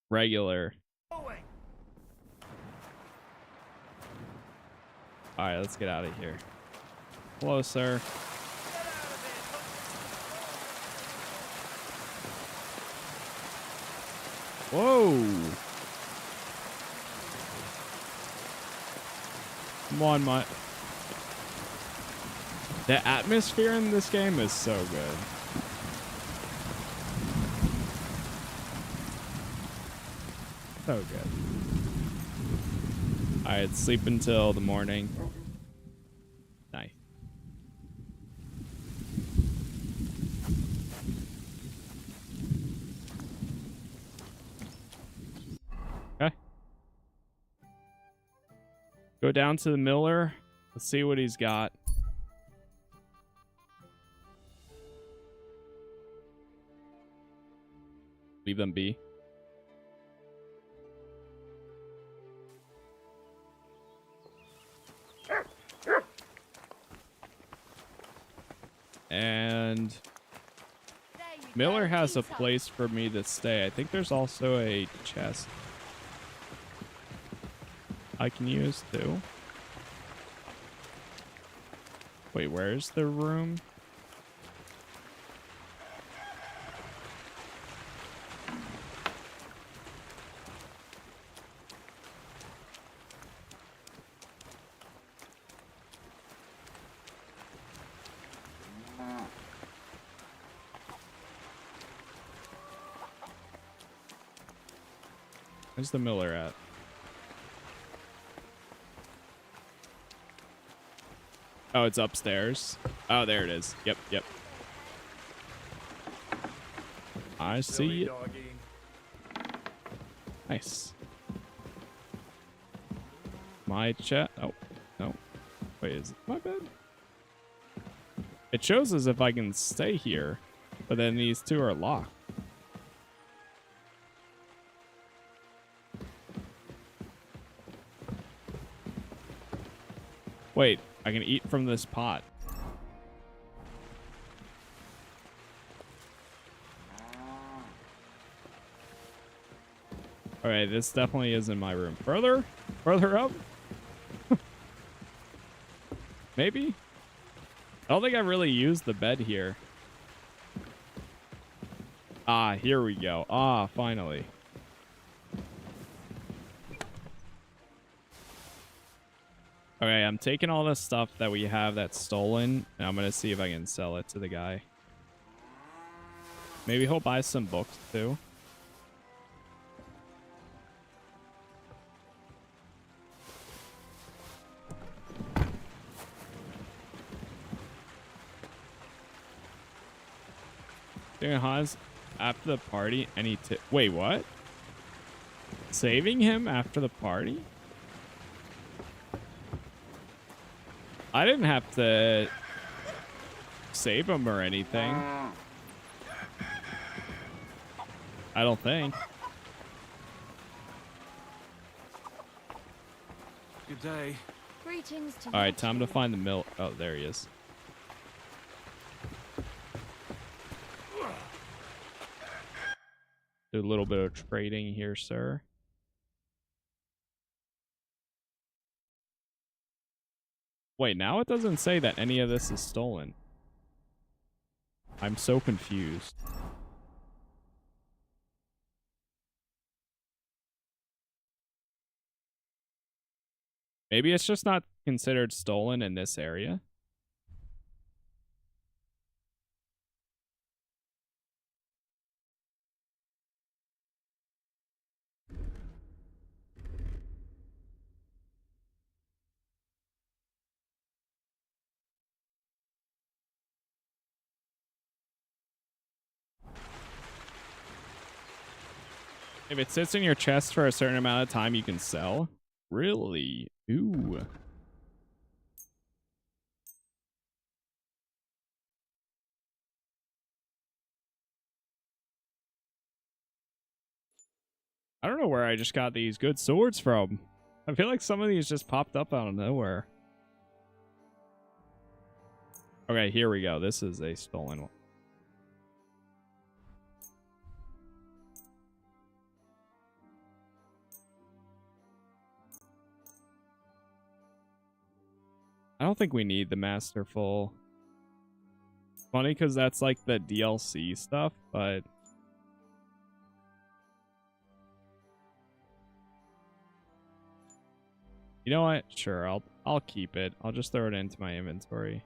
regular. All right, let's get out of here. Hello, sir. Whoa. Come on, my... The atmosphere in this game is so good. So good. Alright, sleep until the morning. Nice. Okay. Go down to the miller. Let's see what he's got. Leave them be. And Miller has a place for me to stay. I think there's also a chest I can use too. Wait, where's the room? Where's the miller at? Oh, it's upstairs. Oh, there it is. Yep, yep. I see it. Nice. My chat. Oh, no. Wait, is it my bed? It shows as if I can stay here, but then these two are locked. Wait, I can eat from this pot. Alright, this definitely isn't my room. Further? Further up? Maybe? I don't think I really used the bed here. Ah, here we go. Ah, finally. Okay, I'm taking all the stuff that we have that's stolen, and I'm going to see if I can sell it to the guy. Maybe he'll buy some books, too. Doing Haas after the party, any tip? Wait, what? Saving him after the party? I didn't have to save him or anything. I don't think. Good day. Greetings to All right, time to find the mill. Oh, there he is. Do a little bit of trading here, sir. Wait, now it doesn't say that any of this is stolen. I'm so confused. Maybe it's just not considered stolen in this area. If it sits in your chest for a certain amount of time, you can sell. Really? Ooh. I don't know where I just got these good swords from. I feel like some of these just popped up out of nowhere. Okay, here we go. This is a stolen one. I don't think we need the masterful. Funny because that's like the DLC stuff, but you know what? Sure, I'll keep it. I'll just throw it into my inventory.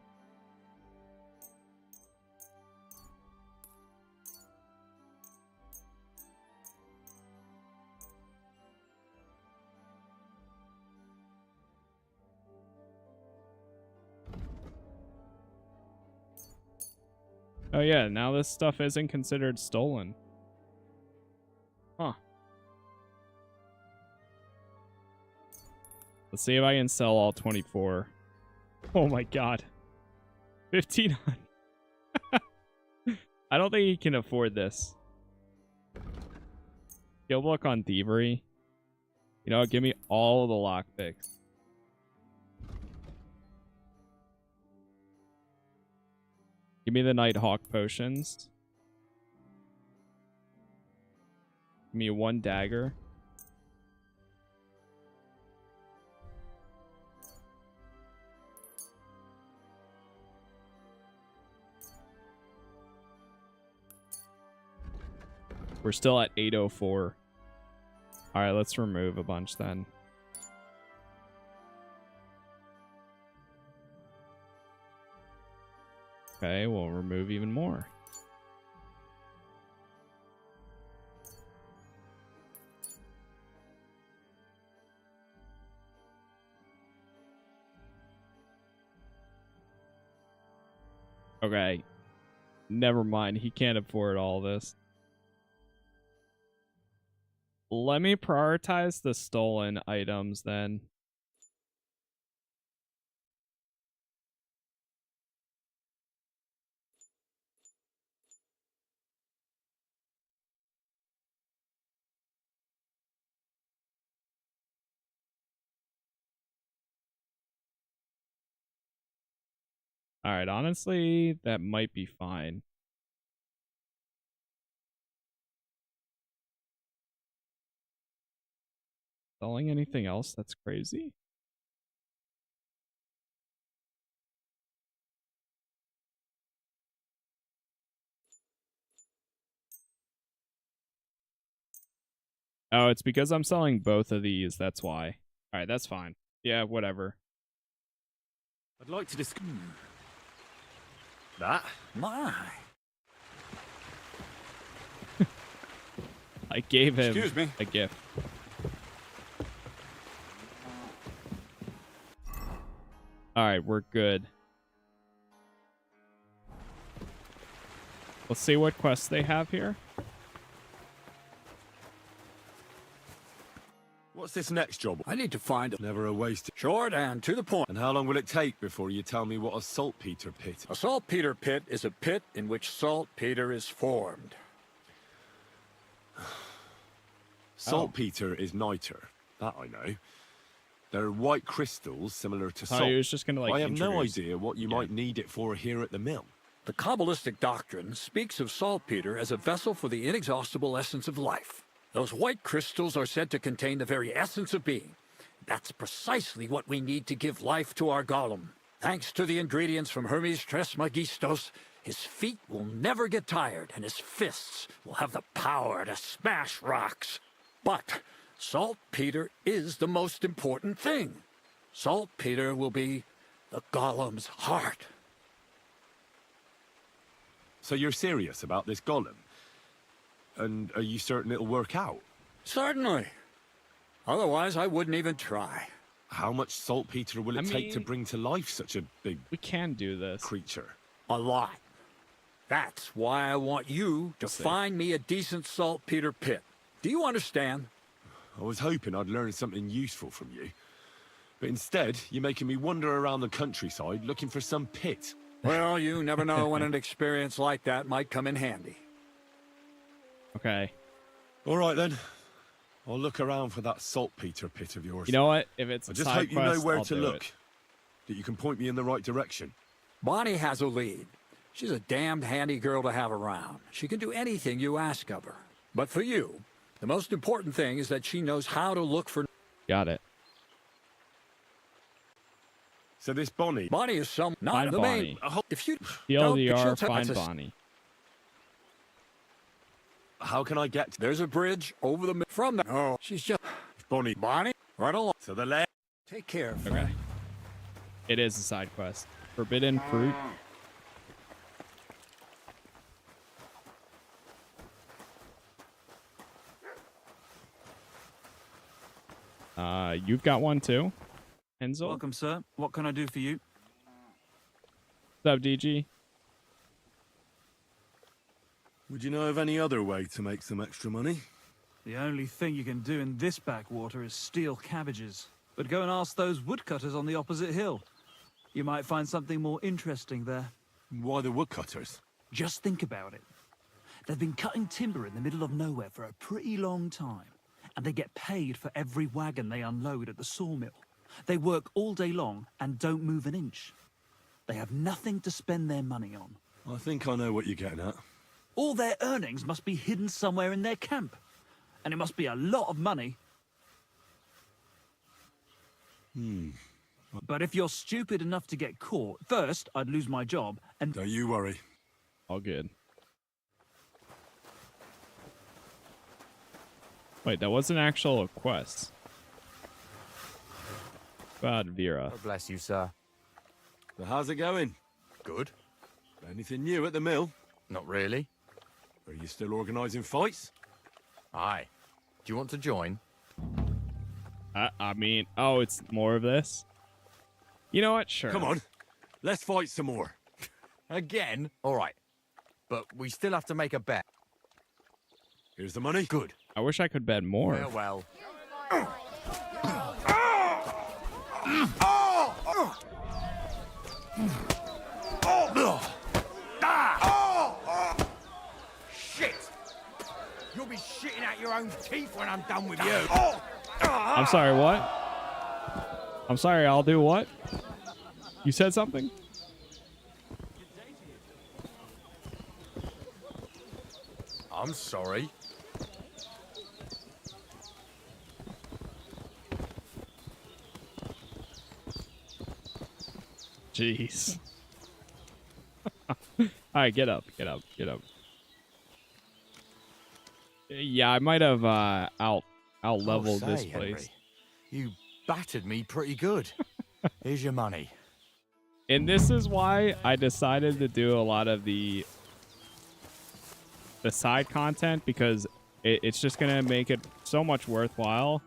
Oh yeah, now this stuff isn't considered stolen. Huh. Let's see if I can sell all 24. Oh my god. 1,500. I don't think he can afford this. Skill book on thievery. You know what? Give me all of the lockpicks. Give me the Nighthawk potions. Give me 1 dagger. We're still at 804. All right, let's remove a bunch then. Okay, we'll remove even more. Okay. Never mind. He can't afford all this. Let me prioritize the stolen items then. All right, honestly, that might be fine. Selling anything else? That's crazy. Oh, it's because I'm selling both of these. That's why. All right, that's fine. Yeah, whatever. I'd like to discuss That? My. I gave him Excuse me. a gift. All right, we're good. Let's see what quests they have here. What's this next job? I need to find a Never a waste. short and to the point. And how long will it take before you tell me what a saltpeter pit? A saltpeter pit is a pit in which saltpeter is formed. Saltpeter is niter. That I know. They're white crystals similar to Oh, salt. he was just gonna, like, I have no introduce- idea what you might need it for here at the mill. The Kabbalistic doctrine speaks of saltpeter as a vessel for the inexhaustible essence of life. Those white crystals are said to contain the very essence of being. That's precisely what we need to give life to our golem. Thanks to the ingredients from Hermes Trismegistos, his feet will never get tired and his fists will have the power to smash rocks. But saltpeter is the most important thing. Saltpeter will be the golem's heart. So you're serious about this golem? And are you certain it'll work out? Certainly. Otherwise, I wouldn't even try. How much saltpeter will it take to mean, bring to life such a big We can do this. creature? A lot. That's why I want you to find me a decent saltpeter pit. Do you understand? I was hoping I'd learn something useful from you. But instead, you're making me wander around the countryside looking for some pit. Well, you never know when an experience like that might come in handy. Okay. All right, then. I'll look around for that saltpeter pit of yours. You know what? If it's I a just side hope you know quest, where I'll to do look. it. That you can point me in the right direction. Bonnie has a lead. She's a damned handy girl to have around. She can do anything you ask of her. But for you, the most important thing is that she knows how to look for... Got it. So this Bonnie... Bonnie is some... Not Find the main... Bonnie. If you... TLDR, find Bonnie. How can I get... There's a bridge over the... From the... Oh, she's just... Bonnie. Bonnie, right along. So the left. Take care, Okay. friend. It is a side quest. Forbidden fruit. You've got one too, Enzo. Welcome, sir. What can I do for you? What's up, DG? Would you know of any other way to make some extra money? The only thing you can do in this backwater is steal cabbages. But go and ask those woodcutters on the opposite hill. You might find something more interesting there. Why the woodcutters? Just think about it. They've been cutting timber in the middle of nowhere for a pretty long time, and they get paid for every wagon they unload at the sawmill. They work all day long and don't move an inch. They have nothing to spend their money on. I think I know what you're getting at. All their earnings must be hidden somewhere in their camp. And it must be a lot of money. But if you're stupid enough to get caught, first, I'd lose my job, and... Don't you worry. All good. Wait, that wasn't actual quest. God, Vera. Oh, bless you, sir. So how's it going? Good. Anything new at the mill? Not really. Are you still organising fights? Aye. Do you want to join? I mean, oh, it's more of this? You know what? Sure. Come on. Let's fight some more. Again? All right. But we still have to make a bet. Here's the money. Good. I wish I could bet more. Well. Shit! You'll be shitting out your own teeth when I'm done with you. I'm sorry, what? I'm sorry, I'll do what? You said something? I'm sorry. Jeez. Alright, get up, get up, get up. Yeah, I might have out leveled this say, place. Henry, you battered me pretty good. Here's your money. And this is why I decided to do a lot of the side content, because it's just gonna make it so much worthwhile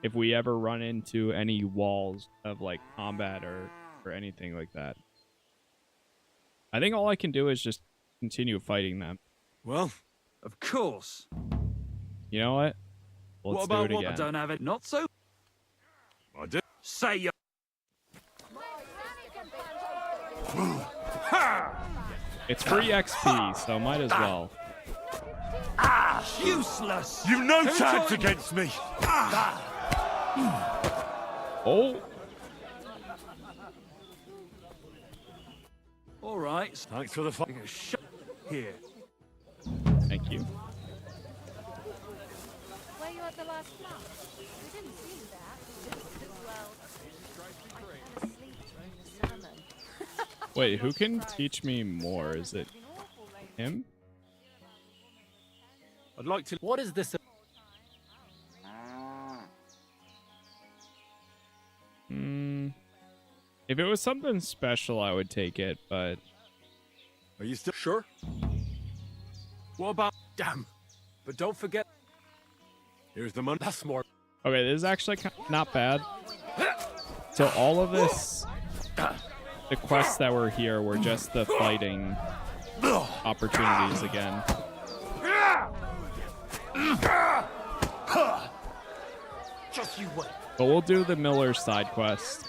if we ever run into any walls of like combat or anything like that. I think all I can do is just continue fighting them. Well, of course. You know what? Let's what about do it what? I again. don't have it. Not so. I did. Say you. It's free XP, so might as well. Useless. You've no Who chance told you? against me. Oh, All right. Thanks for the fun. Here. thank you. Were you at the last class? We didn't see that. Just as well. I fell asleep during the sermon. Wait, who can teach me more? Is it him? I'd like to. What is this? If it was something special, I would take it, but Are you still sure? What about? Damn! But don't forget. Here's the money. That's more. okay, this is actually not bad. So all of this, the quests that were here were just the fighting opportunities again. Just you wait. But we'll do the Miller side quest.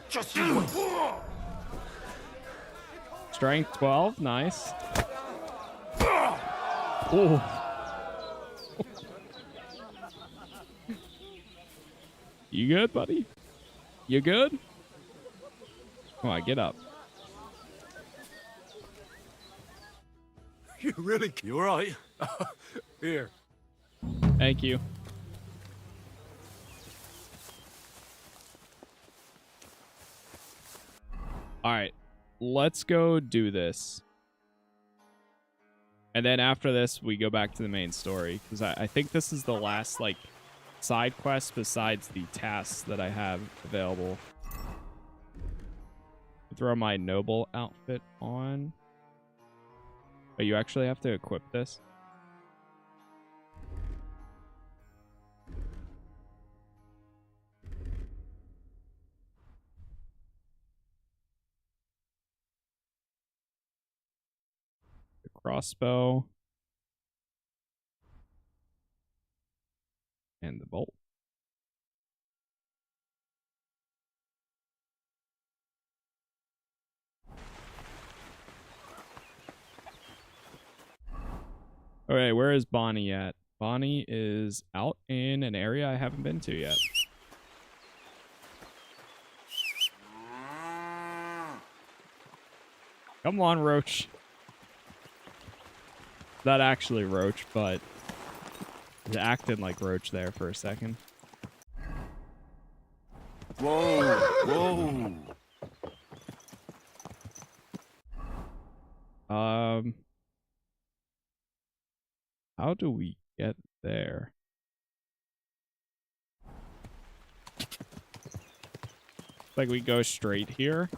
Just you wait. Strength 12, nice. Ooh. You good, buddy? You good? Come on, get up. You really? You all right? Here. Thank you. All right, let's go do this. And then after this, we go back to the main story. Because I think this is the last, like, side quest besides the tasks that I have available. Throw my noble outfit on. But you actually have to equip this. The crossbow. And the bolt. Okay, where is Bonnie at? Bonnie is out in an area I haven't been to yet. Come on, Roach. Not actually Roach, but it's acting like Roach there for a second. Whoa! Whoa! How do we get there? Like we go straight here.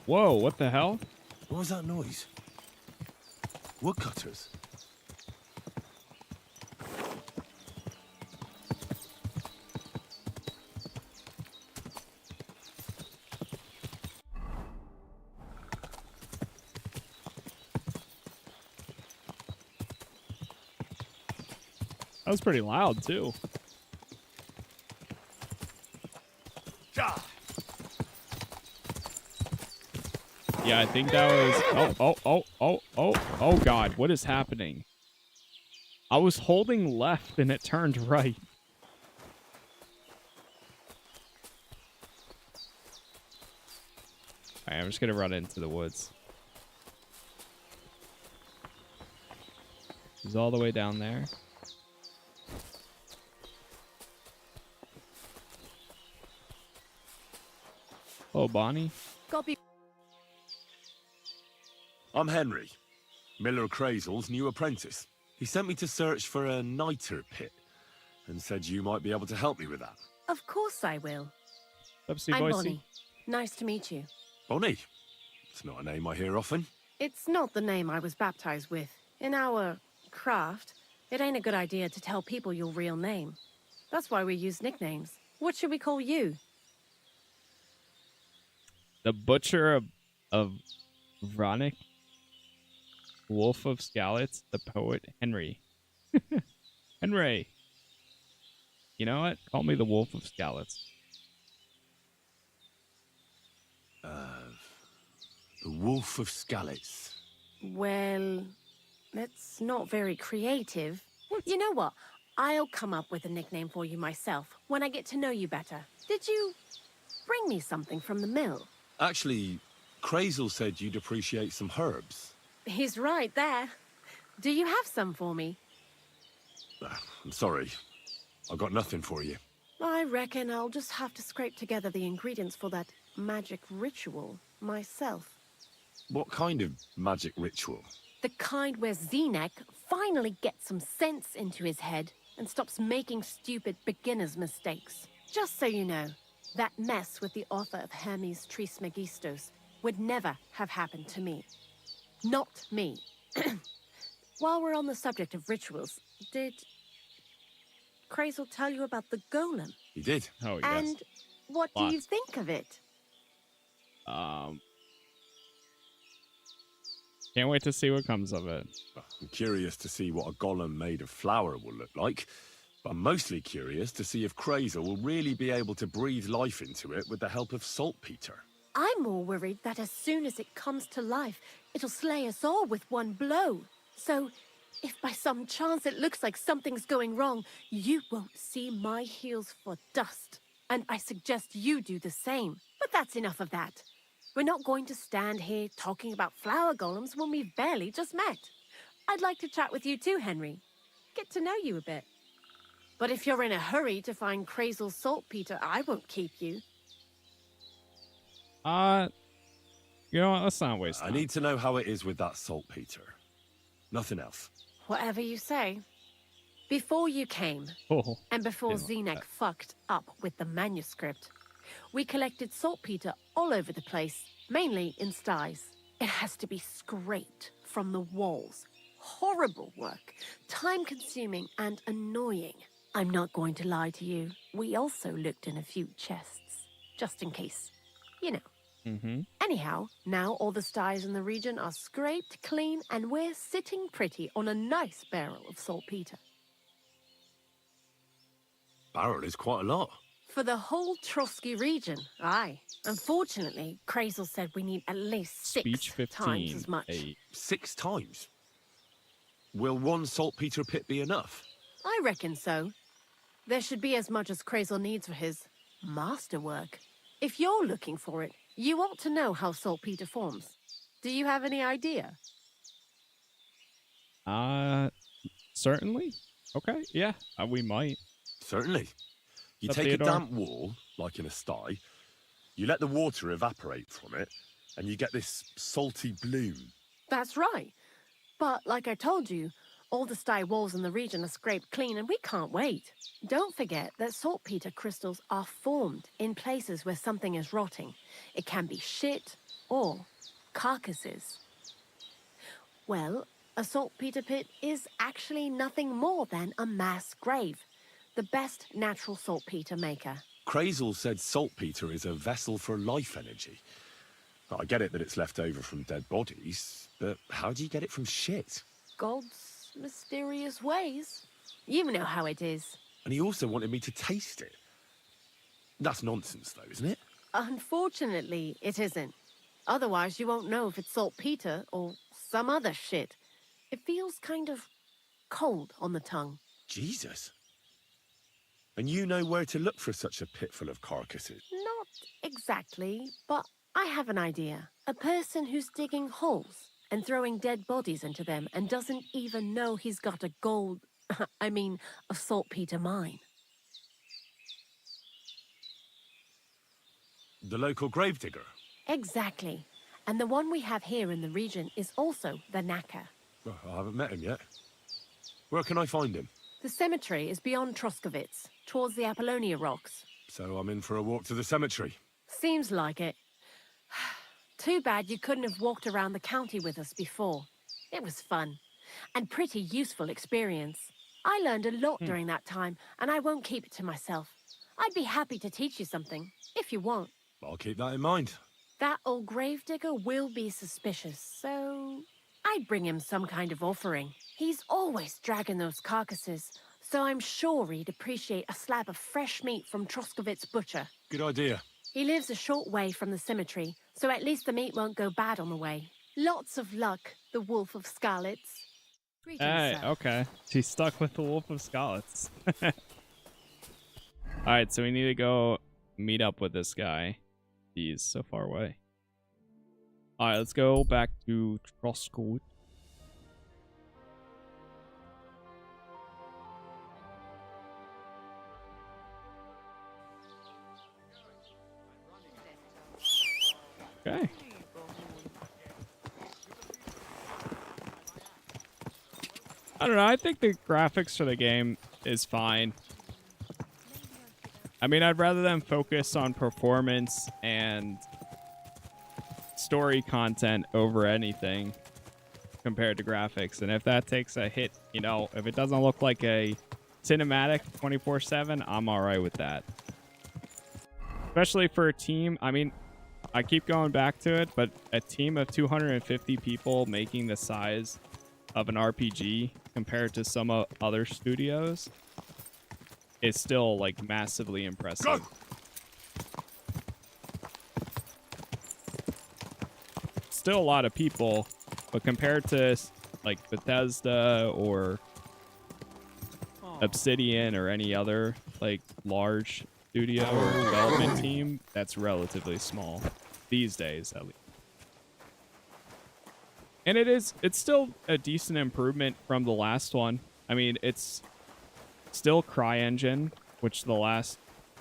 Whoa, what the hell? What was that noise? Woodcutters. That was pretty loud too. Yeah, I think that was... Oh, God. What is happening? I was holding left and it turned right. Alright, I'm just going to run into the woods. He's all the way down there. Oh, Bonnie. Copy. I'm Henry, Miller Crazel's new apprentice. He sent me to search for a niter pit and said you might be able to help me with that. Of course I will. Upsy I'm boysy. Bonnie. Nice to meet you. Bonnie? It's not a name I hear often. It's not the name I was baptized with. In our craft, it ain't a good idea to tell people your real name. That's why we use nicknames. What should we call you? The Butcher of Vronic, Wolf of Skalitz, the Poet Henry. Henry. You know what? Call me the Wolf of Skalitz. The Wolf of Skalitz. Well, that's not very creative. You know what? I'll come up with a nickname for you myself when I get to know you better. Did you bring me something from the mill? Actually, Crazel said you'd appreciate some herbs. He's right there. Do you have some for me? I'm sorry. I've got nothing for you. I reckon I'll just have to scrape together the ingredients for that magic ritual myself. What kind of magic ritual? The kind where Zenek finally gets some sense into his head and stops making stupid beginner's mistakes. Just so you know, that mess with the author of Hermes Trismegistos would never have happened to me. Not me. While we're on the subject of rituals, did Crazel tell you about the golem? He did. Oh, yes. And what do you think of it? Can't wait to see what comes of it. I'm curious to see what a golem made of flour will look like, but I'm mostly curious to see if Crazel will really be able to breathe life into it with the help of saltpeter. I'm more worried that as soon as it comes to life, it'll slay us all with one blow. So, if by some chance it looks like something's going wrong, you won't see my heels for dust. And I suggest you do the same. But that's enough of that. We're not going to stand here talking about flower golems when we've barely just met. I'd like to chat with you too, Henry. Get to know you a bit. But if you're in a hurry to find Crazel's saltpeter, I won't keep you. You know what? Let's not waste time. I need to know how it is with that saltpeter. Nothing else. Whatever you say. Before you came, and before Zenek fucked up with the manuscript, we collected saltpeter all over the place, mainly in sties. It has to be scraped from the walls. Horrible work, time-consuming and annoying. I'm not going to lie to you. We also looked in a few chests, just in case. You know. Mm-hmm. Anyhow, now all the sties in the region are scraped clean and we're sitting pretty on a nice barrel of saltpeter. Barrel is quite a lot. For the whole Trosky region, aye. Unfortunately, Crazel said we need at least Speech 6 times as much. 6 times? Will one saltpeter pit be enough? I reckon so. There should be as much as Crazel needs for his masterwork. If you're looking for it, you ought to know how saltpeter forms. Do you have any idea? Certainly. Okay, yeah, we might. Certainly. You take a damp wall, like in a sty, you let the water evaporate from it, and you get this salty bloom. That's right. But like I told you, all the sty walls in the region are scraped clean and we can't wait. Don't forget that saltpeter crystals are formed in places where something is rotting. It can be shit or carcasses. Well, a saltpeter pit is actually nothing more than a mass grave. The best natural saltpeter maker. Crazel said saltpeter is a vessel for life energy. I get it that it's left over from dead bodies, but how do you get it from shit? God's mysterious ways. You know how it is. And he also wanted me to taste it. That's nonsense though, isn't it? Unfortunately, it isn't. Otherwise, you won't know if it's saltpeter or some other shit. It feels kind of cold on the tongue. Jesus. And you know where to look for such a pit full of carcasses? Not exactly, but I have an idea. A person who's digging holes and throwing dead bodies into them and doesn't even know he's got a a saltpeter mine. The local gravedigger? Exactly. And the one we have here in the region is also the knacker. Well, I haven't met him yet. Where can I find him? The cemetery is beyond Troskovitz, towards the Apollonia Rocks. So I'm in for a walk to the cemetery. Seems like it. Too bad you couldn't have walked around the county with us before. It was fun, and pretty useful experience. I learned a lot during that time, and I won't keep it to myself. I'd be happy to teach you something, if you want. I'll keep that in mind. That old gravedigger will be suspicious, so I'd bring him some kind of offering. He's always dragging those carcasses, so I'm sure he'd appreciate a slab of fresh meat from Troskovit's butcher. Good idea. He lives a short way from the cemetery, so at least the meat won't go bad on the way. Lots of luck, the Wolf of Scarlets. Hey, okay. She's stuck with the Wolf of Scarlets. Alright, so we need to go meet up with this guy. He's so far away. Alright, let's go back to Trosky. Okay. I don't know, I think the graphics for the game is fine. I mean, I'd rather them focus on performance and story content over anything compared to graphics. And if that takes a hit, you know, if it doesn't look like a cinematic 24/7, I'm alright with that. Especially for a team, I mean, I keep going back to it, but a team of 250 people making the size of an RPG compared to some other studios is still like massively impressive. Go! Still a lot of people, but compared to like Bethesda or Obsidian or any other like large studio or development team, that's relatively small these days at least. And it's still a decent improvement from the last one. I mean, it's still CryEngine, which the last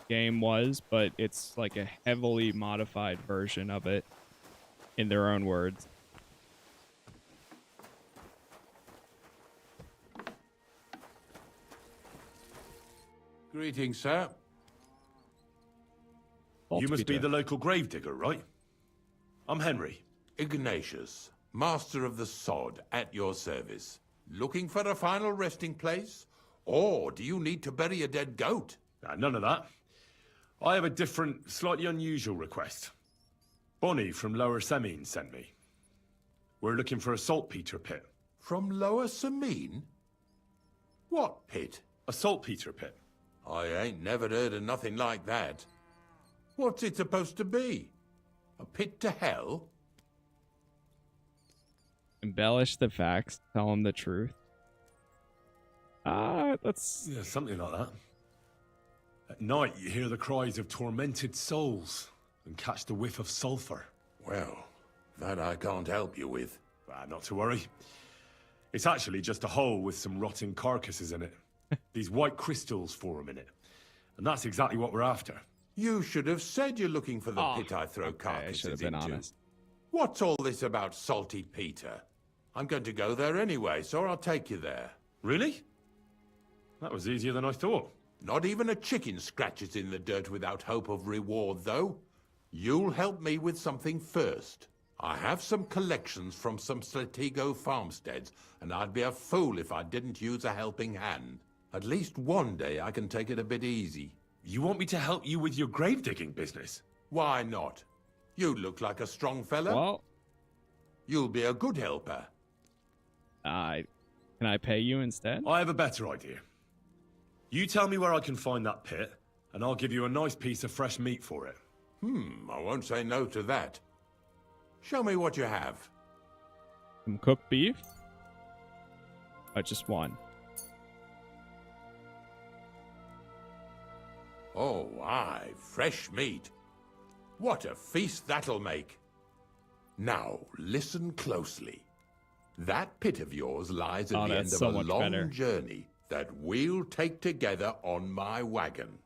game was, but it's like a heavily modified version of it in their own words. Greetings, sir. You must be the local gravedigger, right? I'm Henry. Ignatius, master of the sod, at your service. Looking for a final resting place? Or do you need to bury a dead goat? None of that. I have a different, slightly unusual request. Bonnie from Lower Semine sent me. We're looking for a saltpeter pit. From Lower Semine? What pit? A saltpeter pit. I ain't never heard of nothing like that. What's it supposed to be? A pit to hell? Embellish the facts, tell them the truth. That's... Yeah, something like that. At night, you hear the cries of tormented souls and catch the whiff of sulfur. Well, that I can't help you with. Not to worry. It's actually just a hole with some rotting carcasses in it. These white crystals form in it. And that's exactly what we're after. You should have said you're looking for the pit I throw carcasses I should have been into. honest. What's all this about salty Peter? I'm going to go there anyway, so I'll take you there. Really? That was easier than I thought. Not even a chicken scratches in the dirt without hope of reward, though. You'll help me with something first. I have some collections from some Slatigo farmsteads, and I'd be a fool if I didn't use a helping hand. At least one day I can take it a bit easy. You want me to help you with your grave-digging business? Why not? You look like a strong fella. Well, you'll be a good helper. Can I pay you instead? I have a better idea. You tell me where I can find that pit, and I'll give you a nice piece of fresh meat for it. I won't say no to that. Show me what you have. Some cooked beef? Just one. Oh, aye, fresh meat. What a feast that'll make. Now, listen closely. That pit of yours lies at the end of a long journey that we'll take together on my wagon.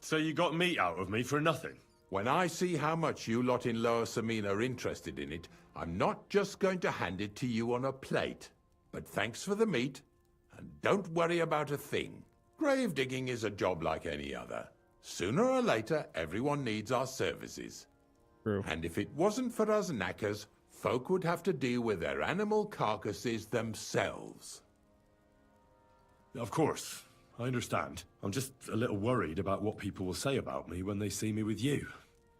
So you got meat out of me for nothing? When I see how much you lot in Lower Semine are interested in it, I'm not just going to hand it to you on a plate. But thanks for the meat, and don't worry about a thing. Grave digging is a job like any other. Sooner or later, everyone needs our services. True. And if it wasn't for us knackers, folk would have to deal with their animal carcasses themselves. Of course, I understand. I'm just a little worried about what people will say about me when they see me with you.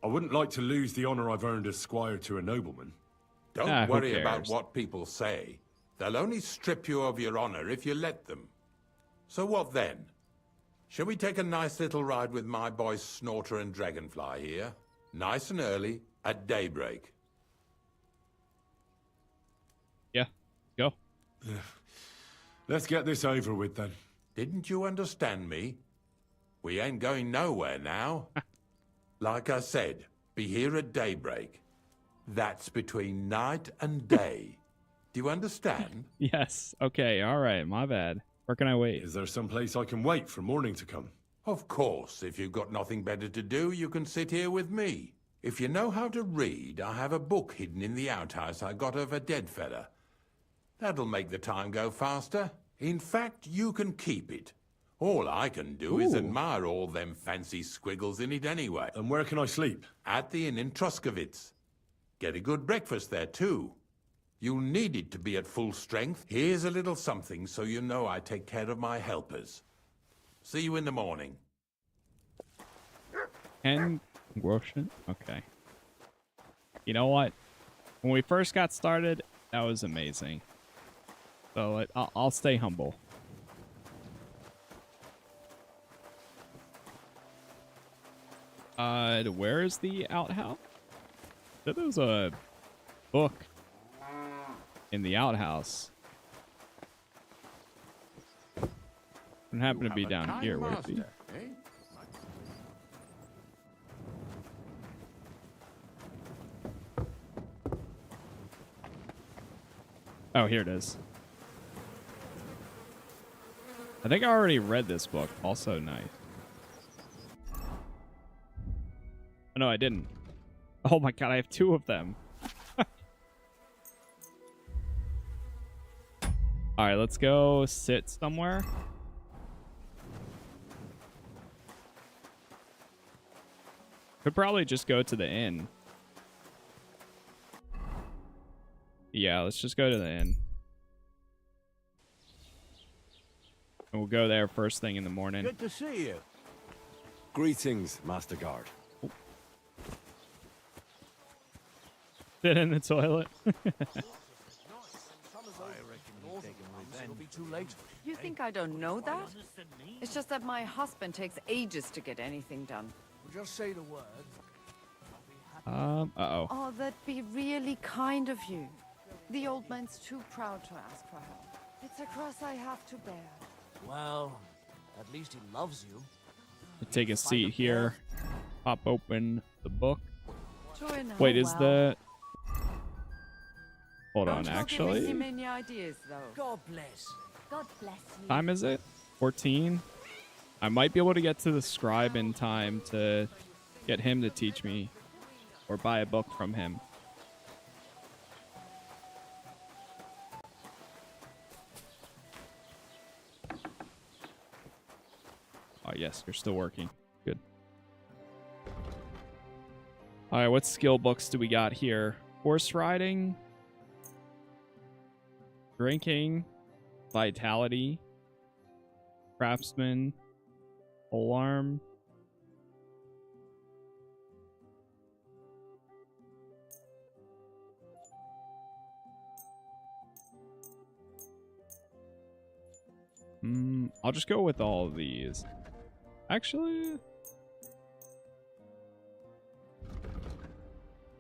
I wouldn't like to lose the honor I've earned as squire to a nobleman. Don't worry about what people say. They'll only strip you of your honor if you let them. So what then? Shall we take a nice little ride with my boys Snorter and Dragonfly here? Nice and early, at daybreak. Yeah, go. Let's get this over with then. Didn't you understand me? We ain't going nowhere now. Like I said, be here at daybreak. That's between night and day. Do you understand? Yes. Okay. All right. My bad. Where can I wait? Is there some place I can wait for morning to come? Of course. If you've got nothing better to do, you can sit here with me. If you know how to read, I have a book hidden in the outhouse I got of a dead fella. That'll make the time go faster. In fact, you can keep it. All I can do is admire all them fancy squiggles in it anyway. And where can I sleep? At the inn in Troskovitz. Get a good breakfast there, too. You'll need it to be at full strength. Here's a little something so you know I take care of my helpers. See you in the morning. And Roshan? Okay. You know what? When we first got started, that was amazing. So I'll stay humble. Where is the outhouse? There was a book in the outhouse. It happened to be down here. Where is he? Oh, here it is. I think I already read this book. Also nice. Oh, no, I didn't. Oh my god, I have two of them. Alright, let's go sit somewhere. Could probably just go to the inn. Yeah, let's just go to the inn. And we'll go there first thing in the morning. Good to see you. Greetings, Master Guard. Sit in the toilet. You think I don't know that? It's just that my husband takes ages to get anything done. Just say the word. Uh-oh. Oh, that'd be really kind of you. The old man's too proud to ask for help. It's a cross I have to bear. Well, at least he loves you. Take a seat here. Pop open the book. True enough. Wait, is the... Hold on, Don't give me actually. many ideas, though. God bless. God bless you. Time is it? 14? I might be able to get to the scribe in time to get him to teach me or buy a book from him. Oh, yes, you're still working. Good. All right, what skill books do we got here? Horse riding, drinking, vitality, craftsman, polearm. I'll just go with all of these. Actually,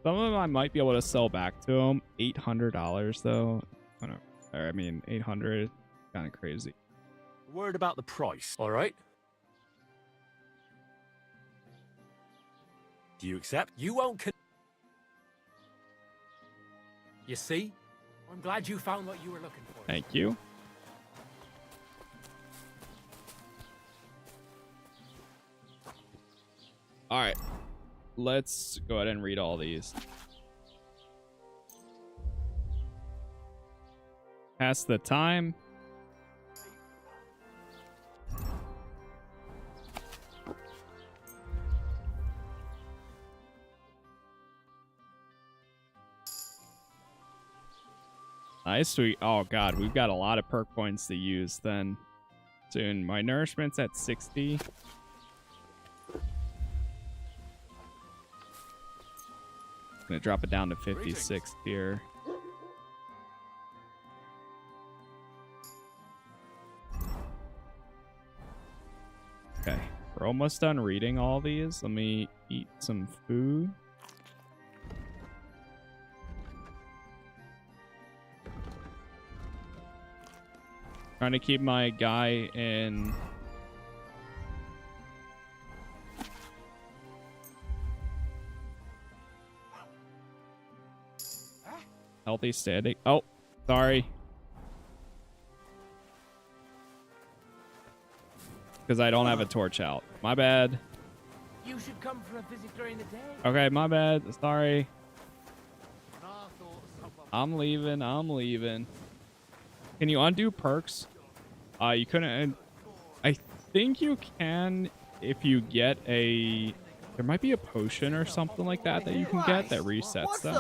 some of them I might be able to sell back to him. $800 though. I mean, 800, kind of crazy. Word about the price, all right? Do you accept? You won't You see? I'm glad you found what you were looking for. Thank you. All right, let's go ahead and read all these. Pass the time. Nice. Oh god, we've got a lot of perk points to use then soon. My nourishment's at 60. I'm gonna drop it down to 56 here. Okay, we're almost done reading all these. Let me eat some food. Trying to keep my guy in healthy standing. Oh, sorry. Because I don't have a torch out. My bad. You should come for a visit during the day. Okay, my bad. Sorry. I'm leaving. I'm leaving. Can you undo perks? You couldn't. I think you can if you get a. There might be a potion or something like that that you can get that resets them.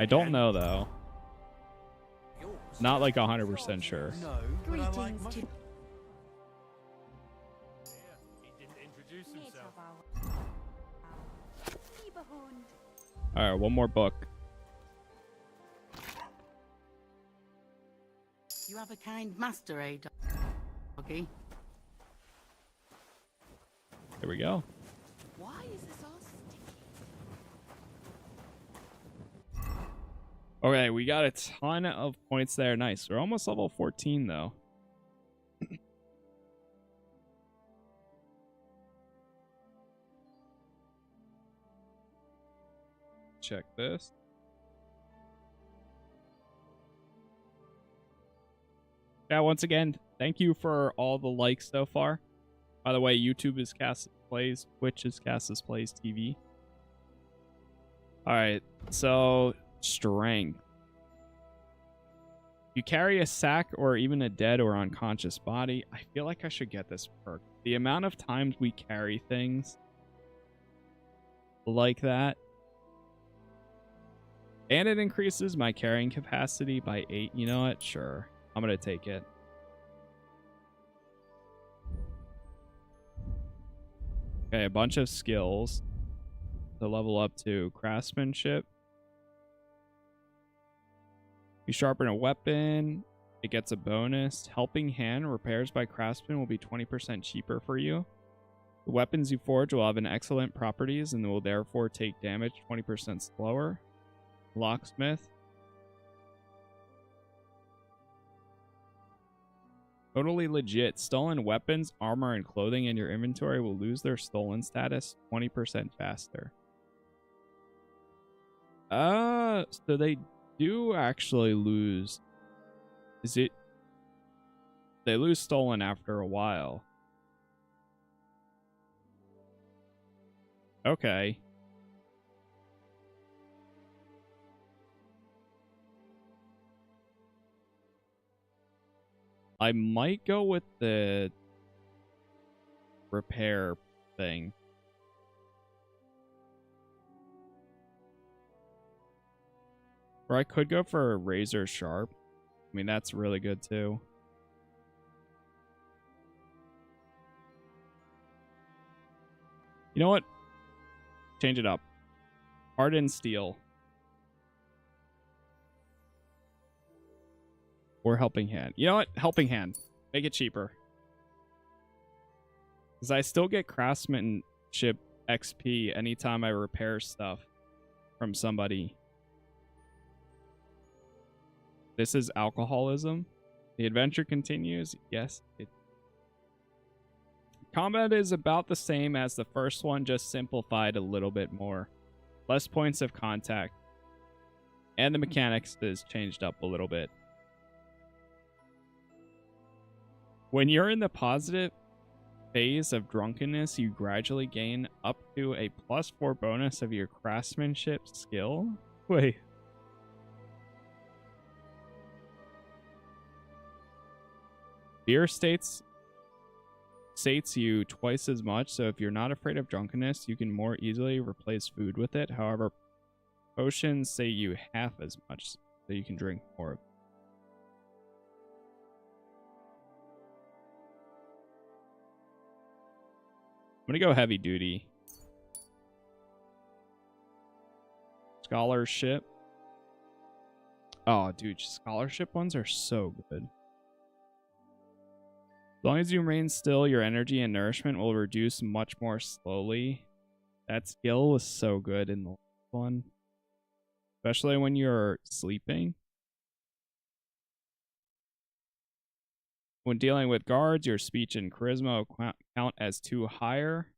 I don't know though. Not like 100% sure. Greetings to All right, one more book. You have a kind master, eh, doggy? There we go. Why is this all sticky? Okay, we got a ton of points there. Nice. We're almost level 14 though. Check this. Yeah, once again, thank you for all the likes so far. By the way, YouTube is Casas Plays, Twitch is Casas Plays TV. Alright, so strength. You carry a sack or even a dead or unconscious body. I feel like I should get this perk. The amount of times we carry things like that. And it increases my carrying capacity by 8. You know what? Sure. I'm going to take it. Okay, a bunch of skills to level up to craftsmanship. You sharpen a weapon, it gets a bonus. Helping hand repairs by craftsman will be 20% cheaper for you. The weapons you forge will have an excellent properties and will therefore take damage 20% slower. Locksmith. Totally legit. Stolen weapons, armor, and clothing in your inventory will lose their stolen status 20% faster. So they do actually lose. Is it? They lose stolen after a while. Okay. I might go with the repair thing. Or I could go for a razor sharp. I mean, that's really good too. You know what? Change it up. Hardened steel. Or helping hand. You know what? Helping hand. Make it cheaper. Because I still get craftsmanship XP anytime I repair stuff from somebody. This is alcoholism. The adventure continues. Yes. Combat is about the same as the first one, just simplified a little bit more. Less points of contact. And the mechanics is changed up a little bit. When you're in the positive phase of drunkenness, you gradually gain up to a +4 bonus of your craftsmanship skill. Wait. Beer sates you twice as much, so if you're not afraid of drunkenness, you can more easily replace food with it. However, potions sate you half as much. so you can drink more. I'm gonna go heavy duty. Scholarship. Oh, dude, scholarship ones are so good. As long as you remain still, your energy and nourishment will reduce much more slowly. That skill was so good in the last one. Especially when you're sleeping. When dealing with guards, your speech and charisma will count as 2 higher.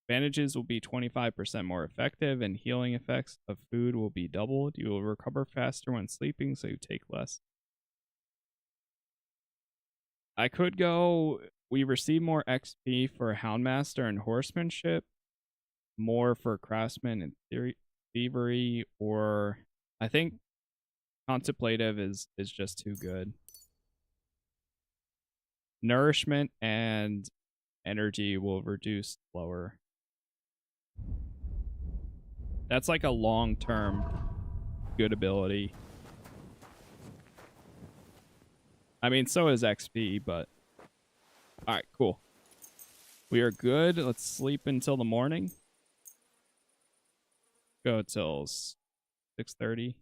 Bandages will be 25% more effective, and healing effects of food will be doubled. You will recover faster when sleeping, so you take less. I could go... We receive more XP for Houndmaster and Horsemanship, more for Craftsman and Thievery, or... I think Contemplative is just too good. Nourishment and energy will reduce lower. That's like a long-term good ability. I mean, so is XP, but... Alright, cool. We are good. Let's sleep until the morning. Go till 6:30.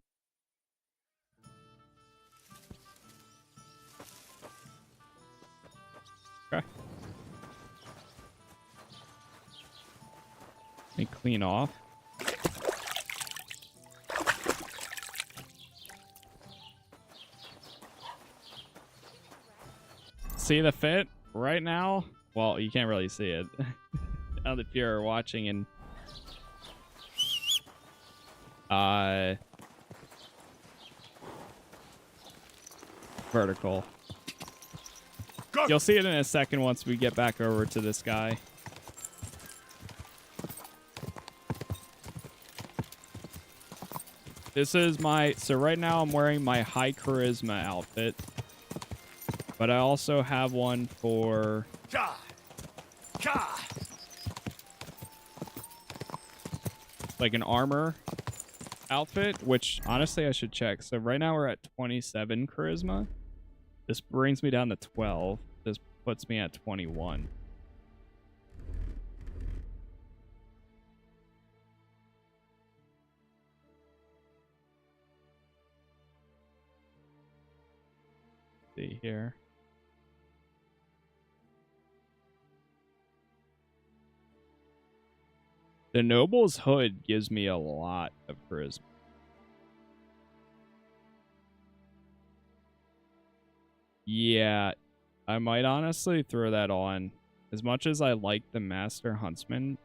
Okay. Let me clean off. See the fit right now? Well, you can't really see it. Now that you're watching in vertical. You'll see it in a second once we get back over to this guy. This is my... So right now I'm wearing my high charisma outfit. But I also have one for... like an armor outfit, which honestly I should check. So right now we're at 27 charisma. This brings me down to 12. This puts me at 21. See here. The Noble's Hood gives me a lot of charisma. Yeah, I might honestly throw that on. As much as I like the Master Huntsman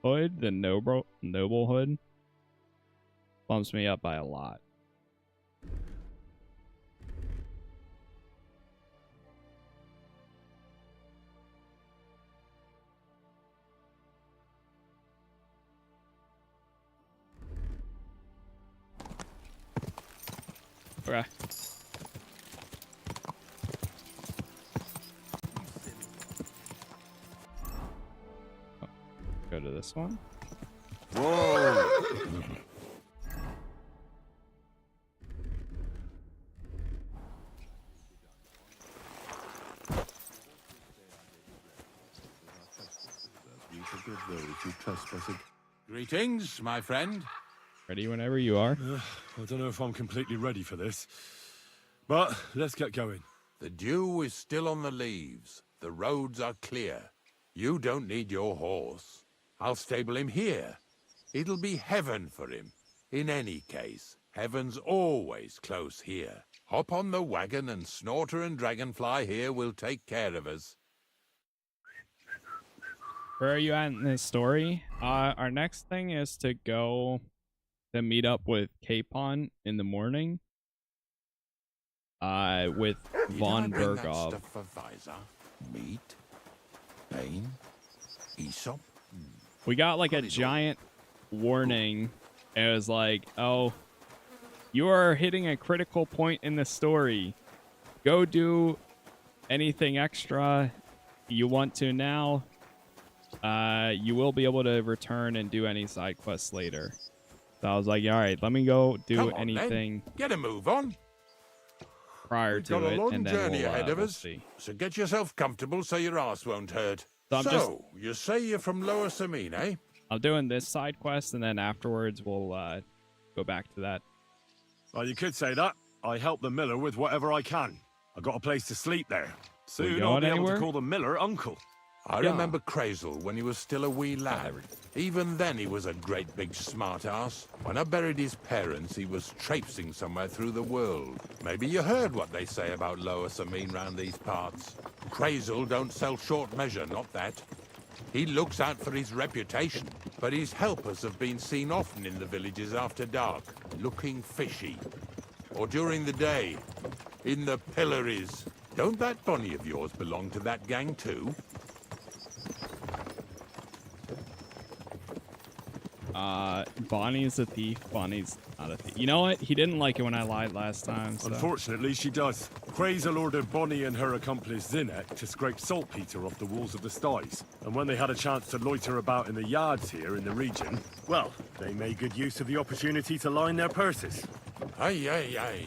hood, the Noble hood bumps me up by a lot. Okay. Oh, go to this one. Whoa! Greetings, my friend. Ready whenever you are. I don't know if I'm completely ready for this, but let's get going. The dew is still on the leaves. The roads are clear. You don't need your horse. I'll stable him here. It'll be heaven for him. In any case, heaven's always close here. Hop on the wagon and Snorter and Dragonfly here will take care of us. Where are you at in this story? Our next thing is to go to meet up with Capon in the morning. With Von Bergov. Stuff for Visor, meat, Bane, Aesop. We got like a giant warning. It was like, oh, you are hitting a critical point in the story. Go do anything extra you want to now. You will be able to return and do any side quests later. So So I was like, all right, let me go do Come on, anything. then. Get a move on. Prior We've to got a it, long and then journey we'll, ahead of we'll us, see. so get yourself comfortable so your ass won't hurt. So you say you're from Lower Semine, eh? I'm doing this side quest, and then afterwards we'll go back to that. Well, you could say that. I help the miller with whatever I can. I got a place to sleep there. Soon I'll going be able anywhere? to call the miller uncle. I remember Crazel when he was still a wee lad. Even then he was a great big smart-ass. When I buried his parents, he was traipsing somewhere through the world. Maybe you heard what they say about Lower Semine round these parts. Crazel don't sell short measure, not that. He looks out for his reputation, but his helpers have been seen often in the villages after dark, looking fishy. Or during the day, in the pillories. Don't that bunny of yours belong to that gang too? Bonnie's a thief. Bonnie's not a thief. You know what? He didn't like it when I lied last time. So. Unfortunately, she does. Crazel ordered Bonnie and her accomplice Zinek to scrape saltpeter off the walls of the sties. And when they had a chance to loiter about in the yards here in the region, well, they made good use of the opportunity to line their purses. Ay, ay, ay.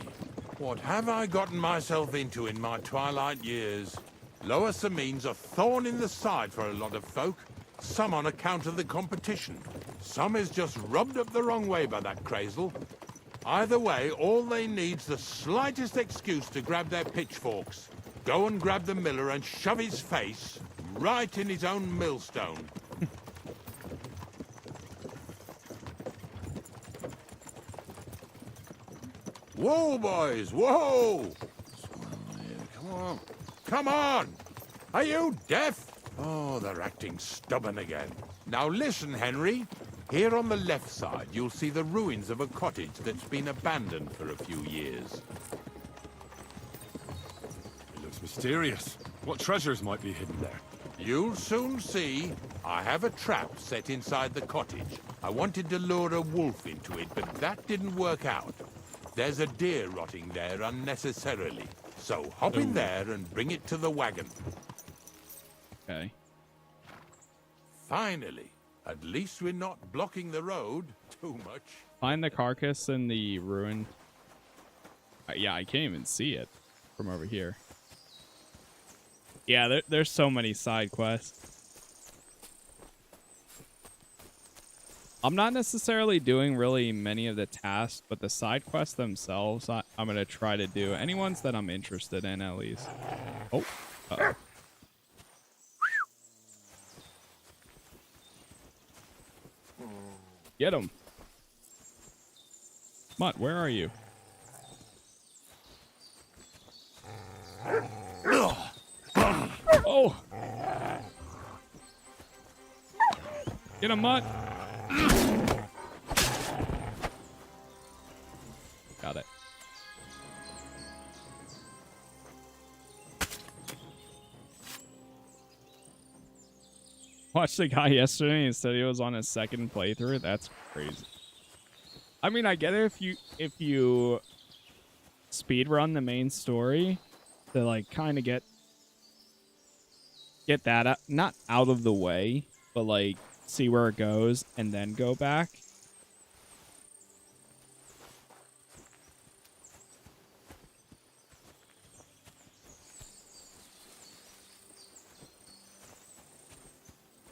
What have I gotten myself into in my twilight years? Lower Semine's a thorn in the side for a lot of folk. Some on account of the competition. Some is just rubbed up the wrong way by that Crazel. Either way, all they need's the slightest excuse to grab their pitchforks. Go and grab the miller and shove his face right in his own millstone. Whoa, boys, whoa! Come on. Come on! Are you deaf? Oh, they're acting stubborn again. Now listen, Henry. Here on the left side, you'll see the ruins of a cottage that's been abandoned for a few years. It looks mysterious. What treasures might be hidden there? You'll soon see. I have a trap set inside the cottage. I wanted to lure a wolf into it, but that didn't work out. There's a deer rotting there unnecessarily. So hop in there and bring it to the wagon. Okay. Finally. At least we're not blocking the road too much. Find the carcass in the ruin. Yeah, I can't even see it from over here. Yeah, there's so many side quests. I'm not necessarily doing really many of the tasks, but the side quests themselves, I'm going to try to do. Any ones that I'm interested in, at least. Oh. Uh-oh. Get him. Mutt, where are you? Oh! Get him, Mutt. Got it. Watched the guy yesterday and said he was on his second playthrough. That's crazy. I mean, I get it if you speed run the main story to like kind of get that not out of the way, but like see where it goes and then go back.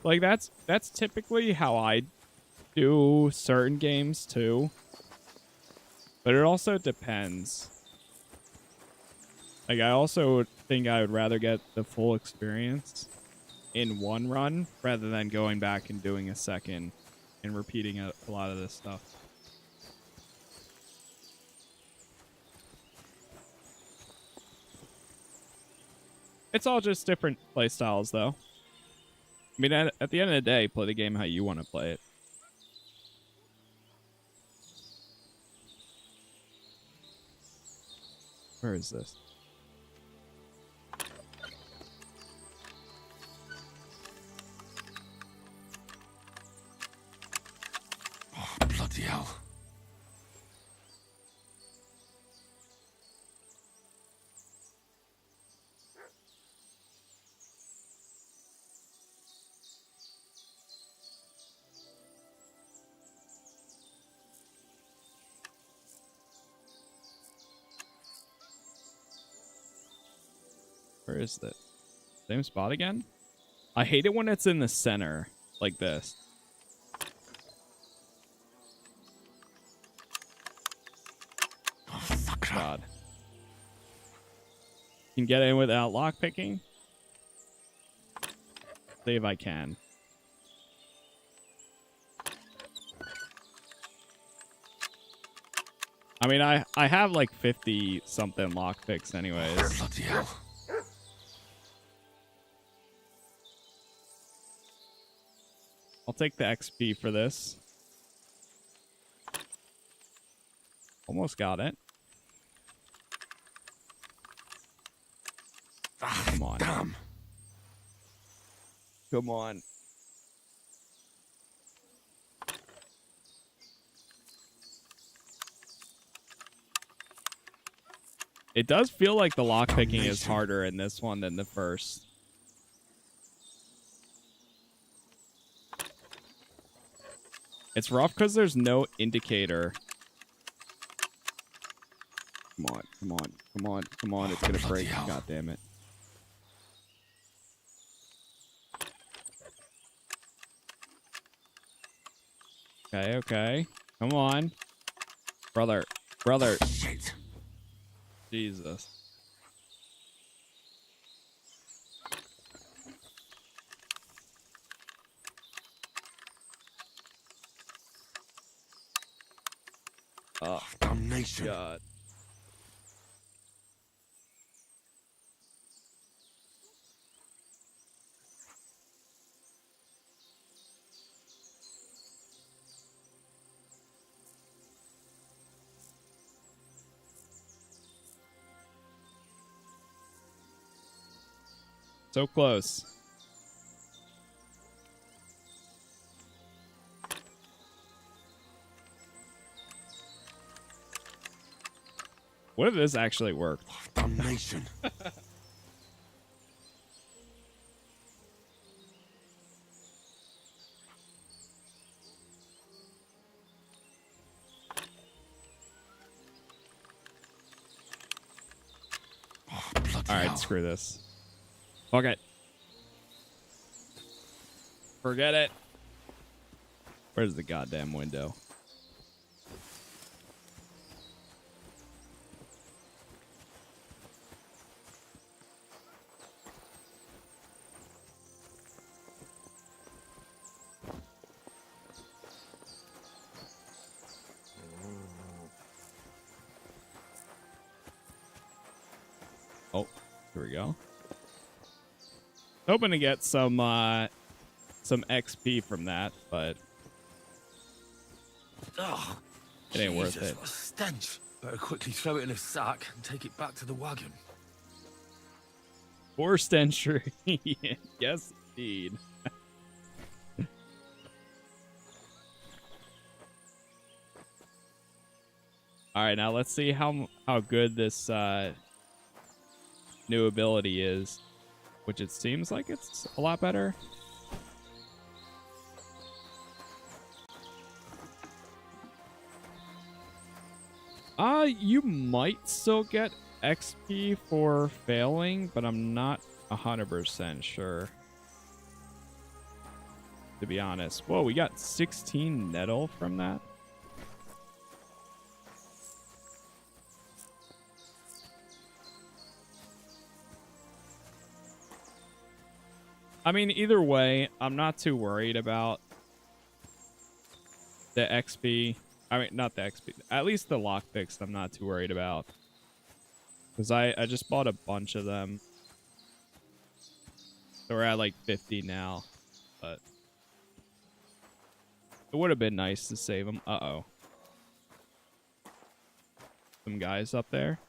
Like that's typically how I do certain games too. But it also depends. Like I also think I would rather get the full experience in one run rather than going back and doing a second and repeating a lot of this stuff. It's all just different play styles though. I mean, at the end of the day, play the game how you want to play it. Where is this? Oh, bloody hell. Where is it? Same spot again? I hate it when it's in the center, like this. Oh, fuck. God. Can get in without lockpicking? See if I can. I mean, I have like 50 something lockpicks anyways. Bloody hell. I'll take the XP for this. Almost got it. Come on. Damn. Come on. It does feel like the lockpicking is harder in this one than the first. It's rough because there's no indicator. Come on, come on, come on, come on. It's gonna break. God damn it. Okay, okay. Come on. Brother. Brother. Shit. Jesus. Oh, damnation. God. So close. What if this actually worked? Oh, damnation. All right, screw this. Fuck it. Forget it. Where's the goddamn window? Oh, here we go. Hoping to get some XP from that, but Oh, it ain't worth Jesus, it. what a stench. Better quickly throw it in a sack and take it back to the wagon. Forced entry. Yes, indeed. All right, now let's see how good this new ability is, which it seems like it's a lot better. You might still get XP for failing, but I'm not 100% sure. To be honest. Whoa, we got 16 nettle from that. I mean, either way, I'm not too worried about the XP. I mean, not the XP. At least the lockpicks I'm not too worried about. Because I just bought a bunch of them. So we're at like 50 now. But it would have been nice to save them. Uh-oh. Some guys up there.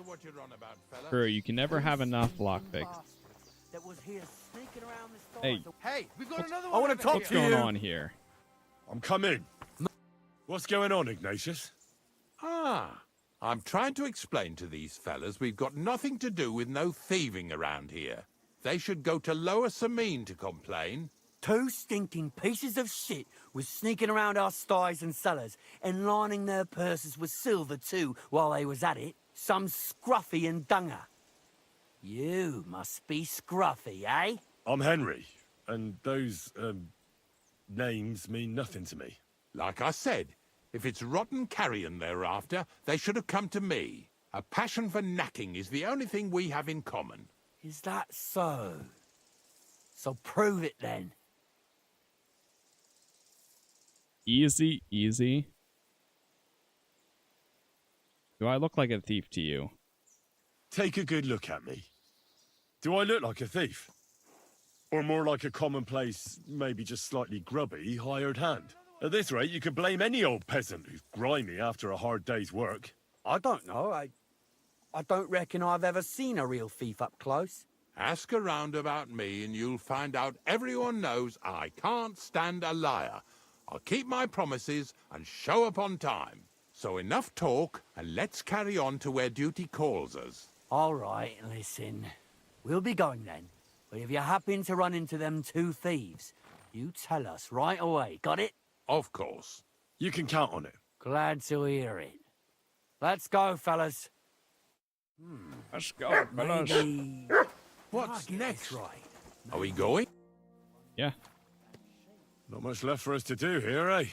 What you're on about, fella. True, you can never have enough lockpicks. That was here sneaking around this Hey, hey, we've got another I want to talk what's to going you. on here? I'm coming. What's going on, Ignatius? Ah, I'm trying to explain to these fellas we've got nothing to do with no thieving around here. They should go to Lower Semine to complain. 2 stinking pieces of shit was sneaking around our sties and cellars and lining their purses with silver too while they was at it. Some scruffy and dunger. You must be scruffy, eh? I'm Henry, and those, names mean nothing to me. Like I said, if it's rotten carrion they're after, they should have come to me. A passion for knacking is the only thing we have in common. Is that so? So prove it then. Easy, easy. Do I look like a thief to you? Take a good look at me. Do I look like a thief? Or more like a commonplace, maybe just slightly grubby, hired hand? At this rate, you could blame any old peasant who's grimy after a hard day's work. I don't know. I don't reckon I've ever seen a real thief up close. Ask around about me and you'll find out everyone knows I can't stand a liar. I'll keep my promises and show up on time. So enough talk, and let's carry on to where duty calls us. All right, listen. We'll be going then. But if you happen to run into them 2 thieves, you tell us right away. Got it? Of course. You can count on it. Glad to hear it. Let's go, fellas. Let's go, fellas. What's next? Right. Are we going? Yeah. Not much left for us to do here, eh?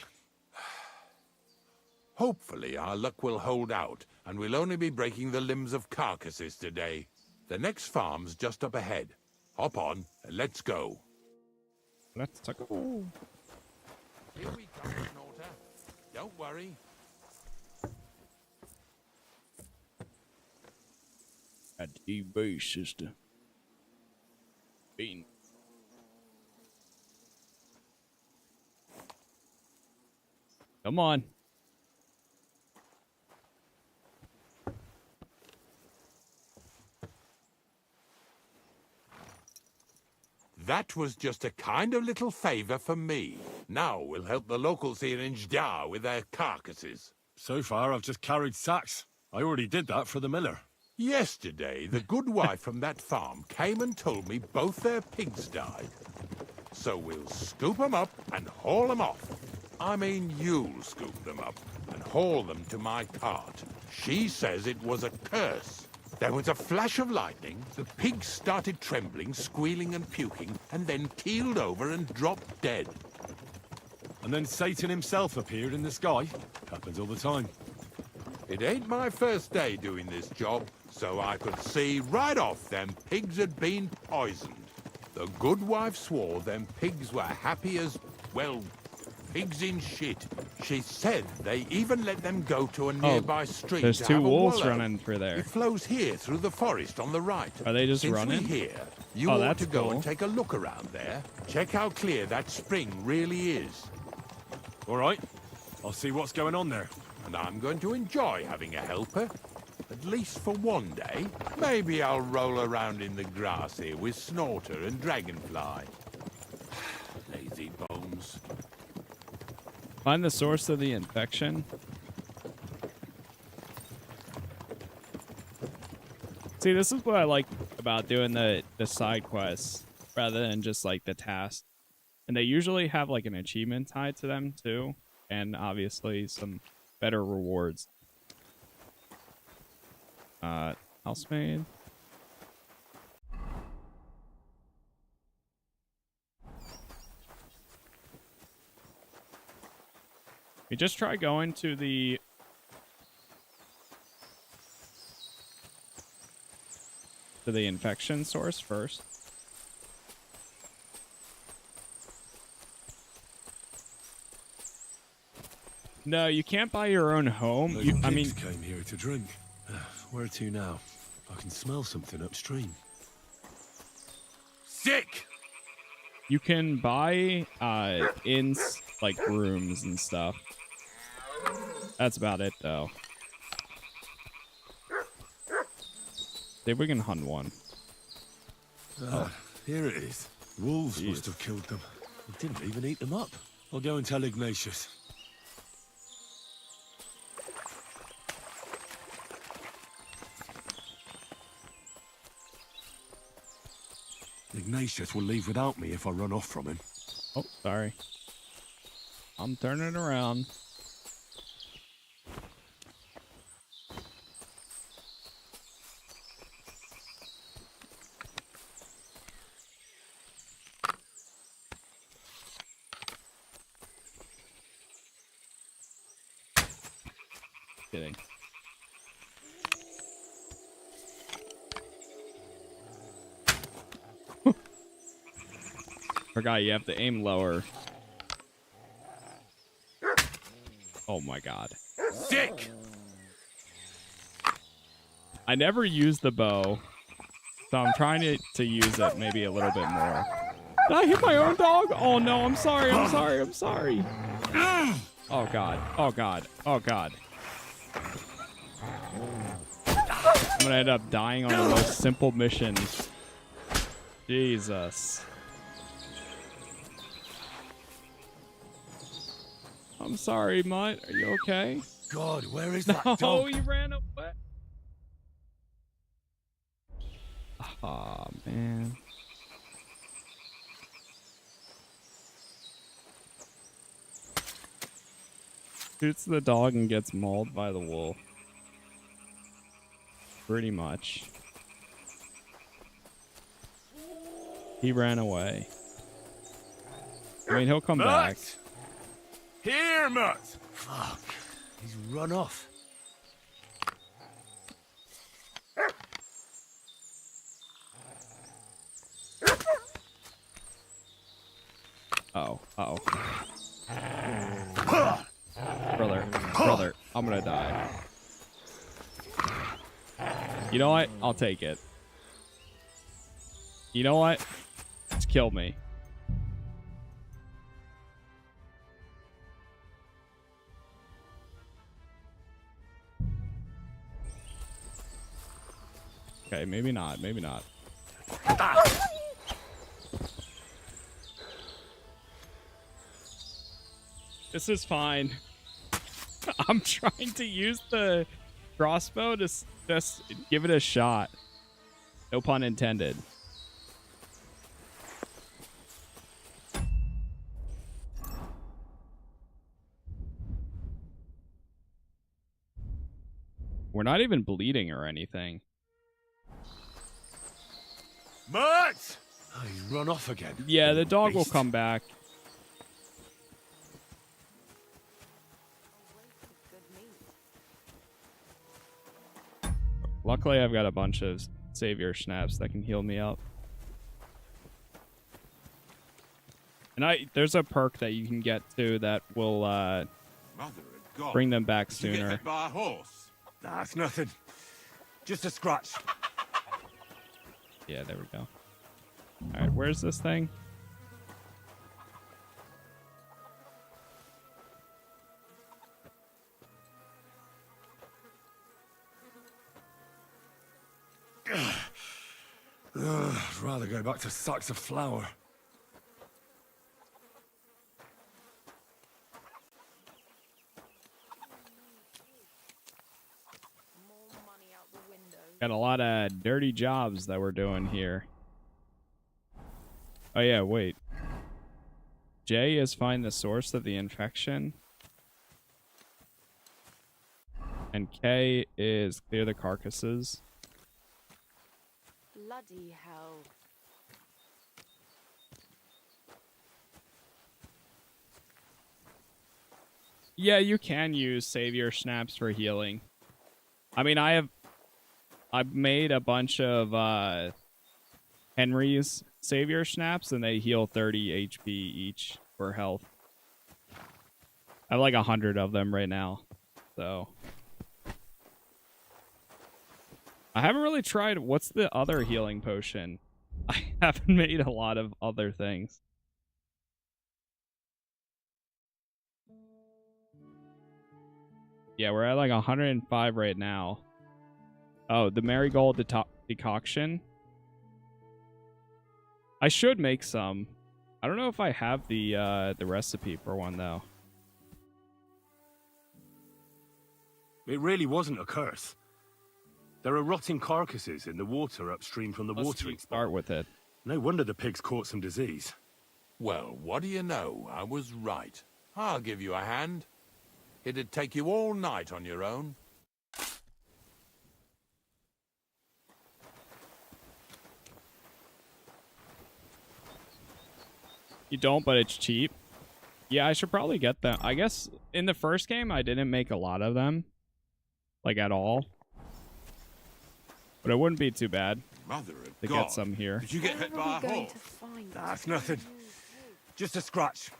Hopefully our luck will hold out, and we'll only be breaking the limbs of carcasses today. The next farm's just up ahead. Hop on, and let's go. Let's go. Here we come, Snorter. Don't worry. At the base, sister. Bean. Come on. That was just a kind of little favor for me. Now we'll help the locals here in Jdar with their carcasses. So far, I've just carried sacks. I already did that for the miller. Yesterday, the good wife from that farm came and told me both their pigs died. So we'll scoop them up and haul them off. I mean, you'll scoop them up and haul them to my cart. She says it was a curse. There was a flash of lightning, the pigs started trembling, squealing and puking, and then keeled over and dropped dead. And then Satan himself appeared in the sky. Happens all the time. It ain't my first day doing this job, so I could see right off them pigs had been poisoned. The good wife swore them pigs were happy as, well, pigs in shit. She said they even let them go to a nearby stream. There's to 2 have a wolves wallow. running through there. It flows here through the forest on the right. Are they just Since running? We're here, you Oh, ought that's to go cool. and take a look around there. Check how clear that spring really is. All right. I'll see what's going on there. And I'm going to enjoy having a helper. At least for one day. Maybe I'll roll around in the grass here with Snorter and Dragonfly. Lazy bones. Find the source of the infection. See, this is what I like about doing the side quests rather than just like the task. And they usually have like an achievement tied to them too. And obviously some better rewards. Housemaid. We just try going to the infection source first. No, you can't buy your own home. Those I mean, pigs came here to drink. Where to now? I can smell something upstream. Sick! you can buy inns like rooms and stuff. That's about it, though. See if we can hunt one. Here it is. Wolves must have killed them. They didn't even eat them up. I'll go and tell Ignatius. Ignatius will leave without me if I run off from him. Oh, sorry. I'm turning around. Kidding. Forgot you have to aim lower. Oh my god. Sick! I never use the bow, so I'm trying to use it maybe a little bit more. Did I hit my own dog? Oh no, I'm sorry, I'm sorry, I'm sorry. Oh god, oh god, oh god. I'm gonna end up dying on the most simple mission. Jesus. I'm sorry, Mutt. Are you okay? God, where is that No, dog? he ran away. Oh, man. Shoots the dog and gets mauled by the wolf. Pretty much. He ran away. I mean, he'll come back. Here, Mutt! Fuck. He's run off. Uh-oh. Uh-oh. Brother, I'm gonna die. You know what? I'll take it. You know what? Just kill me. Okay, maybe not. Maybe not. This is fine. I'm trying to use the crossbow to just give it a shot. No pun intended. We're not even bleeding or anything. Mutt! Oh, he's run off again. Yeah, the dog will come back. Luckily, I've got a bunch of savior snaps that can heal me up. And there's a perk that you can get to that will bring them back Did you get sooner. hit by a horse? That's nothing. Just a scratch. Yeah, there we go. All right, where's this thing? I'd rather go back to sacks of flour. Got a lot of dirty jobs that we're doing here. Oh yeah, wait. J is find the source of the infection. And K is clear the carcasses. Bloody hell. Yeah, you can use savior snaps for healing. I mean, I've made a bunch of Henry's savior snaps, and they heal 30 HP each for health. I have like 100 of them right now, so I haven't really tried. What's the other healing potion? I haven't made a lot of other things. Yeah, we're at like 105 right now. Oh, the marigold decoction. I should make some. I don't know if I have the recipe for one though. It really wasn't a curse. There are rotting carcasses in the water upstream from the Let's watering spot. start with it. No wonder the pigs caught some disease. Well, what do you know? I was right. I'll give you a hand. It'd take you all night on your own. You don't, but it's cheap. Yeah, I should probably get them. I guess in the first game, I didn't make a lot of them. Like, at all. But it wouldn't be too bad to get some here. Did you get hit by a horse? That's nothing. Just a scratch.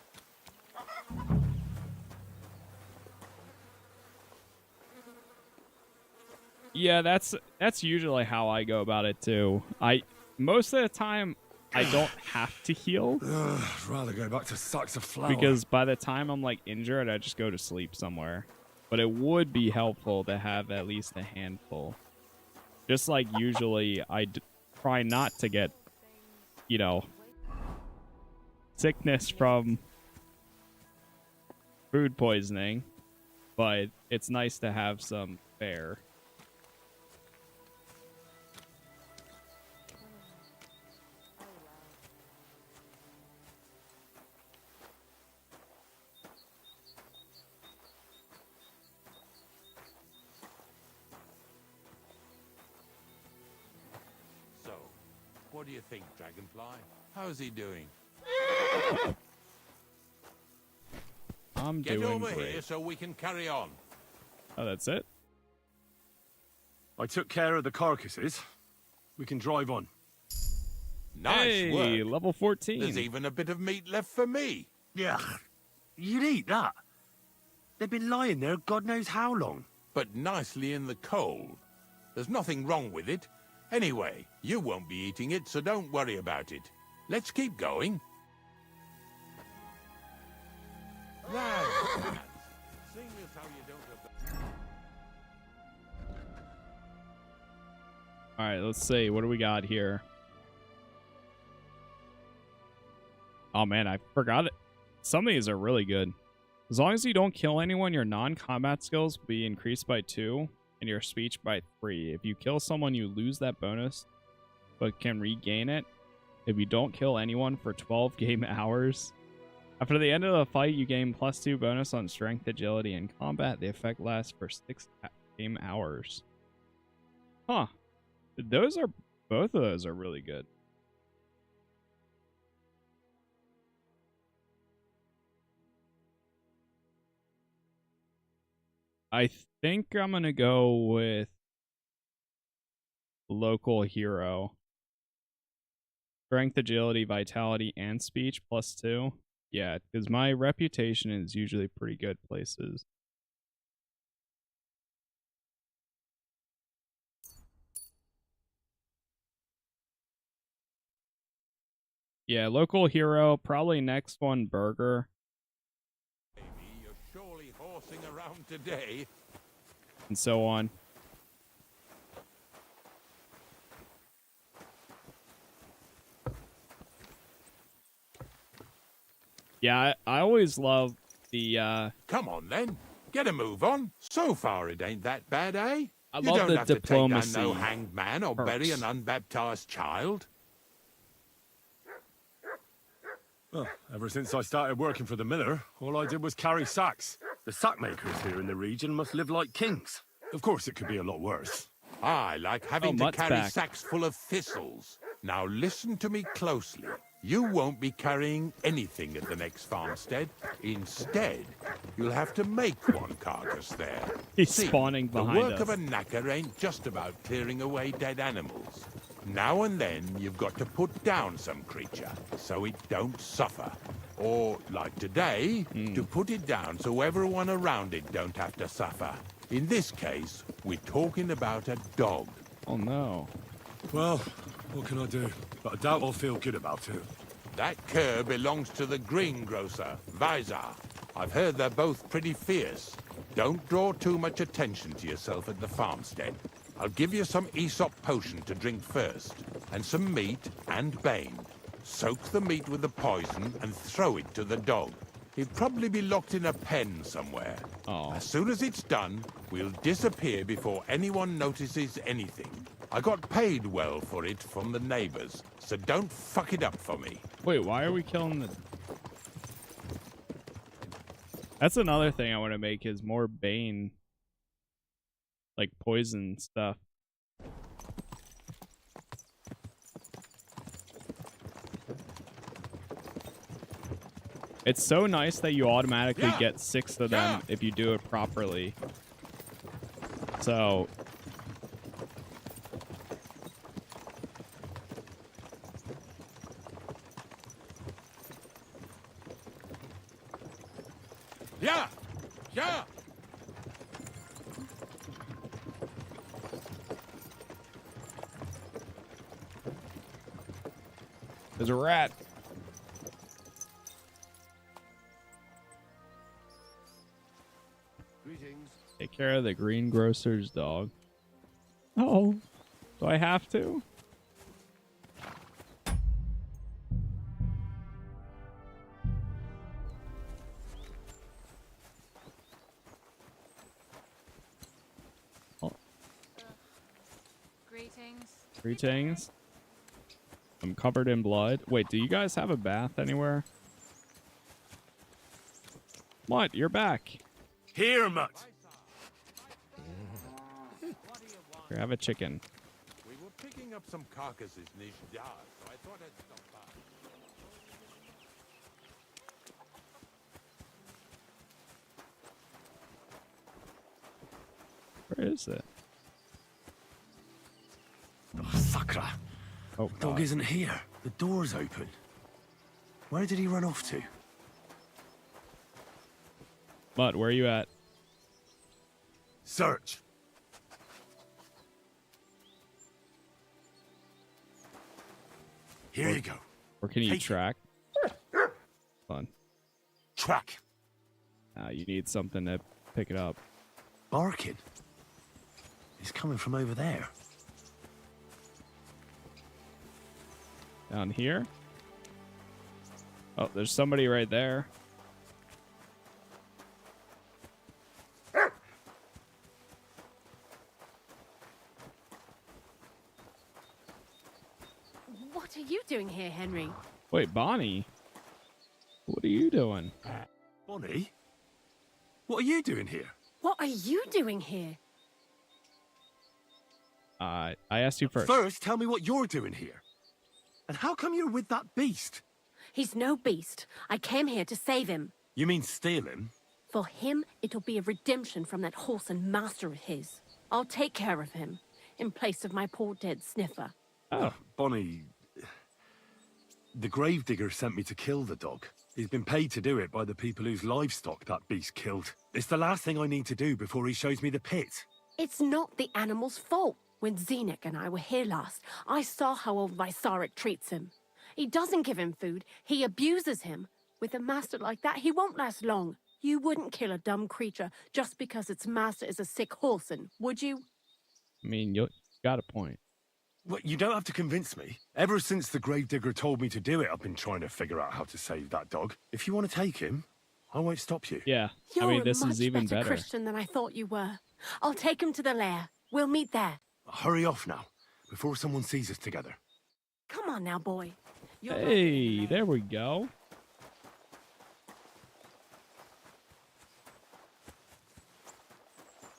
Yeah, that's usually how I go about it, too. Most of the time, I don't have to heal. I'd rather go back to sacks of flour. Because by the time I'm, like, injured, I just go to sleep somewhere. But it would be helpful to have at least a handful. Just like usually, I try not to get, you know, sickness from food poisoning. But it's nice to have some spare. What do you think, Dragonfly? How's he doing? I'm Get doing over great. here so we can carry on. Oh, that's it? I took care of the carcasses. We can drive on. Nice Hey, work. level 14. There's even a bit of meat left for me. Yeah, you'd eat that. They've been lying there God knows how long. But nicely in the cold. There's nothing wrong with it. Anyway, you won't be eating it, so don't worry about it. Let's keep going. Lads, seeing as how you don't have All right, let's see. What do we got here? Oh, man, I forgot it. Some of these are really good. As long as you don't kill anyone, your non-combat skills will be increased by 2 and your speech by 3. If you kill someone, you lose that bonus, but can regain it if you don't kill anyone for 12 game hours. After the end of the fight, you gain +2 bonus on strength, agility, and combat. The effect lasts for 6 game hours. Huh. Both of those are really good. I think I'm going to go with local hero. Strength, agility, vitality, and speech +2. Yeah, because my reputation is usually pretty good places. Yeah, local hero. Probably next one, burger. You're surely horsing around today. And so on. Yeah, I always love the Come on then, get a move on. So far it ain't that bad, eh? I you love don't the have to diplomacy take down no hanged man or bury perks. an unbaptized child. Well, ever since I started working for the miller, all I did was carry sacks. The sack makers here in the region must live like kings. Of course, it could be a lot worse. I like having to Mutt's carry back. sacks full of thistles. Now listen to me closely. You won't be carrying anything at the next farmstead. Instead, you'll have to make one carcass there. He's See, spawning behind the work us. of a knacker ain't just about clearing away dead animals. Now and then, you've got to put down some creature so it don't suffer. Or, like today, to put it down so everyone around it don't have to suffer. In this case, we're talking about a dog. Oh no. Well, what can I do? But I doubt I'll feel good about it. That cur belongs to the greengrocer, Vizar. I've heard they're both pretty fierce. Don't draw too much attention to yourself at the farmstead. I'll give you some Aesop potion to drink first, and some meat and bane. Soak the meat with the poison and throw it to the dog. He'll probably be locked in a pen somewhere. Oh. As soon as it's done, we'll disappear before anyone notices anything. I got paid well for it from the neighbors, so don't fuck it up for me. Wait, why are we killing the... That's another thing I want to make is more bane. Like poison stuff. It's so nice that you automatically get 6 of them if you do it properly. So... Yeah! Yeah! There's a rat. Greetings. Take care of the greengrocer's dog. Oh, do I have to? Oh. Greetings. Greetings. I'm covered in blood. Wait, do you guys have a bath anywhere? What? You're back. Here, Mutt. Here, have a chicken. We were picking up some carcasses in his yard, so I thought I'd stop by. Where is it? Oh, sucker. Oh, Dog God. isn't here. The door's open. Where did he run off to? Mutt, where are you at? Search. Here you go. Or can you Take it. track? Fun. Track. You need something to pick it up. Barking. He's coming from over there. Down here? Oh, there's somebody right there. What are you doing here, Henry? Wait, Bonnie? What are you doing? Bonnie? What are you doing here? What are you doing here? I asked you first. First, tell me what you're doing here. And how come you're with that beast? He's no beast. I came here to save him. You mean steal him? For him, it'll be a redemption from that whoreson master of his. I'll take care of him, in place of my poor dead sniffer. Oh. Bonnie... The gravedigger sent me to kill the dog. He's been paid to do it by the people whose livestock that beast killed. It's the last thing I need to do before he shows me the pit. It's not the animal's fault. When Zenek and I were here last, I saw how old Vysarik treats him. He doesn't give him food, he abuses him. With a master like that, he won't last long. You wouldn't kill a dumb creature just because its master is a sick whoreson, would you? I mean, you got a point. Well, you don't have to convince me. Ever since the gravedigger told me to do it, I've been trying to figure out how to save that dog. If you want to take him, I won't stop you. Yeah, You're I mean, this a much is even better better. Christian than I thought you were. I'll take him to the lair. We'll meet there. Hurry off now, before someone sees us together. Come on now, boy. Hey, there we go.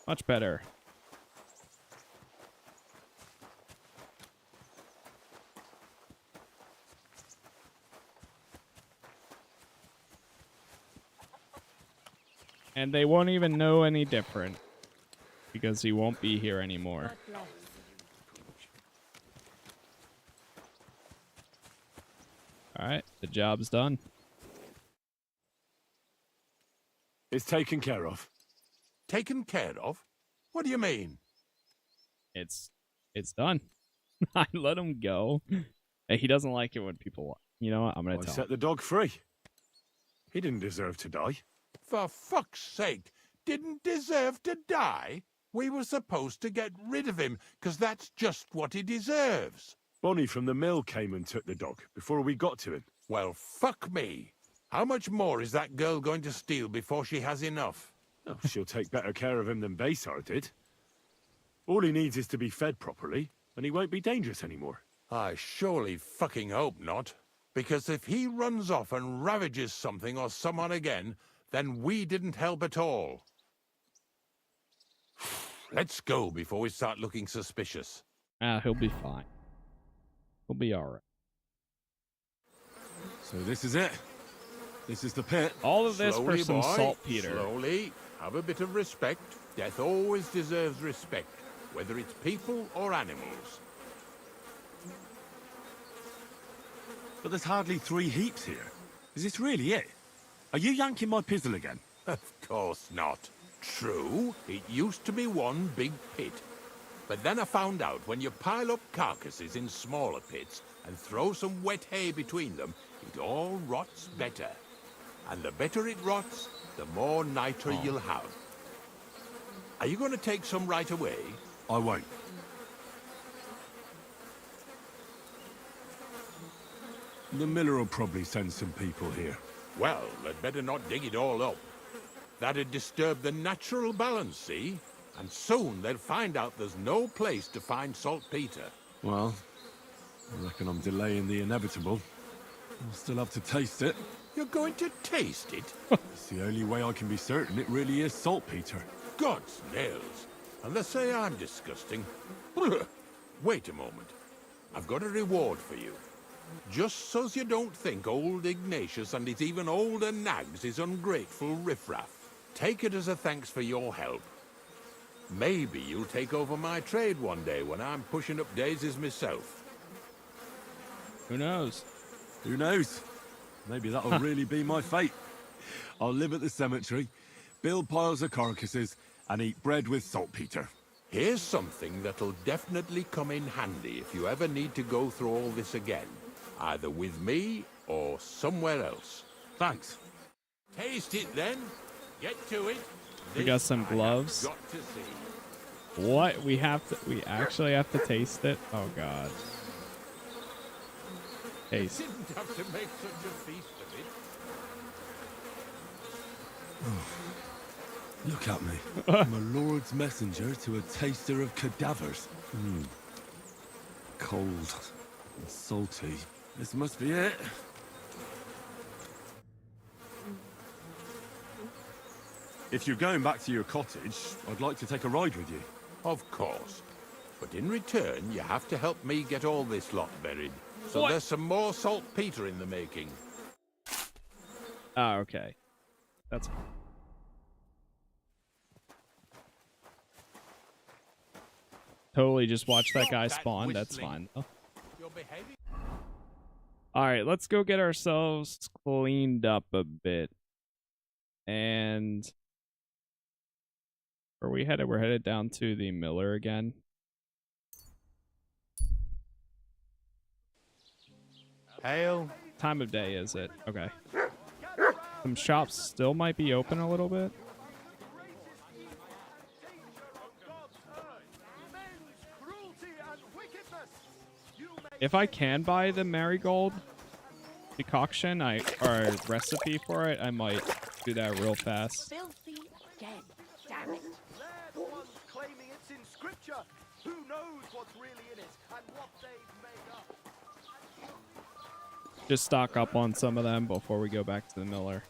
Much better. And they won't even know any different because he won't be here anymore. All right, the job's done. It's taken care of. Taken care of? What do you mean? It's done. I let him go. He doesn't like it when people... You know what? I'm going to I tell set him. the dog free. He didn't deserve to die. For fuck's sake, didn't deserve to die? We were supposed to get rid of him, because that's just what he deserves. Bonnie from the mill came and took the dog before we got to him. Well, fuck me. How much more is that girl going to steal before she has enough? Oh, she'll take better care of him than Baysar did. All he needs is to be fed properly, and he won't be dangerous anymore. I surely fucking hope not. Because if he runs off and ravages something or someone again, then we didn't help at all. Let's go before we start looking suspicious. He'll be fine. He'll be alright. So this is it. This is the pit. All of this Slowly, for some boy, saltpeter. Slowly. Have a bit of respect. Death always deserves respect, whether it's people or animals. But there's hardly 3 heaps here. Is this really it? Are you yanking my pizzle again? Of course not. True, it used to be one big pit. But then I found out when you pile up carcasses in smaller pits and throw some wet hay between them, it all rots better. And the better it rots, the more niter you'll have. Are you going to take some right away? I won't. The miller will probably send some people here. Well, they'd better not dig it all up. That'd disturb the natural balance, see? And soon they'll find out there's no place to find saltpeter. Well, I reckon I'm delaying the inevitable. I'll still have to taste it. You're going to taste it? It's the only way I can be certain it really is saltpeter. God's nails. And they say I'm disgusting. Wait a moment. I've got a reward for you. Just so's you don't think old Ignatius and his even older nags is ungrateful riffraff. Take it as a thanks for your help. Maybe you'll take over my trade one day when I'm pushing up daisies myself. Who knows? Who knows? Maybe that'll really be my fate. I'll live at the cemetery, build piles of carcasses, and eat bread with saltpeter. Here's something that'll definitely come in handy if you ever need to go through all this again. Either with me or somewhere else. Thanks. Taste it then. Get to it. We got some gloves. Got to see. What? We actually have to taste it? Oh god. Taste. Didn't have to make such a feast of it. Look at me. I'm a lord's messenger to a taster of cadavers. Cold and salty. This must be it. If you're going back to your cottage, I'd like to take a ride with you. Of course. But in return, you have to help me get all this lot buried. So What? there's some more saltpeter in the making. Oh, okay. That's fine. Totally just watch that guy spawn. That's fine. though. All right, let's go get ourselves cleaned up a bit. And where are we headed? We're headed down to the miller again. Hail. Time of day is it? Okay. Some shops still might be open a little bit. If I can buy the marigold decoction, or a recipe for it, I might do that real fast. Filthy again. Damn it. One's claiming it's in scripture. Who knows what's really in it and what they've made up? Just stock up on some of them before we go back to the miller.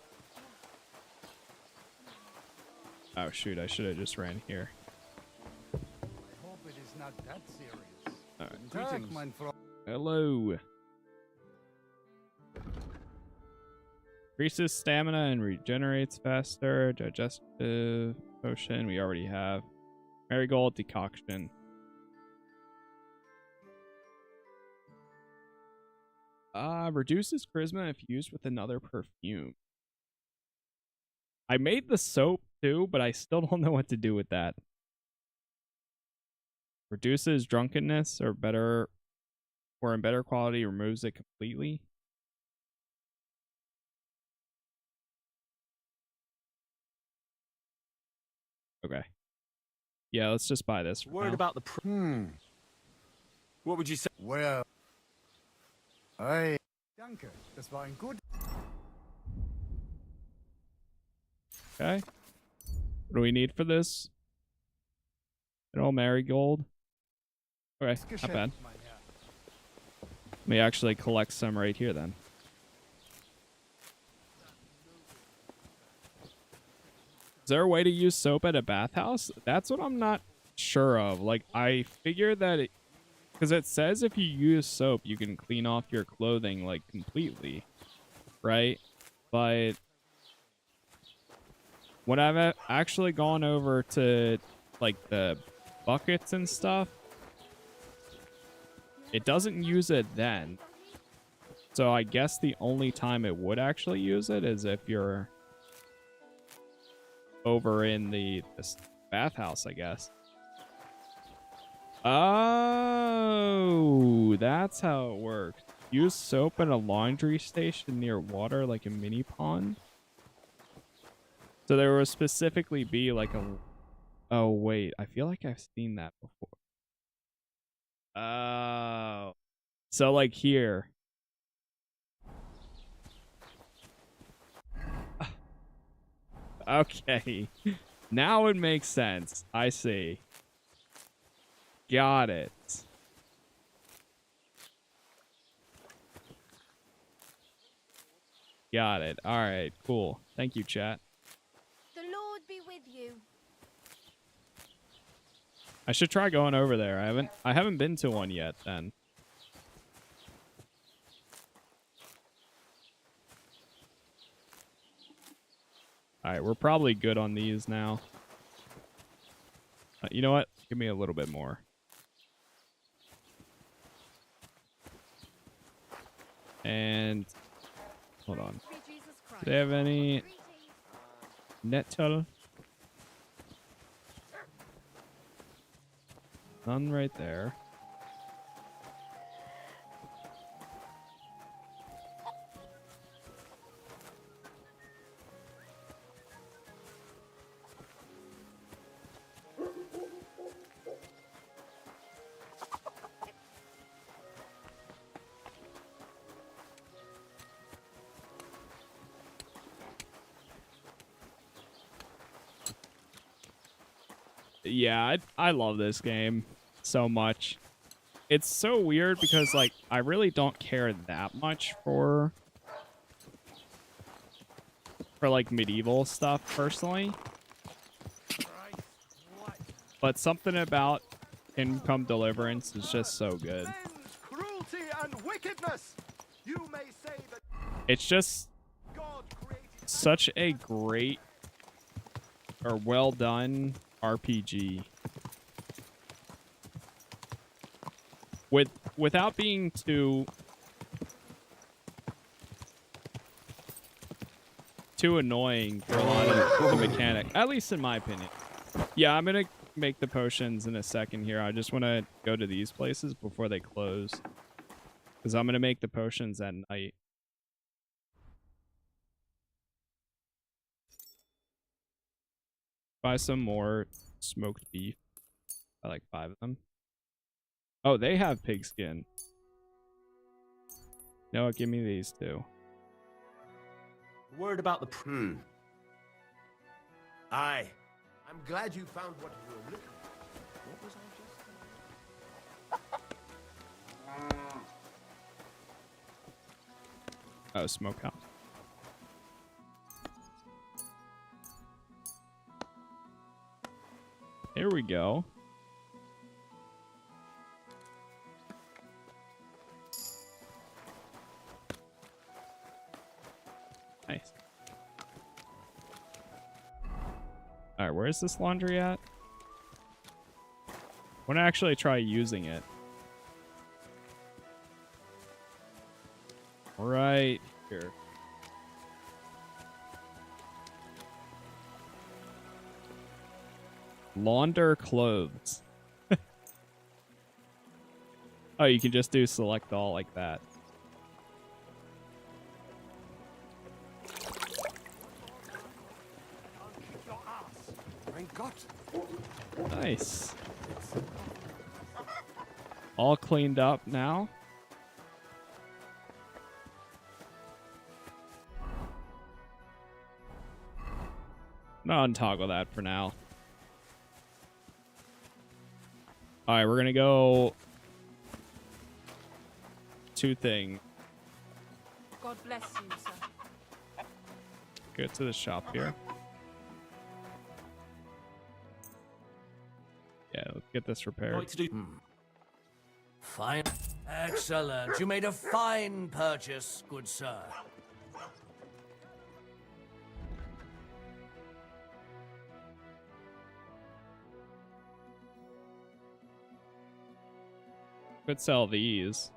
Oh shoot, I should have just ran here. I hope it is not that serious. Alright. Greetings, mein Freund. Hello. Increases stamina and regenerates faster. Digestive potion we already have. Marigold decoction. Reduces charisma if used with another perfume. I made the soap too, but I still don't know what to do with that. Reduces drunkenness or better, or in better quality, removes it completely. Okay. Yeah, let's just buy this. Worried about the What would you say? Well, hey. Danke, das war ein gut. Okay. What do we need for this? An old marigold. Okay, not bad. Let me actually collect some right here then. Is there a way to use soap at a bathhouse? That's what I'm not sure of. Like, I figure that it, because it says if you use soap, you can clean off your clothing, like, completely, right? But when I've actually gone over to, like, the buckets and stuff, it doesn't use it then. So I guess the only time it would actually use it is if you're over in this bathhouse, I guess. Oh, that's how it works. Use soap in a laundry station near water, like a mini pond. So there will specifically be like a... Oh, wait. I feel like I've seen that before. Oh. So like here. Okay. Now it makes sense. I see. Got it. Got it. All right, cool. Thank you, chat. The Lord be with you. I should try going over there. I haven't been to one yet then. All right, we're probably good on these now. You know what? Give me a little bit more. And hold on. Do they have any nettle? None right there. Yeah, I love this game so much. It's so weird because, like, I really don't care that much for like medieval stuff personally. But something about Kingdom Come Deliverance is just so good. Cruelty and wickedness. You may say that It's just such a great or well done RPG. Without being too annoying for a lot of the mechanic, at least in my opinion. Yeah, I'm gonna make the potions in a second here. I just want to go to these places before they close, because I'm gonna make the potions at night. Buy some more smoked beef. I like 5 of them. Oh, they have pigskin. No, give me these two. Word about the Aye. I'm glad you found what you were looking for. What was I just... Oh, smokehouse. Here we go. Nice. Alright, where's this laundry at? I want to actually try using it. Right here. Launder clothes. Oh, you can just do select all like that. Nice. All cleaned up now. I'm gonna untoggle that for now. Alright, we're gonna go two things. God bless you, sir. Go to the shop here. Yeah, let's get this repaired. Fine. Excellent. You made a fine purchase, good sir. Could sell these.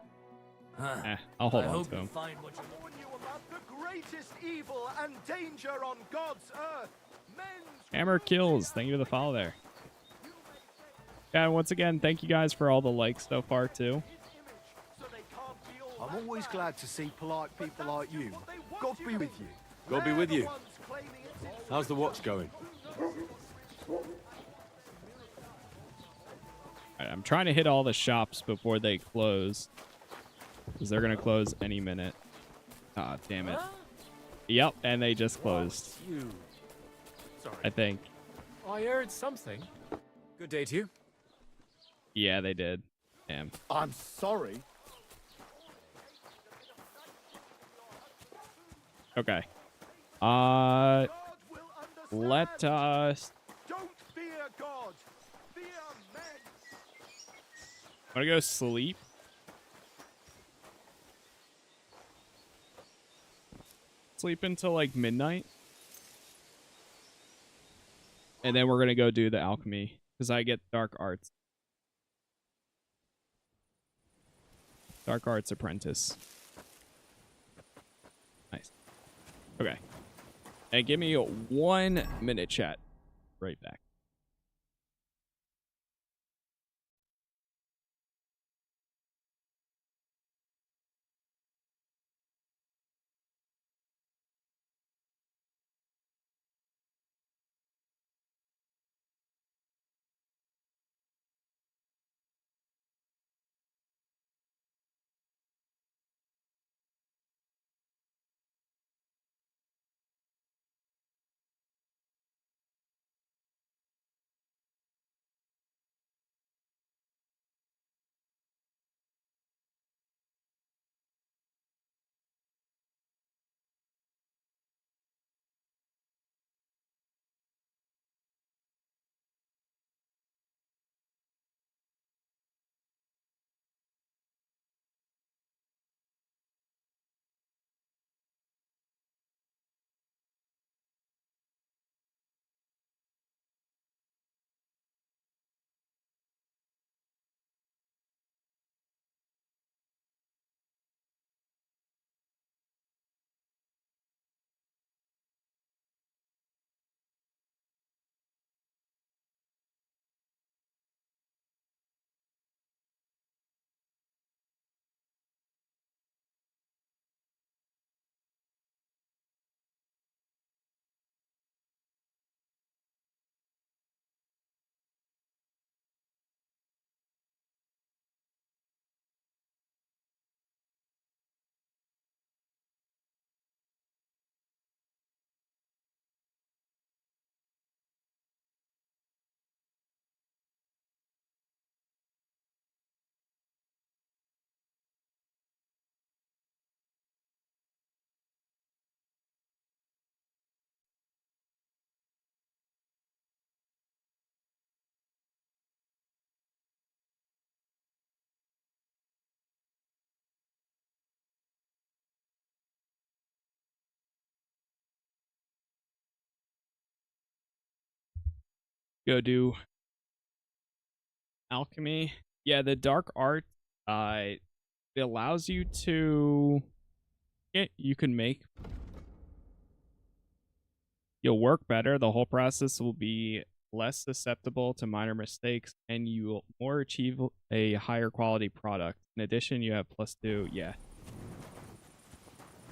I'll hold on to them. Warn you about the greatest evil and danger on God's earth. Men's Hammer kills. Thank you for the follow there. Yeah, and once again, thank you guys for all the likes so far too. I'm always glad to see polite people like you. God be with you. God be with you. How's the watch going? Alright, I'm trying to hit all the shops before they close, because they're gonna close any minute. Ah, damn it. Yep, and they just closed. Sorry. I think. I heard something. Good day to you. Yeah, they did. Damn. I'm sorry. Okay. Let us. Don't fear God. Fear men. I'm gonna go sleep. Sleep until like midnight. And then we're gonna go do the alchemy, because I get dark arts. Dark arts apprentice. Nice. Okay. And give me 1 minute, chat. Right back. Go do alchemy. Yeah, the dark art, it allows you to you can make, you'll work better. The whole process will be less susceptible to minor mistakes, and you will more achieve a higher quality product. In addition, you have +2. Yeah.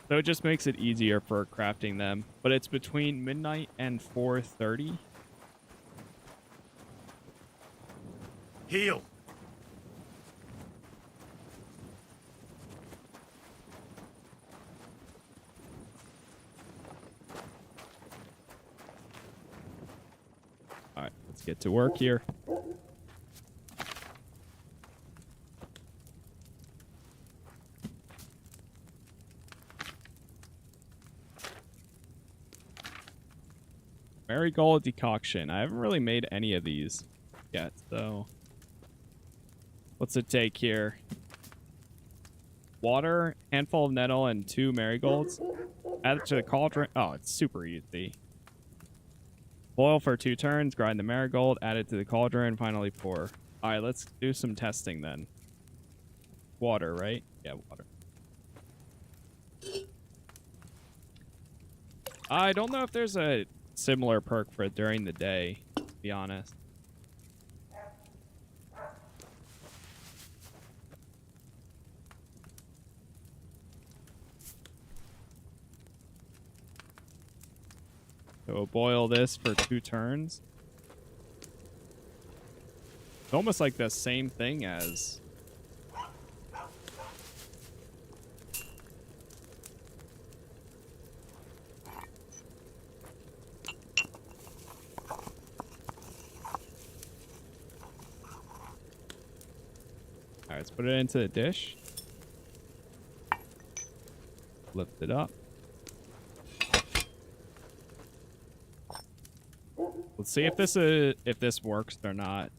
So it just makes it easier for crafting them. But it's between midnight and 4:30. Heal. All right, let's get to work here. Marigold decoction. I haven't really made any of these yet, so what's it take here? Water, handful of nettle, and 2 marigolds. Add it to the cauldron. Oh, it's super easy. Boil for 2 turns, grind the marigold, add it to the cauldron, finally pour. All right, let's do some testing then. Water, right? Yeah, water. I don't know if there's a similar perk for during the day, to be honest. So we'll boil this for 2 turns. It's almost like the same thing as... All right, let's put it into the dish. Lift it up. Let's see if this works or not.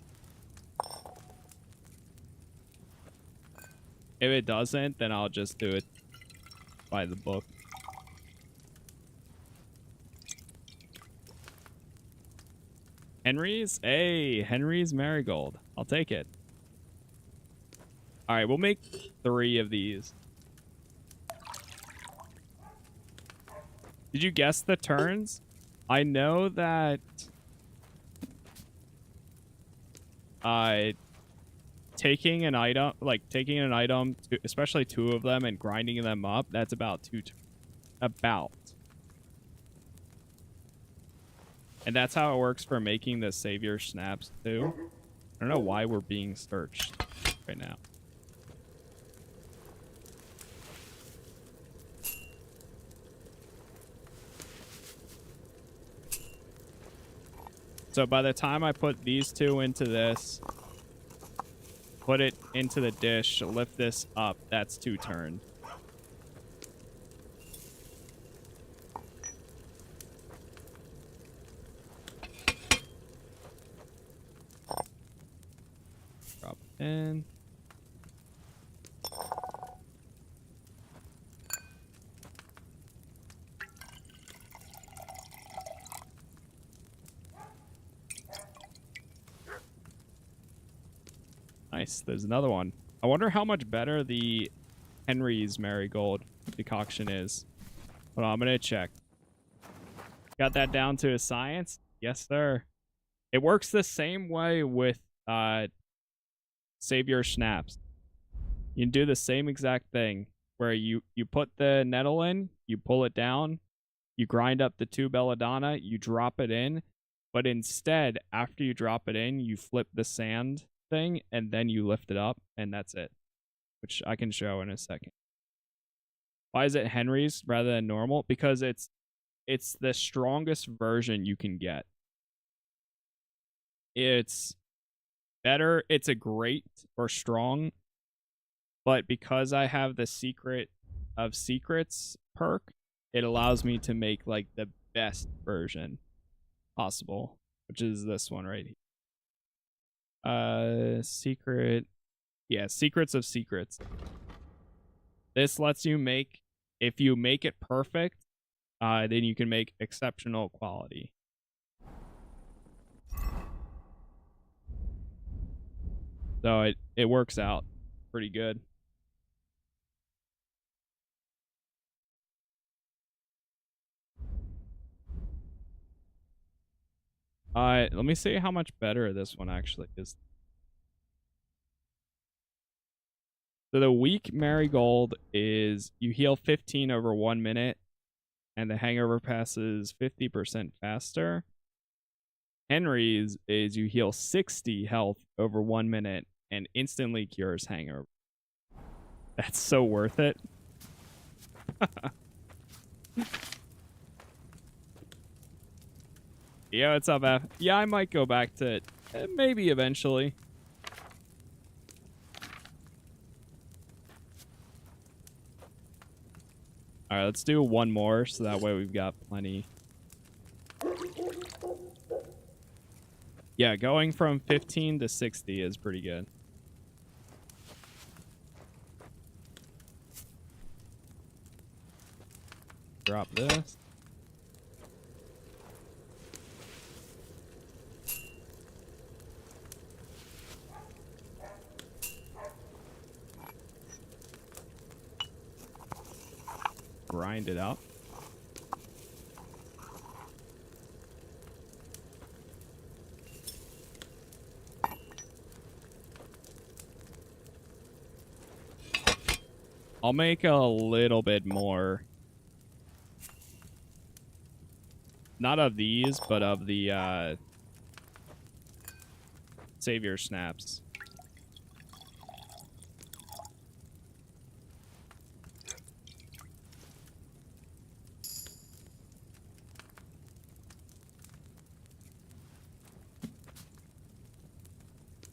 If it doesn't, then I'll just do it by the book. Henry's? Hey, Henry's marigold. I'll take it. All right, we'll make 3 of these. Did you guess the turns? I know that taking an item, especially 2 of them, and grinding them up, that's about 2 about. And that's how it works for making the savior snaps too. I don't know why we're being searched right now. So by the time I put these 2 into this, put it into the dish, lift this up, that's 2 turns. Drop it in. Nice. There's another one. I wonder how much better the Henry's marigold decoction is. Hold on, I'm gonna check. Got that down to a science? Yes, sir. It works the same way with savior snaps. You can do the same exact thing where you put the nettle in, you pull it down, you grind up the 2 belladonna, you drop it in, but instead, after you drop it in, you flip the sand thing and then you lift it up, and that's it, which I can show in a second. Why is it Henry's rather than normal? Because it's the strongest version you can get. It's better, it's a great or strong, but because I have the secret of secrets perk, it allows me to make like the best version possible, which is this one right here. Secret. Yeah, secrets of secrets. This lets you make, if you make it perfect, then you can make exceptional quality. So it works out pretty good. Let me see how much better this one actually is. So the weak marigold is you heal 15 over 1 minute, and the hangover passes 50% faster. Henry's is you heal 60 health over 1 minute and instantly cures hangover. That's so worth it. Yeah, what's up, F? Yeah, I might go back to it. Maybe eventually. Alright, let's do one more so that way we've got plenty. Yeah, going from 15 to 60 is pretty good. Drop this. Grind it out. I'll make a little bit more. Not of these, but of the Savior snaps.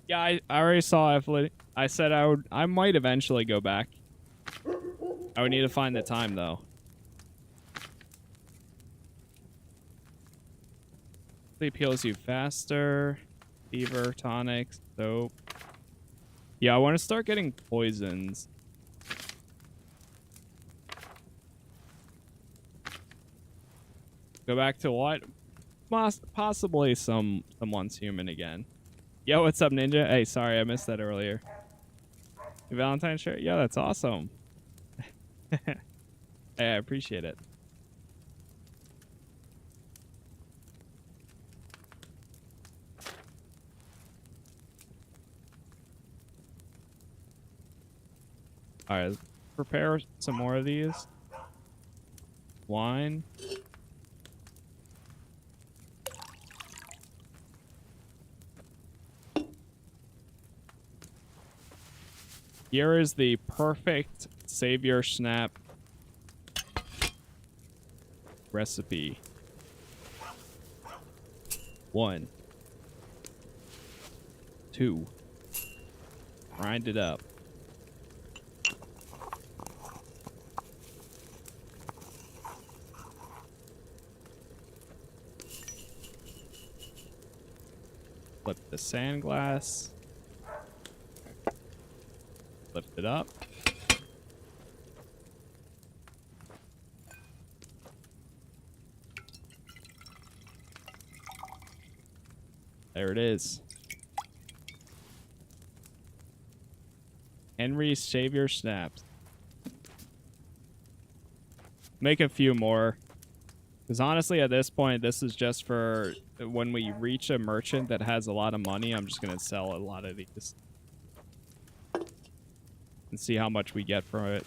Yeah, I already saw it. I said I might eventually go back. I would need to find the time though. Sleep heals you faster. Fever, tonics, soap. Yeah, I want to start getting poisons. Go back to what? Possibly someone's human again. Yo, what's up, Ninja? Hey, sorry, I missed that earlier. Your Valentine's shirt? Yeah, that's awesome. Hey, I appreciate it. All right, prepare some more of these. Wine. Here is the perfect Savior Snap recipe. 1, 2. Grind it up. Flip the sand glass. Lift it up. There it is. Henry's Savior Snaps. Make a few more. Because honestly, at this point, this is just for when we reach a merchant that has a lot of money. I'm just going to sell a lot of these. And see how much we get from it.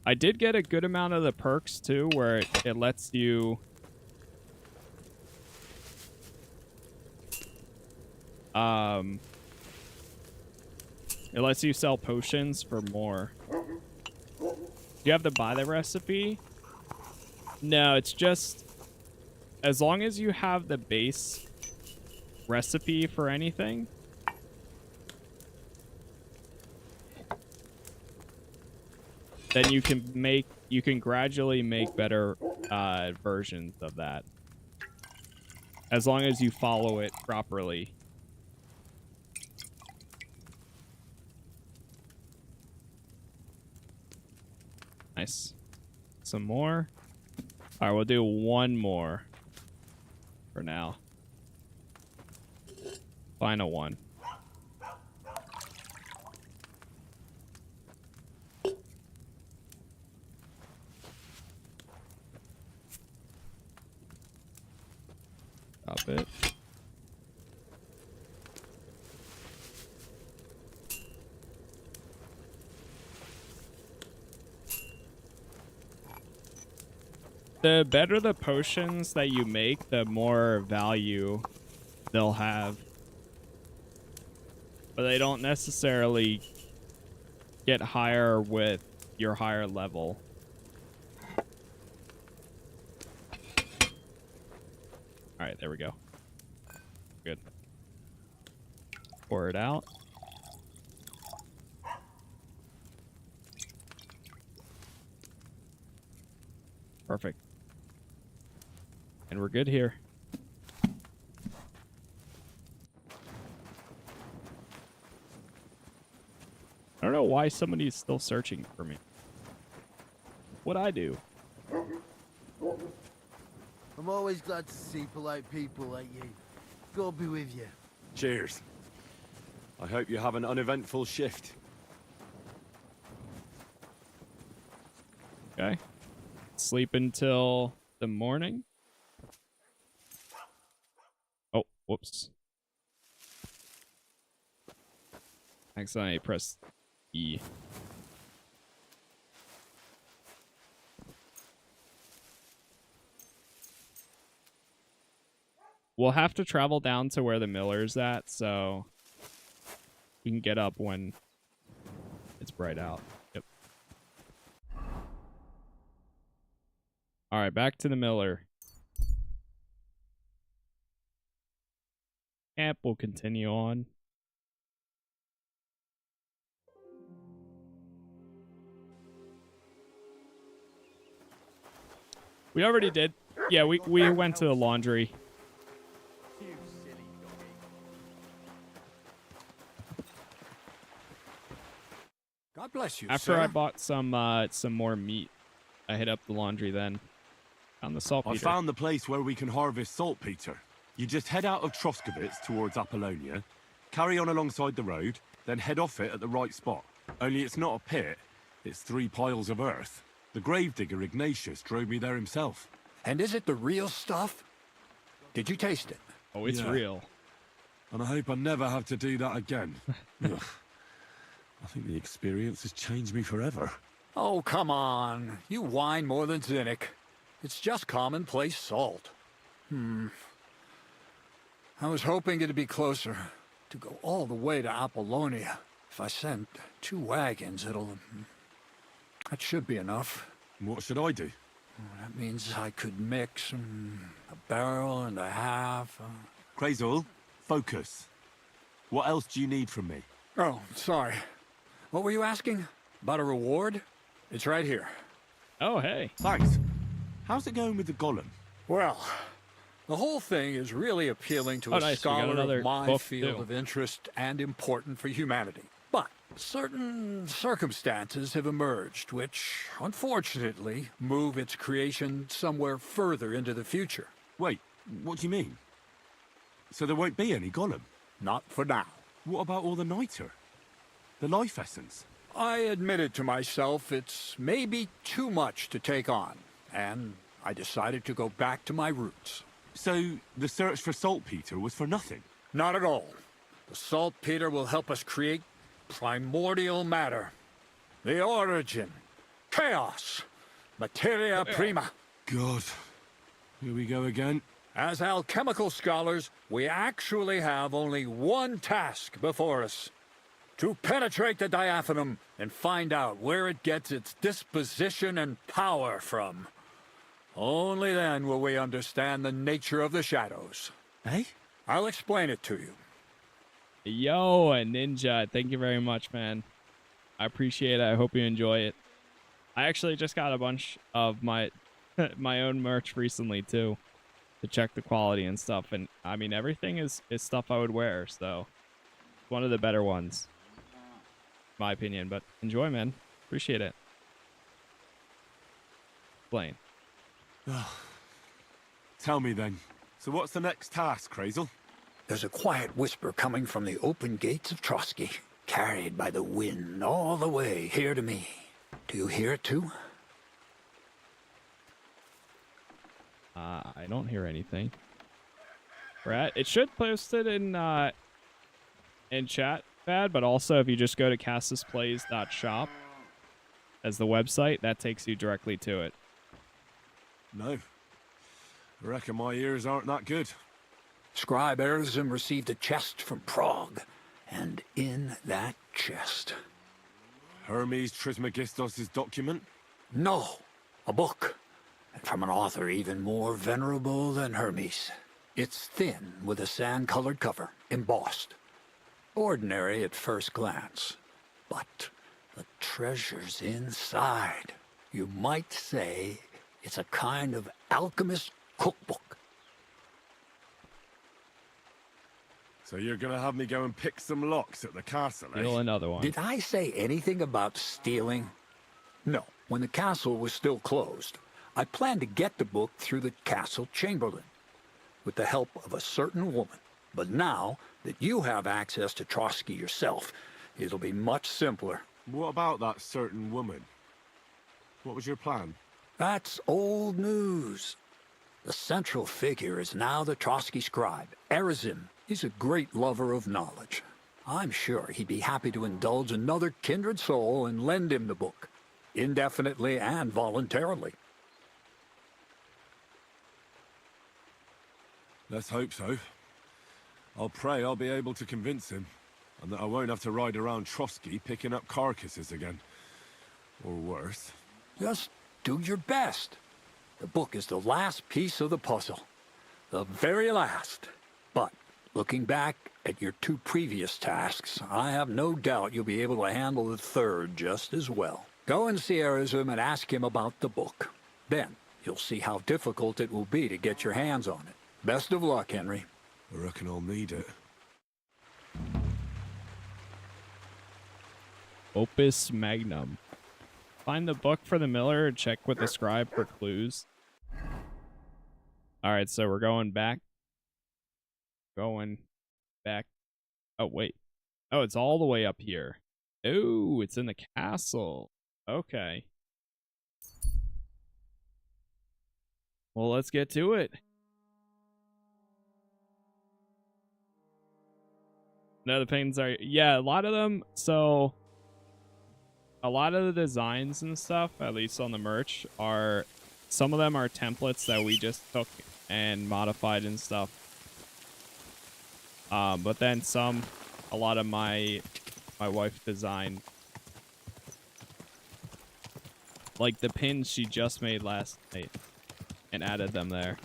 I did get a good amount of the perks, too, where it lets you... It lets you sell potions for more. Do you have to buy the recipe? No, it's just... As long as you have the base recipe for anything... Then you can gradually make better versions of that. As long as you follow it properly. Nice. Some more. All right, we'll do one more for now. Final one. Stop it. The better the potions that you make, the more value they'll have. But they don't necessarily get higher with your higher level. All right, there we go. Good. Pour it out. Perfect. And we're good here. why somebody is still searching for me. What'd I do? I'm always glad to see polite people like you. God be with you. Cheers. I hope you have an uneventful shift. Okay. Sleep until the morning. Oh, whoops. Accidentally pressed E. We'll have to travel down to where the miller's at, so we can get up when it's bright out. Yep. All right, back to the miller. Camp will continue on. We already did. Yeah, we went to the laundry. God bless you, After sir. I bought some more meat, I hit up the laundry then. Found the saltpeter. I found the place where we can harvest saltpeter. You just head out of Troskovitz towards Apollonia, carry on alongside the road, then head off it at the right spot. Only it's not a pit, it's 3 piles of earth. The gravedigger Ignatius drove me there himself. And is it the real stuff? Did you taste it? Oh, it's Yeah. real. And I hope I never have to do that again. Ugh. I think the experience has changed me forever. Oh, come on. You whine more than Zinnik. It's just commonplace salt. I was hoping it'd be closer. To go all the way to Apollonia. If I send 2 wagons, that should be enough. What should I do? That means I could mix a barrel and a half. Crazul, focus. What else do you need from me? Oh, sorry. What were you asking? About a reward? It's right here. Oh, hey. Thanks. How's it going with the golem? Well, the whole thing is really appealing to Oh, a nice. We got scholar another of my book, field too. of interest and important for humanity. But certain circumstances have emerged which, unfortunately, move its creation somewhere further into the future. Wait, what do you mean? So there won't be any golem? Not for now. What about all the niter? The life essence? I admitted to myself it's maybe too much to take on, and I decided to go back to my roots. So the search for saltpeter was for nothing? Not at all. The saltpeter will help us create primordial matter. The origin. Chaos. Materia prima. God. Here we go again. As alchemical scholars, we actually have only one task before us. To penetrate the diaphanum and find out where it gets its disposition and power from. Only then will we understand the nature of the shadows. Eh? I'll explain it to you. Yo, a ninja. Thank you very much, man. I appreciate it. I hope you enjoy it. I actually just got a bunch of my my own merch recently too, to check the quality and stuff. And I mean, everything is stuff I would wear, so it's one of the better ones, in my opinion. But enjoy, man. Appreciate it. Explain. Tell me then. So what's the next task, Crazul? There's a quiet whisper coming from the open gates of Trosky, carried by the wind all the way here to me. Do you hear it too? I don't hear anything. Brad, it should post it in chat, Bad, but also if you just go to casasplays.shop as the website, that takes you directly to it. No. I reckon my ears aren't that good. Scribe Erzim received a chest from Prague, and in that chest... Hermes Trismegistos' document? No, a book. And from an author even more venerable than Hermes. It's thin, with a sand-colored cover, embossed. Ordinary at first glance. But the treasure's inside. You might say it's a kind of alchemist cookbook. So you're gonna have me go and pick some locks at the castle, eh? Steal another one. Did I say anything about stealing? No. When the castle was still closed, I planned to get the book through the castle chamberlain, with the help of a certain woman. But now that you have access to Trosky yourself, it'll be much simpler. What about that certain woman? What was your plan? That's old news. The central figure is now the Trosky scribe, Erizim. He's a great lover of knowledge. I'm sure he'd be happy to indulge another kindred soul and lend him the book, indefinitely and voluntarily. Let's hope so. I'll pray I'll be able to convince him, and that I won't have to ride around Trosky picking up carcasses again. Or worse. Just do your best. The book is the last piece of the puzzle. The very last. But looking back at your 2 previous tasks, I have no doubt you'll be able to handle the 3rd just as well. Go and see Erizim and ask him about the book. Then you'll see how difficult it will be to get your hands on it. Best of luck, Henry. I reckon I'll need it. Opus Magnum. Find the book for the miller and check with the scribe for clues. Alright, so we're going back. Going back. Oh, wait. Oh, it's all the way up here. Oh, it's in the castle. Okay. Well, let's get to it. No, the paintings are... Yeah, a lot of them... So... A lot of the designs and stuff, at least on the merch, are... Some of them are templates that we just took and modified and stuff. But then some... A lot of my wife designed. Like the pins she just made last night. And added them there.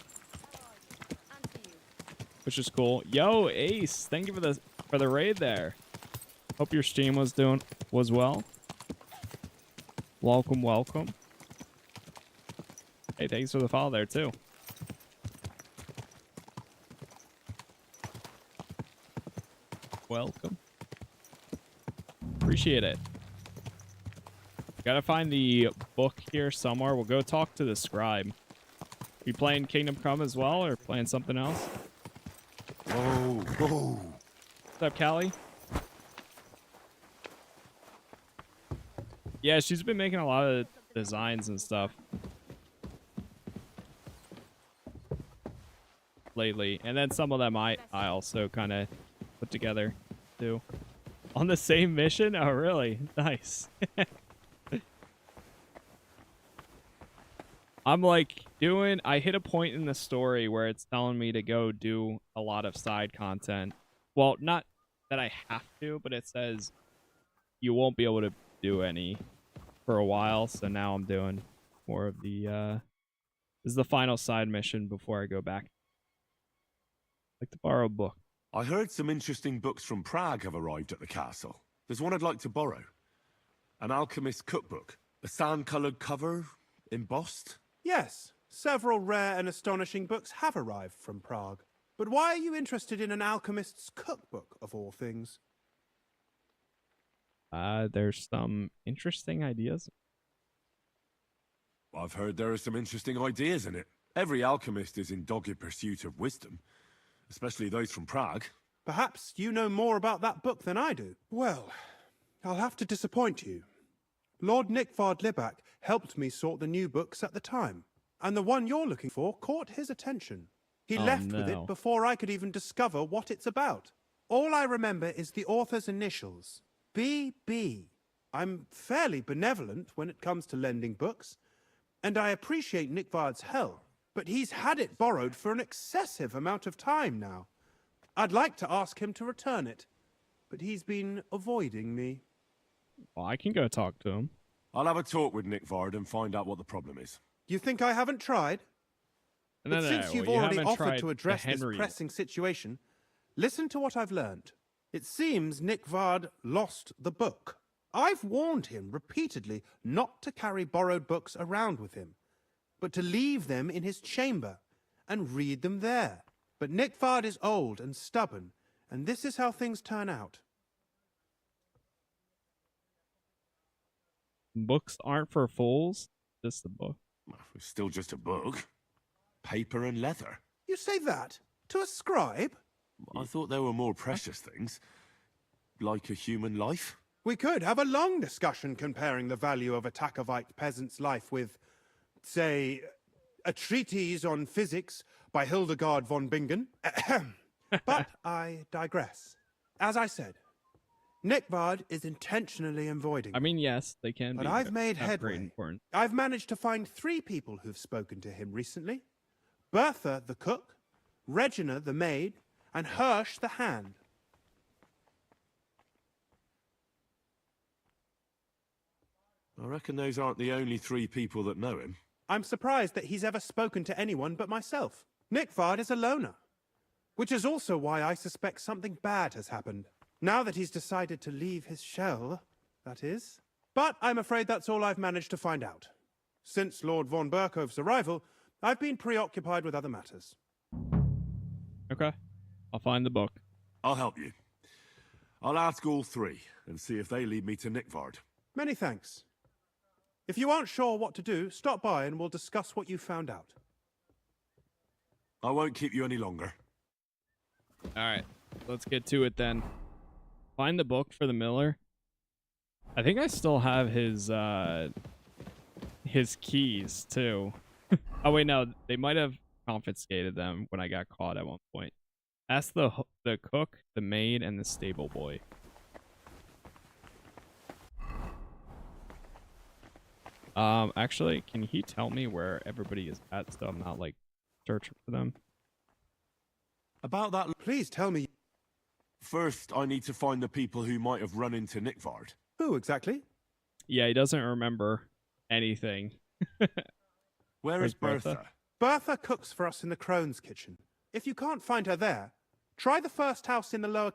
Which is cool. Yo, Ace! Thank you for the raid there. Hope your stream was well. Welcome, welcome. Hey, thanks for the follow there too. Welcome. Appreciate it. Gotta find the book here somewhere. We'll go talk to the scribe. You playing Kingdom Come as well, or playing something else? Whoa, whoa. What's up, Callie? Yeah, she's been making a lot of designs and stuff lately. And then some of them I also kind of put together too. On the same mission? Oh, really? Nice. I'm like I hit a point in the story where it's telling me to go do a lot of side content. Well, not that I have to, but it says you won't be able to do any for a while. So now I'm doing more of the, this is the final side mission before I go back. Like to borrow a book. I heard some interesting books from Prague have arrived at the castle. There's one I'd like to borrow. An alchemist's cookbook. A sand-coloured cover, embossed. Yes, several rare and astonishing books have arrived from Prague. But why are you interested in an alchemist's cookbook, of all things? There's some interesting ideas. I've heard there are some interesting ideas in it. Every alchemist is in dogged pursuit of wisdom, especially those from Prague. Perhaps you know more about that book than I do. Well, I'll have to disappoint you. Lord Nickvard Libak helped me sort the new books at the time, and the one you're looking for caught his attention. He left with it before I could even discover what it's about. All I remember is the author's initials, B.B. I'm fairly benevolent when it comes to lending books, and I appreciate Nickvard's help, but he's had it borrowed for an excessive amount of time now. I'd like to ask him to return it, but he's been avoiding me. Well, I can go talk to him. I'll have a talk with Nickvard and find out what the problem is. You think I haven't tried? No, But since you've you already haven't offered tried to the address this Henry. pressing situation, listen to what I've learned. It seems Nickvard lost the book. I've warned him repeatedly not to carry borrowed books around with him, but to leave them in his chamber and read them there. But Nickvard is old and stubborn, And this is how things turn out. Books aren't for fools. Just a book. It's still just a book. Paper and leather. You say that? To a scribe? I thought there were more precious things. Like a human life. We could have a long discussion comparing the value of a Takovite peasant's life with, say, a treatise on physics by Hildegard von Bingen. But I digress. As I said, Nickvard is intentionally avoiding. I mean, yes, they can But be. I've made of great headway. importance. I've managed to find 3 people who've spoken to him recently. Bertha, the cook, Regina, the maid, and Hirsch, the hand. I reckon those aren't the only 3 people that know him. I'm surprised that he's ever spoken to anyone but myself. Nickvard is a loner. Which is also why I suspect something bad has happened. Now that he's decided to leave his shell, that is. But I'm afraid that's all I've managed to find out. Since Lord von Berkov's arrival, I've been preoccupied with other matters. Okay. I'll find the book. I'll help you. I'll ask all 3 and see if they lead me to Nickvard. Many thanks. If you aren't sure what to do, stop by and we'll discuss what you found out. I won't keep you any longer. Alright. Let's get to it then. Find the book for the miller. I think I still have his keys too. Oh wait, no, they might have confiscated them when I got caught at one point. Ask the cook, the maid, and the stable boy. Actually, can he tell me where everybody is at so I'm not like searching for them? About that, please tell me. First, I need to find the people who might have run into Nickvard. Who exactly? Yeah, he doesn't remember anything. Where is Bertha? Bertha cooks for us in the crone's kitchen. If you can't find her there, try the first house in the lower...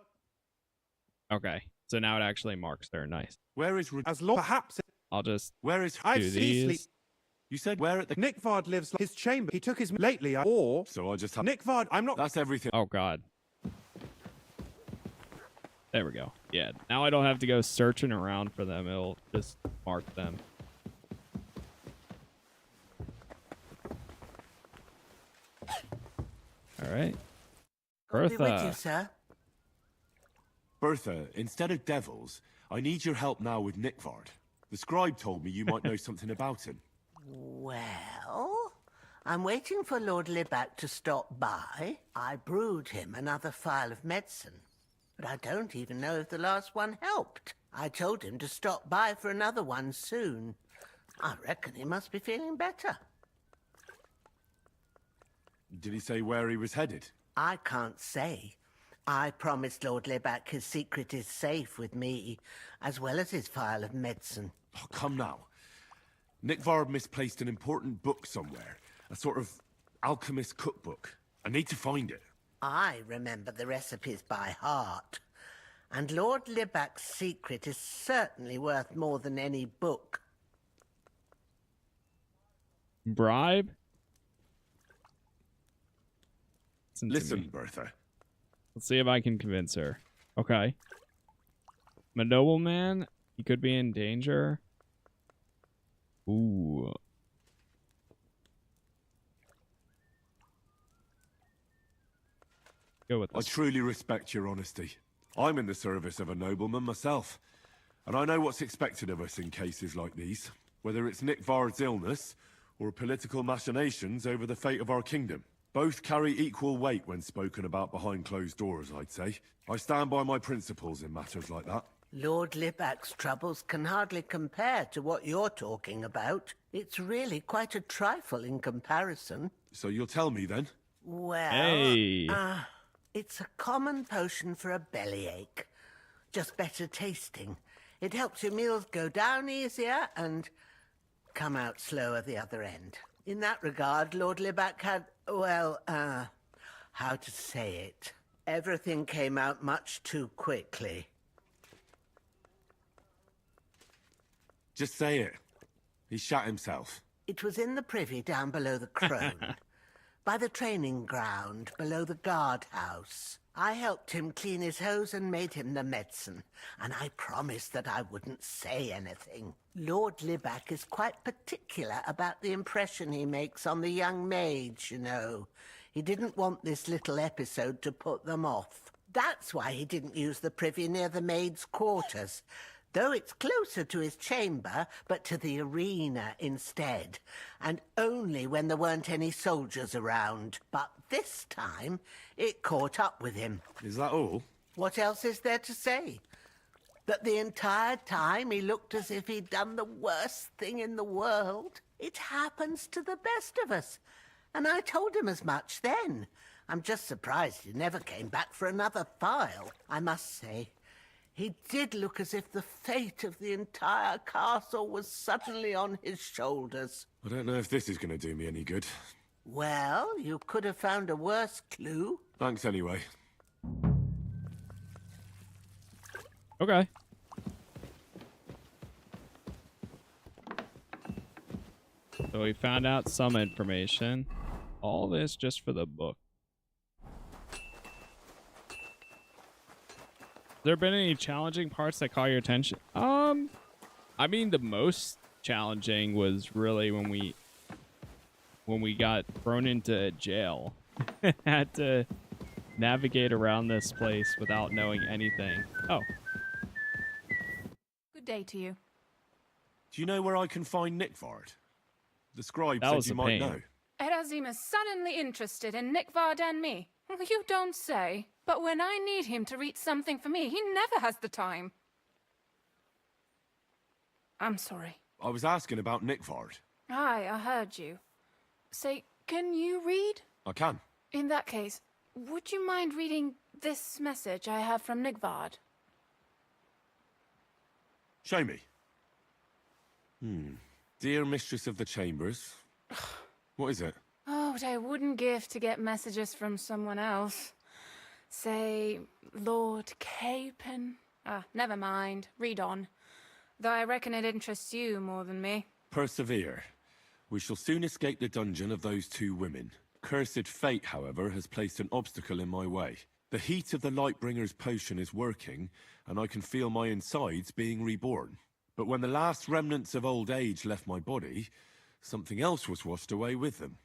Okay, so now it actually marks there. Nice. Where is... As long... Perhaps... I'll just... Where is... I've do seen these. You said where at the... Nickvard lives... His chamber. He took his... Lately, or... So I just have... Nickvard, I'm not... That's everything. Oh, God. There we go. Yeah, now I don't have to go searching around for them. It'll just mark them. All right. I'll be with you, Bertha. sir. Bertha, instead of devils, I need your help now with Nickvard. The scribe told me you might know something about him. Well, I'm waiting for Lord Libak to stop by. I brewed him another phial of medicine, but I don't even know if the last one helped. I told him to stop by for another one soon. I reckon he must be feeling better. Did he say where he was headed? I can't say. I promised Lord Libak his secret is safe with me, as well as his phial of medicine. Oh, come now. Nickvard misplaced an important book somewhere. A sort of alchemist cookbook. I need to find it. I remember the recipes by heart. And Lord Libak's secret is certainly worth more than any book. Bribe? Listen, Bertha. Let's see if I can convince her. Okay. I'm a nobleman. He could be in danger. Ooh. Go with I this. truly respect your honesty. I'm in the service of a nobleman myself, and I know what's expected of us in cases like these, whether it's Nickvard's illness or political machinations over the fate of our kingdom. Both carry equal weight when spoken about behind closed doors, I'd say. I stand by my principles in matters like that. Lord Libak's troubles can hardly compare to what you're talking about. It's really quite a trifle in comparison. So you'll tell me then? Well, Hey. It's a common potion for a bellyache. Just better tasting. It helps your meals go down easier and come out slower the other end. In that regard, Lord Libak had, well, how to say it? Everything came out much too quickly. Just say it. He shot himself. It was in the privy down below the Crone. By the training ground, below the guardhouse. I helped him clean his hose and made him the medicine, and I promised that I wouldn't say anything. Lord Libac is quite particular about the impression he makes on the young maids, you know. He didn't want this little episode to put them off. That's why he didn't use the privy near the maids' quarters, though it's closer to his chamber, but to the arena instead, and only when there weren't any soldiers around. But this time, it caught up with him. Is that all? What else is there to say? That the entire time he looked as if he'd done the worst thing in the world. It happens to the best of us, and I told him as much then. I'm just surprised he never came back for another file, I must say. He did look as if the fate of the entire castle was suddenly on his shoulders. I don't know if this is going to do me any good. Well, you could have found a worse clue. Thanks anyway. Okay. So we found out some information. All this just for the book. There been any challenging parts that caught your attention? I mean, the most challenging was really when we got thrown into jail. Had to navigate around this place without knowing anything. Oh. Good day to you. Do you know where I can find Nickvard? The scribe That said was you a might pain. know. Erazim is suddenly interested in Nickvard and me. You don't say. But when I need him to read something for me, he never has the time. I'm sorry. I was asking about Nickvard. Aye, I heard you. Say, can you read? I can. In that case, would you mind reading this message I have from Nickvard? Show me. Dear Mistress of the Chambers. What is it? Oh, what I wouldn't give to get messages from someone else. Say, Lord Capon. Never mind. Read on. Though I reckon it interests you more than me. Persevere. We shall soon escape the dungeon of those two women. Cursed fate, however, has placed an obstacle in my way. The heat of the Lightbringer's potion is working, and I can feel my insides being reborn. But when the last remnants of old age left my body, something else was washed away with them.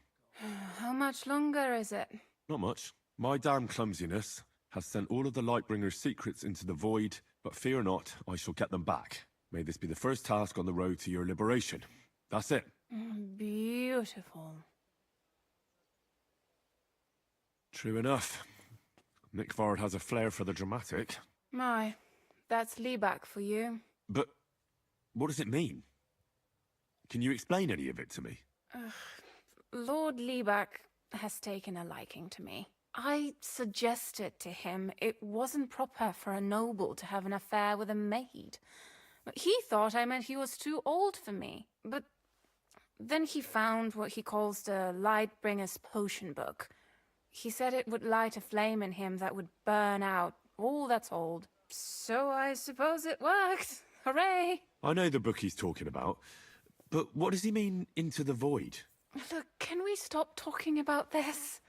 How much longer is it? Not much. My damn clumsiness has sent all of the Lightbringer's secrets into the void, but fear not, I shall get them back. May this be the first task on the road to your liberation. That's it. Beautiful. True enough. Nickvard has a flair for the dramatic. My, that's Libac for you. But what does it mean? Can you explain any of it to me? Lord Libac has taken a liking to me. I suggested to him it wasn't proper for a noble to have an affair with a maid. He thought I meant he was too old for me. But then he found what he calls the Lightbringer's potion book. He said it would light a flame in him that would burn out all that's old. So I suppose it worked. Hooray! I know the book he's talking about, but what does he mean, into the void? Look, can we stop talking about this?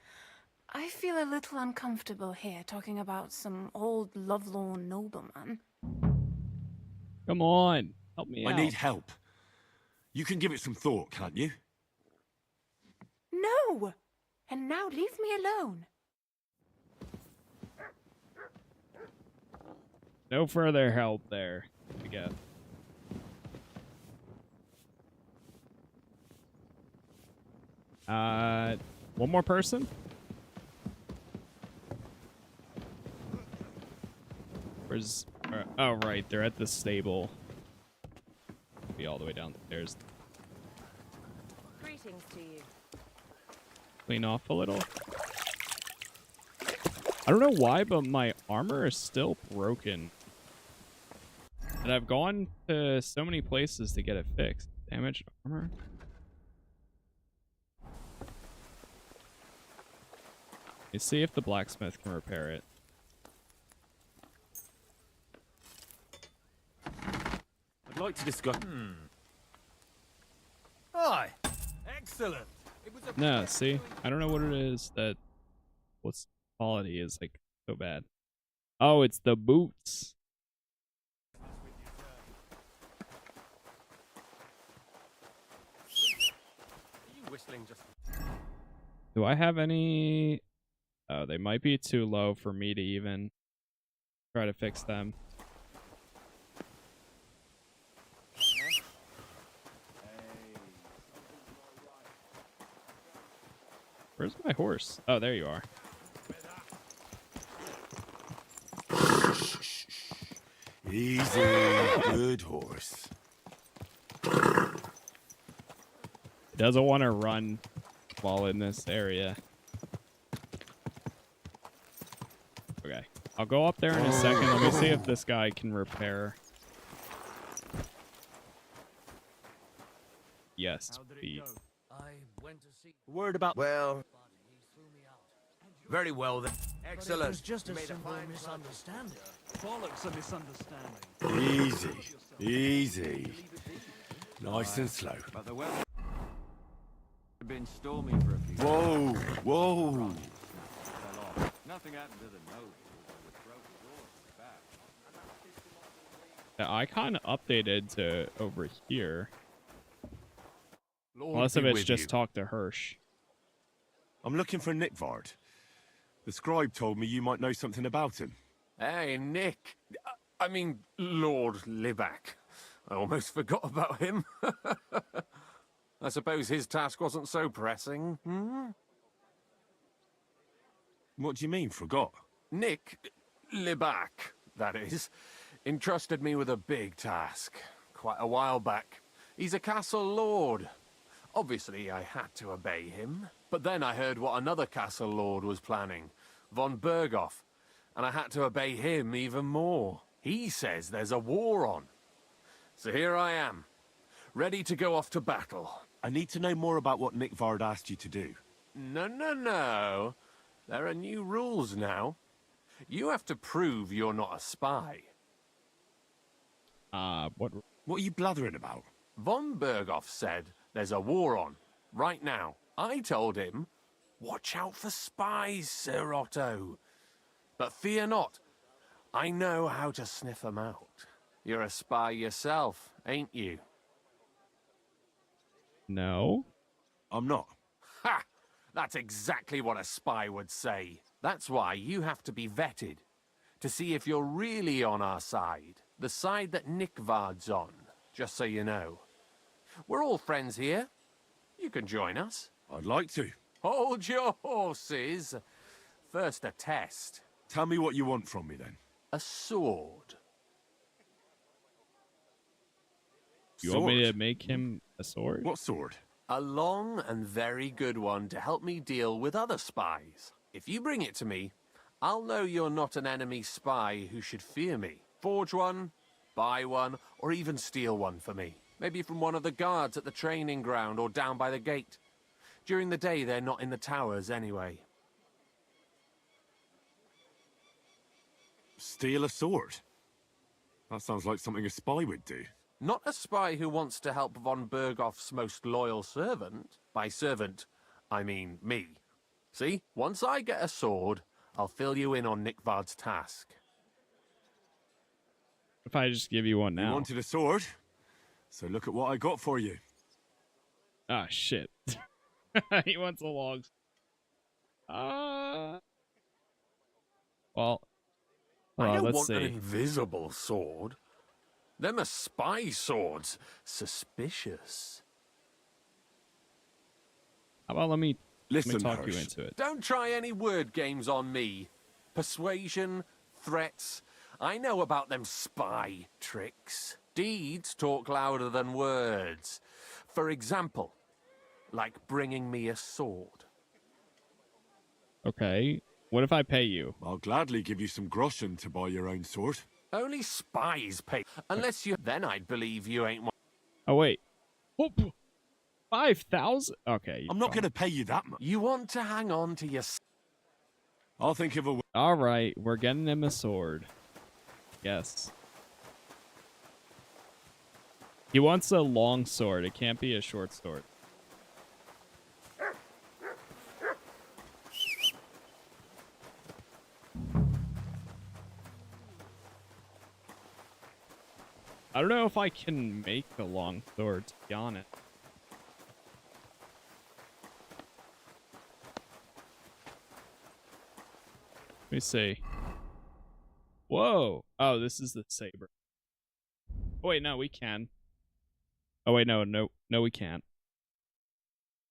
I feel a little uncomfortable here talking about some old lovelorn nobleman. Come on, help me out. I need help. You can give it some thought, can't you? No! And now leave me alone. No further help there, I guess. One more person? Where's... oh, right, they're at the stable. Be all the way downstairs. Greetings to you. Clean off a little. I don't know why, but my armor is still broken. And I've gone to so many places to get it fixed. Damaged armor. Let's see if the blacksmith can repair it. I'd like to discuss... Aye. Excellent. It was a No, see? I don't know what it is that... What's quality is, like, So bad. Oh, it's the boots. Are you whistling just... Do I have any... Oh, they might be too low for me to even try to fix them. Where's my horse? Oh, there you are. Easy, good horse. He doesn't want to run while in this area. Okay, I'll go up there in a second. Let me see if this guy can repair. Yes, feet. Word about... Well... Very well then. Excellent. It was just a simple misunderstanding. Bollocks a misunderstanding. Easy, easy. Nice and slow. But the weather had been stormy for a few Whoa, whoa. Nothing happened to the nose. Yeah, I kind of updated to over here. Lord Most of be it's with just you. talk to Hirsch. I'm looking for Nickvard. The scribe told me you might know something about him. Hey, Nick. I mean, Lord Libak. I almost forgot about him. I suppose his task wasn't so pressing, hmm? What do you mean, forgot? Nick Libak, that is, entrusted me with a big task quite a while back. He's a castle lord. Obviously, I had to obey him. But then I heard what another castle lord was planning, von Berghoff, and I had to obey him even more. He says there's a war on. So here I am, ready to go off to battle. I need to know more about what Nickvard asked you to do. No. There are new rules now. You have to prove you're not a spy. What are you blathering about? Von Berghoff said there's a war on, right now. I told him, watch out for spies, Sir Otto. But fear not, I know how to sniff them out. You're a spy yourself, ain't you? No. I'm not. Ha! That's exactly what a spy would say. That's why you have to be vetted, to see if you're really on our side. The side that Nickvard's on, just so you know. We're all friends here. You can join us. I'd like to. Hold your horses. First a test. Tell me what you want from me, then. A sword. You want me to make him a sword? What sword? A long and very good one to help me deal with other spies. If you bring it to me, I'll know you're not an enemy spy who should fear me. Forge one, buy one, or even steal one for me. Maybe from one of the guards at the training ground or down by the gate. During the day, they're not in the towers anyway. Steal a sword? That sounds like something a spy would do. Not a spy who wants to help von Berghoff's most loyal servant. By servant, I mean me. See, once I get a sword, I'll fill you in on Nickvard's task. If I just give you one now. You wanted a sword? So look at what I got for you. Ah, shit. He wants a long... Well... I don't let's want an see. invisible sword. Them are spy swords. Suspicious. How about let me Listen, talk you Hirsch. into it. Don't try any word games on me. Persuasion, threats. I know about them spy tricks. Deeds talk louder than words. For example, like bringing me a sword. Okay. What if I pay you? I'll gladly give you some groschen to buy your own sword. Only spies pay. Unless you... Then I'd believe you ain't one. Oh, wait. Oh, 5,000? Okay. I'm not going to pay you that much. You want to hang on to your... I'll think of a... All right. We're getting him a sword. Yes. He wants a long sword. It can't be a short sword. I don't know if I can make a long sword, to be honest. Let me see. Whoa. Oh, this is the saber. Oh, wait, no, we can. Oh, wait, no, we can't.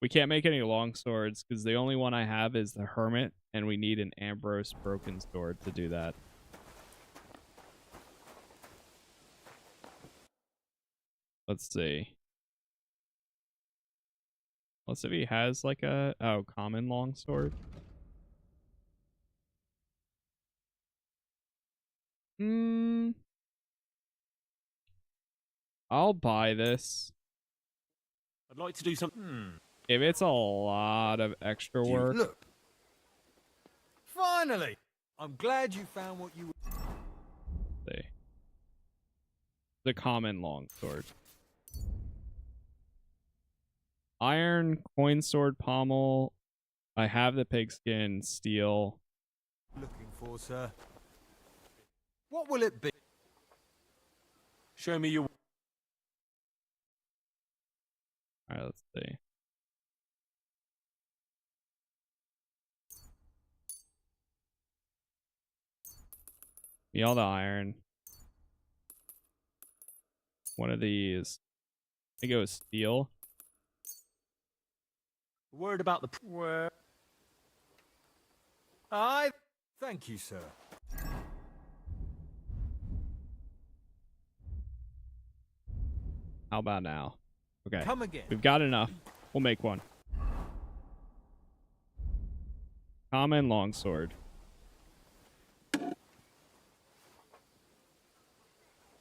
We can't make any long swords because the only one I have is the Hermit, and we need an Ambrose broken sword to do that. Let's see. Let's see if he has like a common longsword. I'll buy this. I'd like to do something. If it's a lot of extra work. Look. Finally! I'm glad you found what you were. See. The common longsword. Iron, coin sword, pommel. I have the pigskin, steel. Looking for, sir. What will it be? Show me your. Alright, let's see. Me all the iron. One of these. I think it was steel. Word about the. Where? I. Thank you, sir. How about now? Okay. Come again. We've got enough. We'll make one. Common longsword.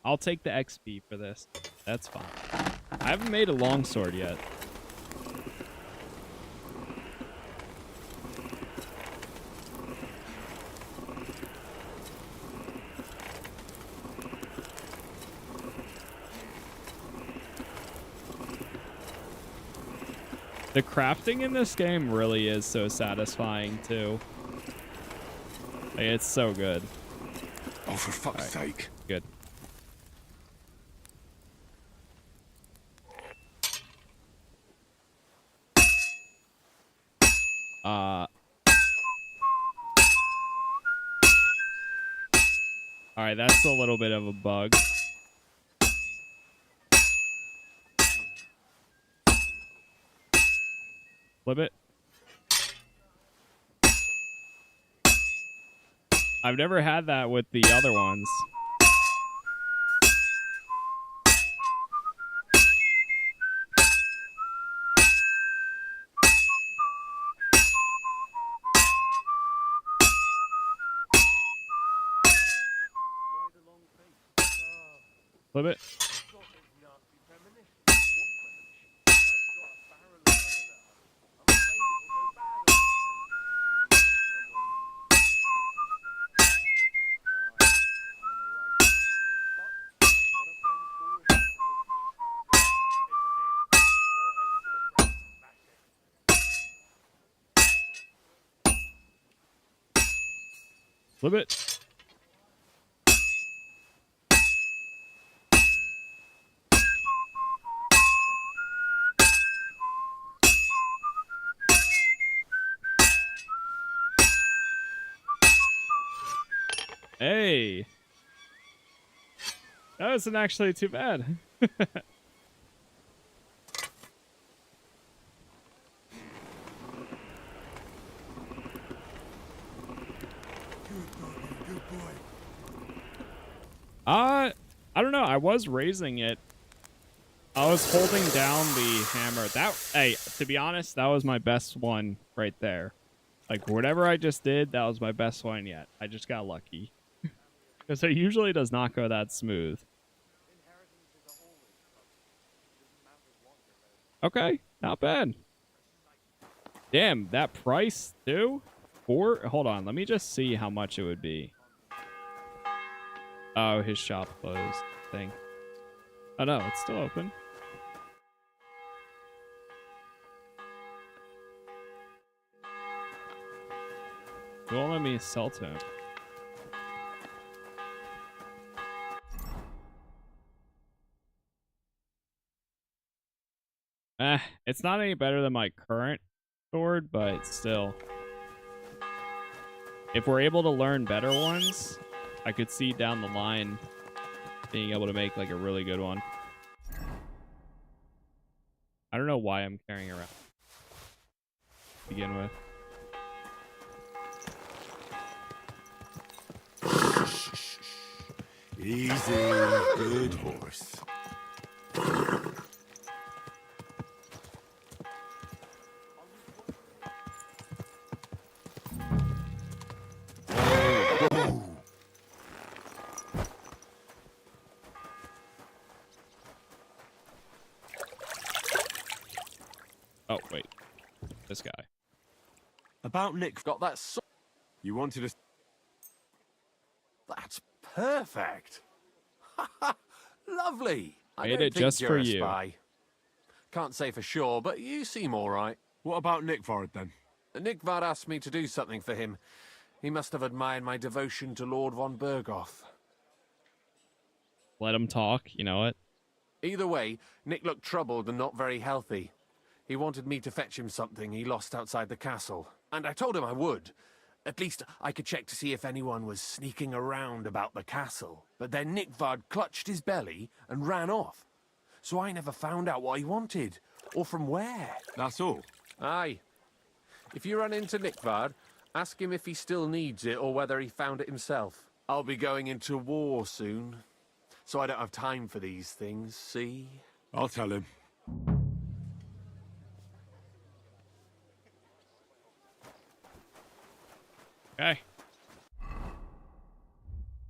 I'll take the XP for this. That's fine. I haven't made a longsword yet. The crafting in this game really is so satisfying too. Like, it's so good. Oh, for fuck's sake. Good. Alright, that's a little bit of a bug. Flip it. I've never had that with the other ones. Flip it. Flip it. Hey. That wasn't actually too bad. I don't know. I was raising it. I was holding down the hammer. Hey, to be honest, that was my best one right there. Like, whatever I just did, that was my best one yet. I just got lucky. Because it usually does not go that smooth. Okay, not bad. Damn, that price, too? Hold on, let me just see how much it would be. Oh, his shop closed. Thing. Oh no, it's still open. It won't let me sell to him. It's not any better than my current sword, but still. If we're able to learn better ones, I could see down the line being able to make like a really good one. I don't know why I'm carrying around to begin with. Easy, good horse. Oh, wait. This guy. About Nick. Got that You wanted to... That's perfect. Lovely. I Made don't it think just you're for a you. spy. Can't say for sure, but you seem all right. What about Nickvard then? Nickvard asked me to do something for him. He must have admired my devotion to Lord von Berghoff. Let him talk, you know it. Either way, Nick looked troubled and not very healthy. He wanted me to fetch him something he lost outside the castle, and I told him I would. At least I could check to see if anyone was sneaking around about the castle. But then Nickvard clutched his belly and ran off. So I never found out what he wanted, or from where. That's all? Aye. If you run into Nickvard, ask him if he still needs it or whether he found it himself. I'll be going into war soon, so I don't have time for these things, see? I'll tell him. Okay.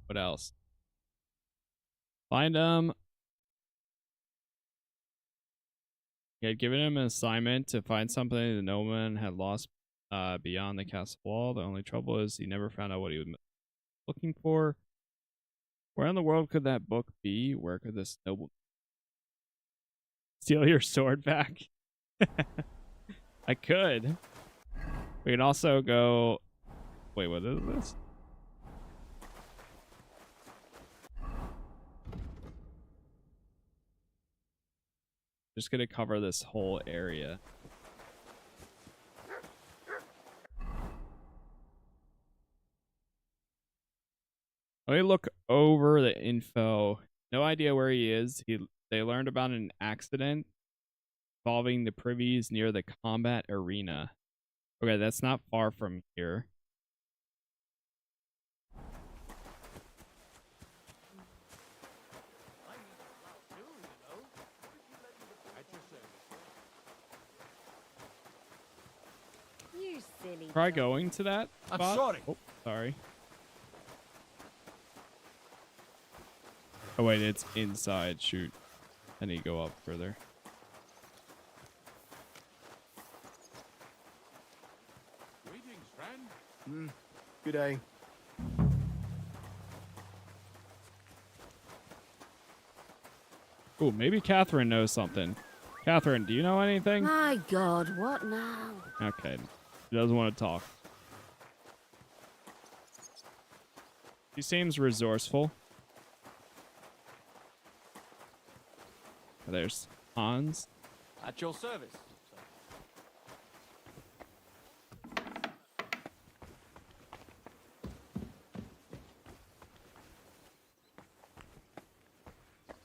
What else? Find him. He had given him an assignment to find something the nobleman had lost beyond the castle wall. The only trouble is he never found out what he was looking for. Where in the world could that book be? Where could this noble steal your sword back? I could. We can also go... Wait, what is this? Just gonna cover this whole area. Let me look over the info. No idea where he is. They learned about an accident involving the privies near the combat arena. Okay, that's not far from here. You silly. Try going to that I'm spot? sorry. Oh, sorry. Oh wait, it's inside. Shoot. I need to go up further. Greetings, friend. Good day. Oh, maybe Catherine knows something. Catherine, do you know anything? My God, what now? Okay. She doesn't want to talk. She seems resourceful. There's Hans. At your service.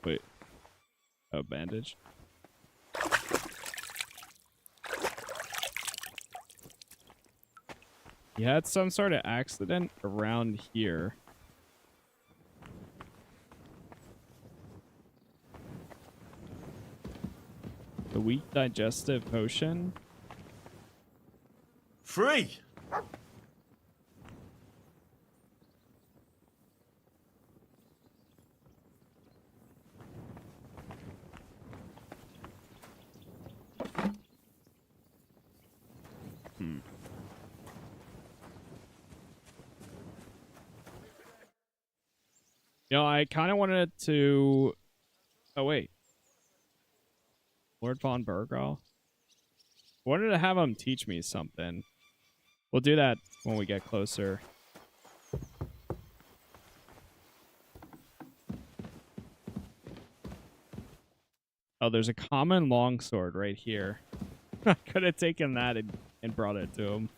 Wait. Oh, bandage. He had some sort of accident around here. The weak digestive potion. Free! You know, I kind of wanted to... Oh, wait. Lord von Berghoff? I wanted to have him teach me something. We'll do that when we get closer. Oh, there's a common longsword right here. I could have taken that and brought it to him.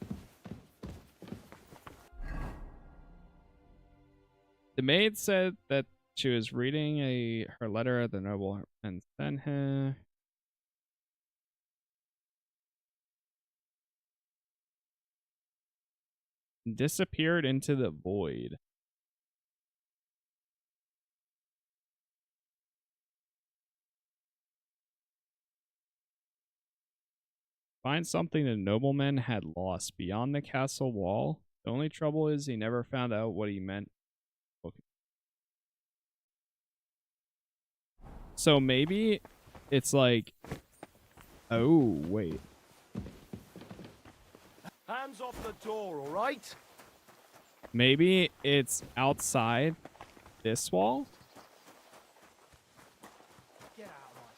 The maid said that she was reading her letter the noble and sent her. Disappeared into the void. Find something the nobleman had lost beyond the castle wall. The only trouble is he never found out what he meant. Okay. So maybe it's like, oh, wait. Hands off the door, all right? Maybe it's outside this wall?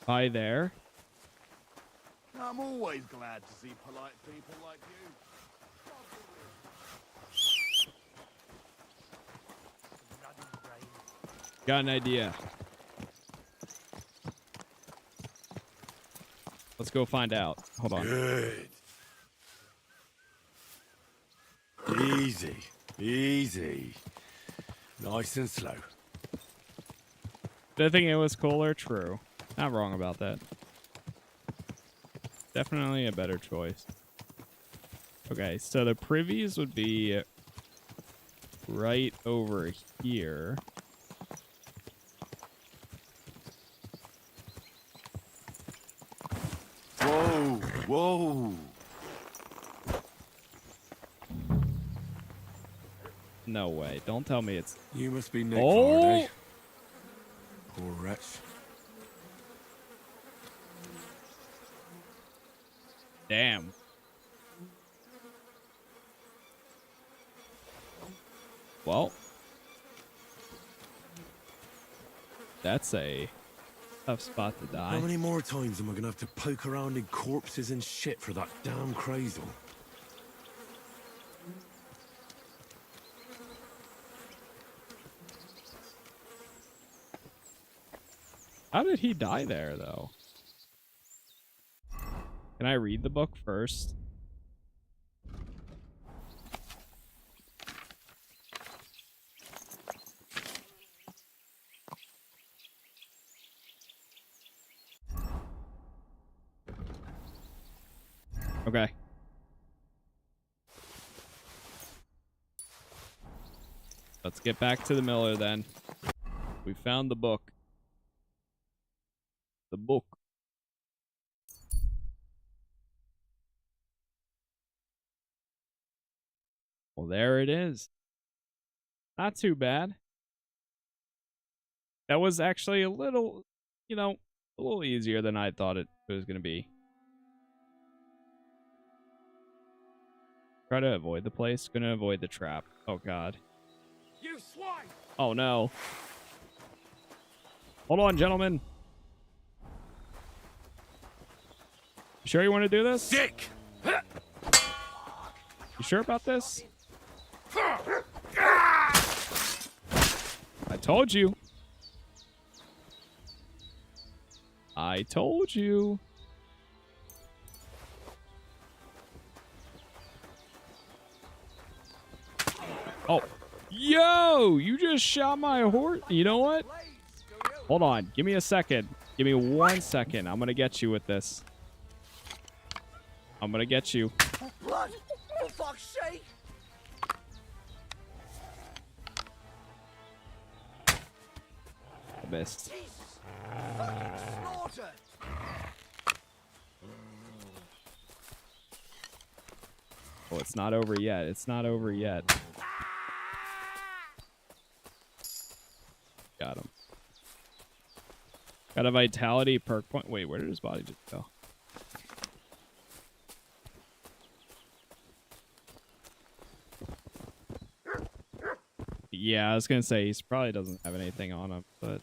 By there? I'm always glad to see polite people like you. Got an idea. Let's go find out. Hold on. Good. Easy. Easy. Nice and slow. Did I think it was cooler? True. Not wrong about that. Definitely a better choice. Okay, so the privies would be right over here. Whoa, whoa. No way. Don't tell me it's... You must be Nick, oh! eh? Poor wretch. Damn. Well. That's a tough spot to die. How many more times am I gonna have to poke around in corpses and shit for that damn cradle? How did he die there, though? Can I read the book first? Okay. Let's get back to the miller then. We found the book. The book. Well, there it is. Not too bad. That was actually a little, you know, a little easier than I thought it was going to be. Try to avoid the place. Gonna avoid the trap. Oh, God. You swine! Oh, no. Hold on, gentlemen. You sure you want to do this? Dick! You sure about this? I told you. I told you. Oh. Yo! You just shot my horse. You know what? Hold on. Give me a second. Give me 1 second. I'm going to get you with this. I'm going to get you. Blood! For fuck's sake! I missed. Fucking slaughter! Oh, it's not over yet. It's not over yet. Got him. Got a vitality perk point. Wait, where did his body just go? Yeah, I was gonna say he probably doesn't have anything on him, but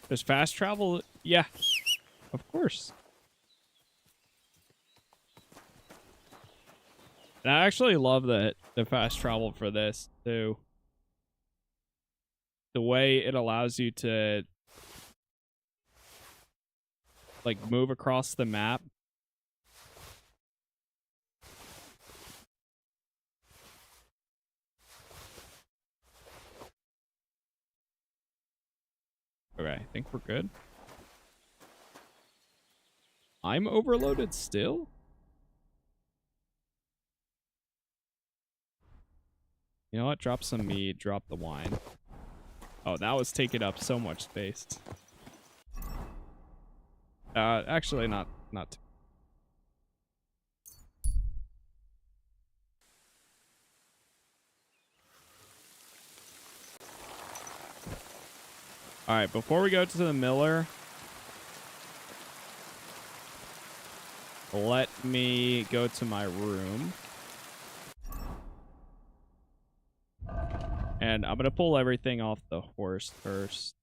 there's fast travel. Yeah, of course. And I actually love the fast travel for this too. the way it allows you to like move across the map. Okay, I think we're good. I'm overloaded still? You know what? Drop some meat, drop the wine. Oh, that was taking up so much space. Actually not too. All right, before we go to the miller, let me go to my room. And I'm going to pull everything off the horse first.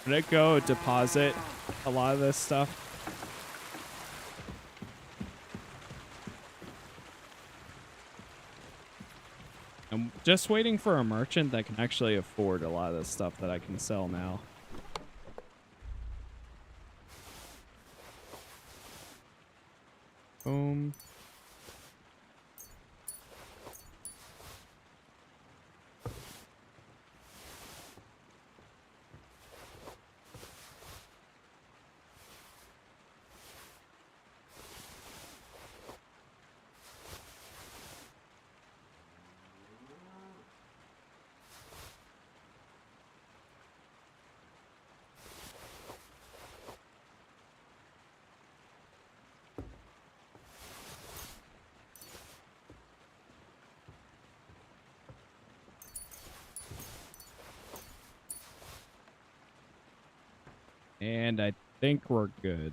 I'm gonna go deposit a lot of this stuff. I'm just waiting for a merchant that can actually afford a lot of this stuff that I can sell now. Boom. And I think we're good.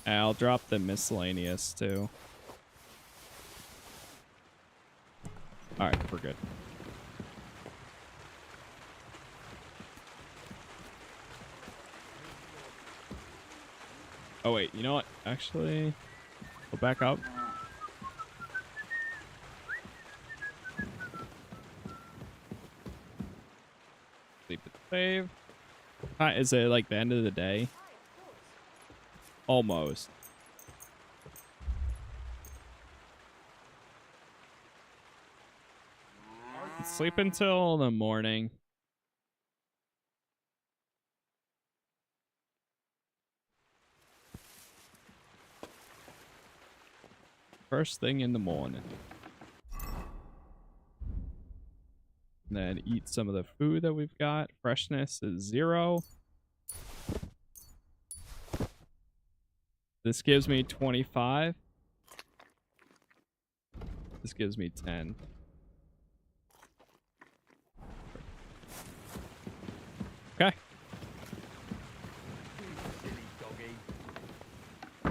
I'll drop the miscellaneous too. All right, we're good. Oh wait, you know what? Actually, go back up. Sleep at the save. Is it like the end of the day? Almost. Sleep until the morning. First thing in the morning. And then eat some of the food that we've got. Freshness is 0. This gives me 25. This gives me 10. Okay.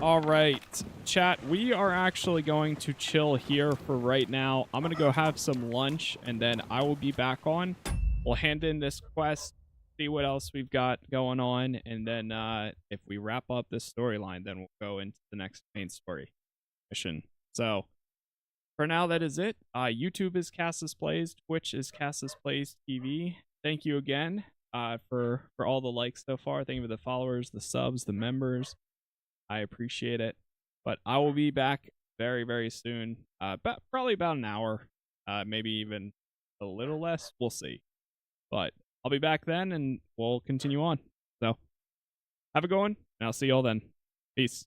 All right, chat, we are actually going to chill here for right now. I'm going to go have some lunch, and then I will be back on. We'll hand in this quest, see what else we've got going on, and then if we wrap up this storyline, then we'll go into the next main story mission. So, for now, that is it. YouTube is Casas Plays. Twitch is Casas Plays TV. Thank you again for all the likes so far. Thank you for the followers, the subs, the members. I appreciate it. But I will be back very, very soon. Probably about an hour. Maybe even a little less. We'll see. But I'll be back then, and we'll continue on. So, have a good one, and I'll see you all then. Peace.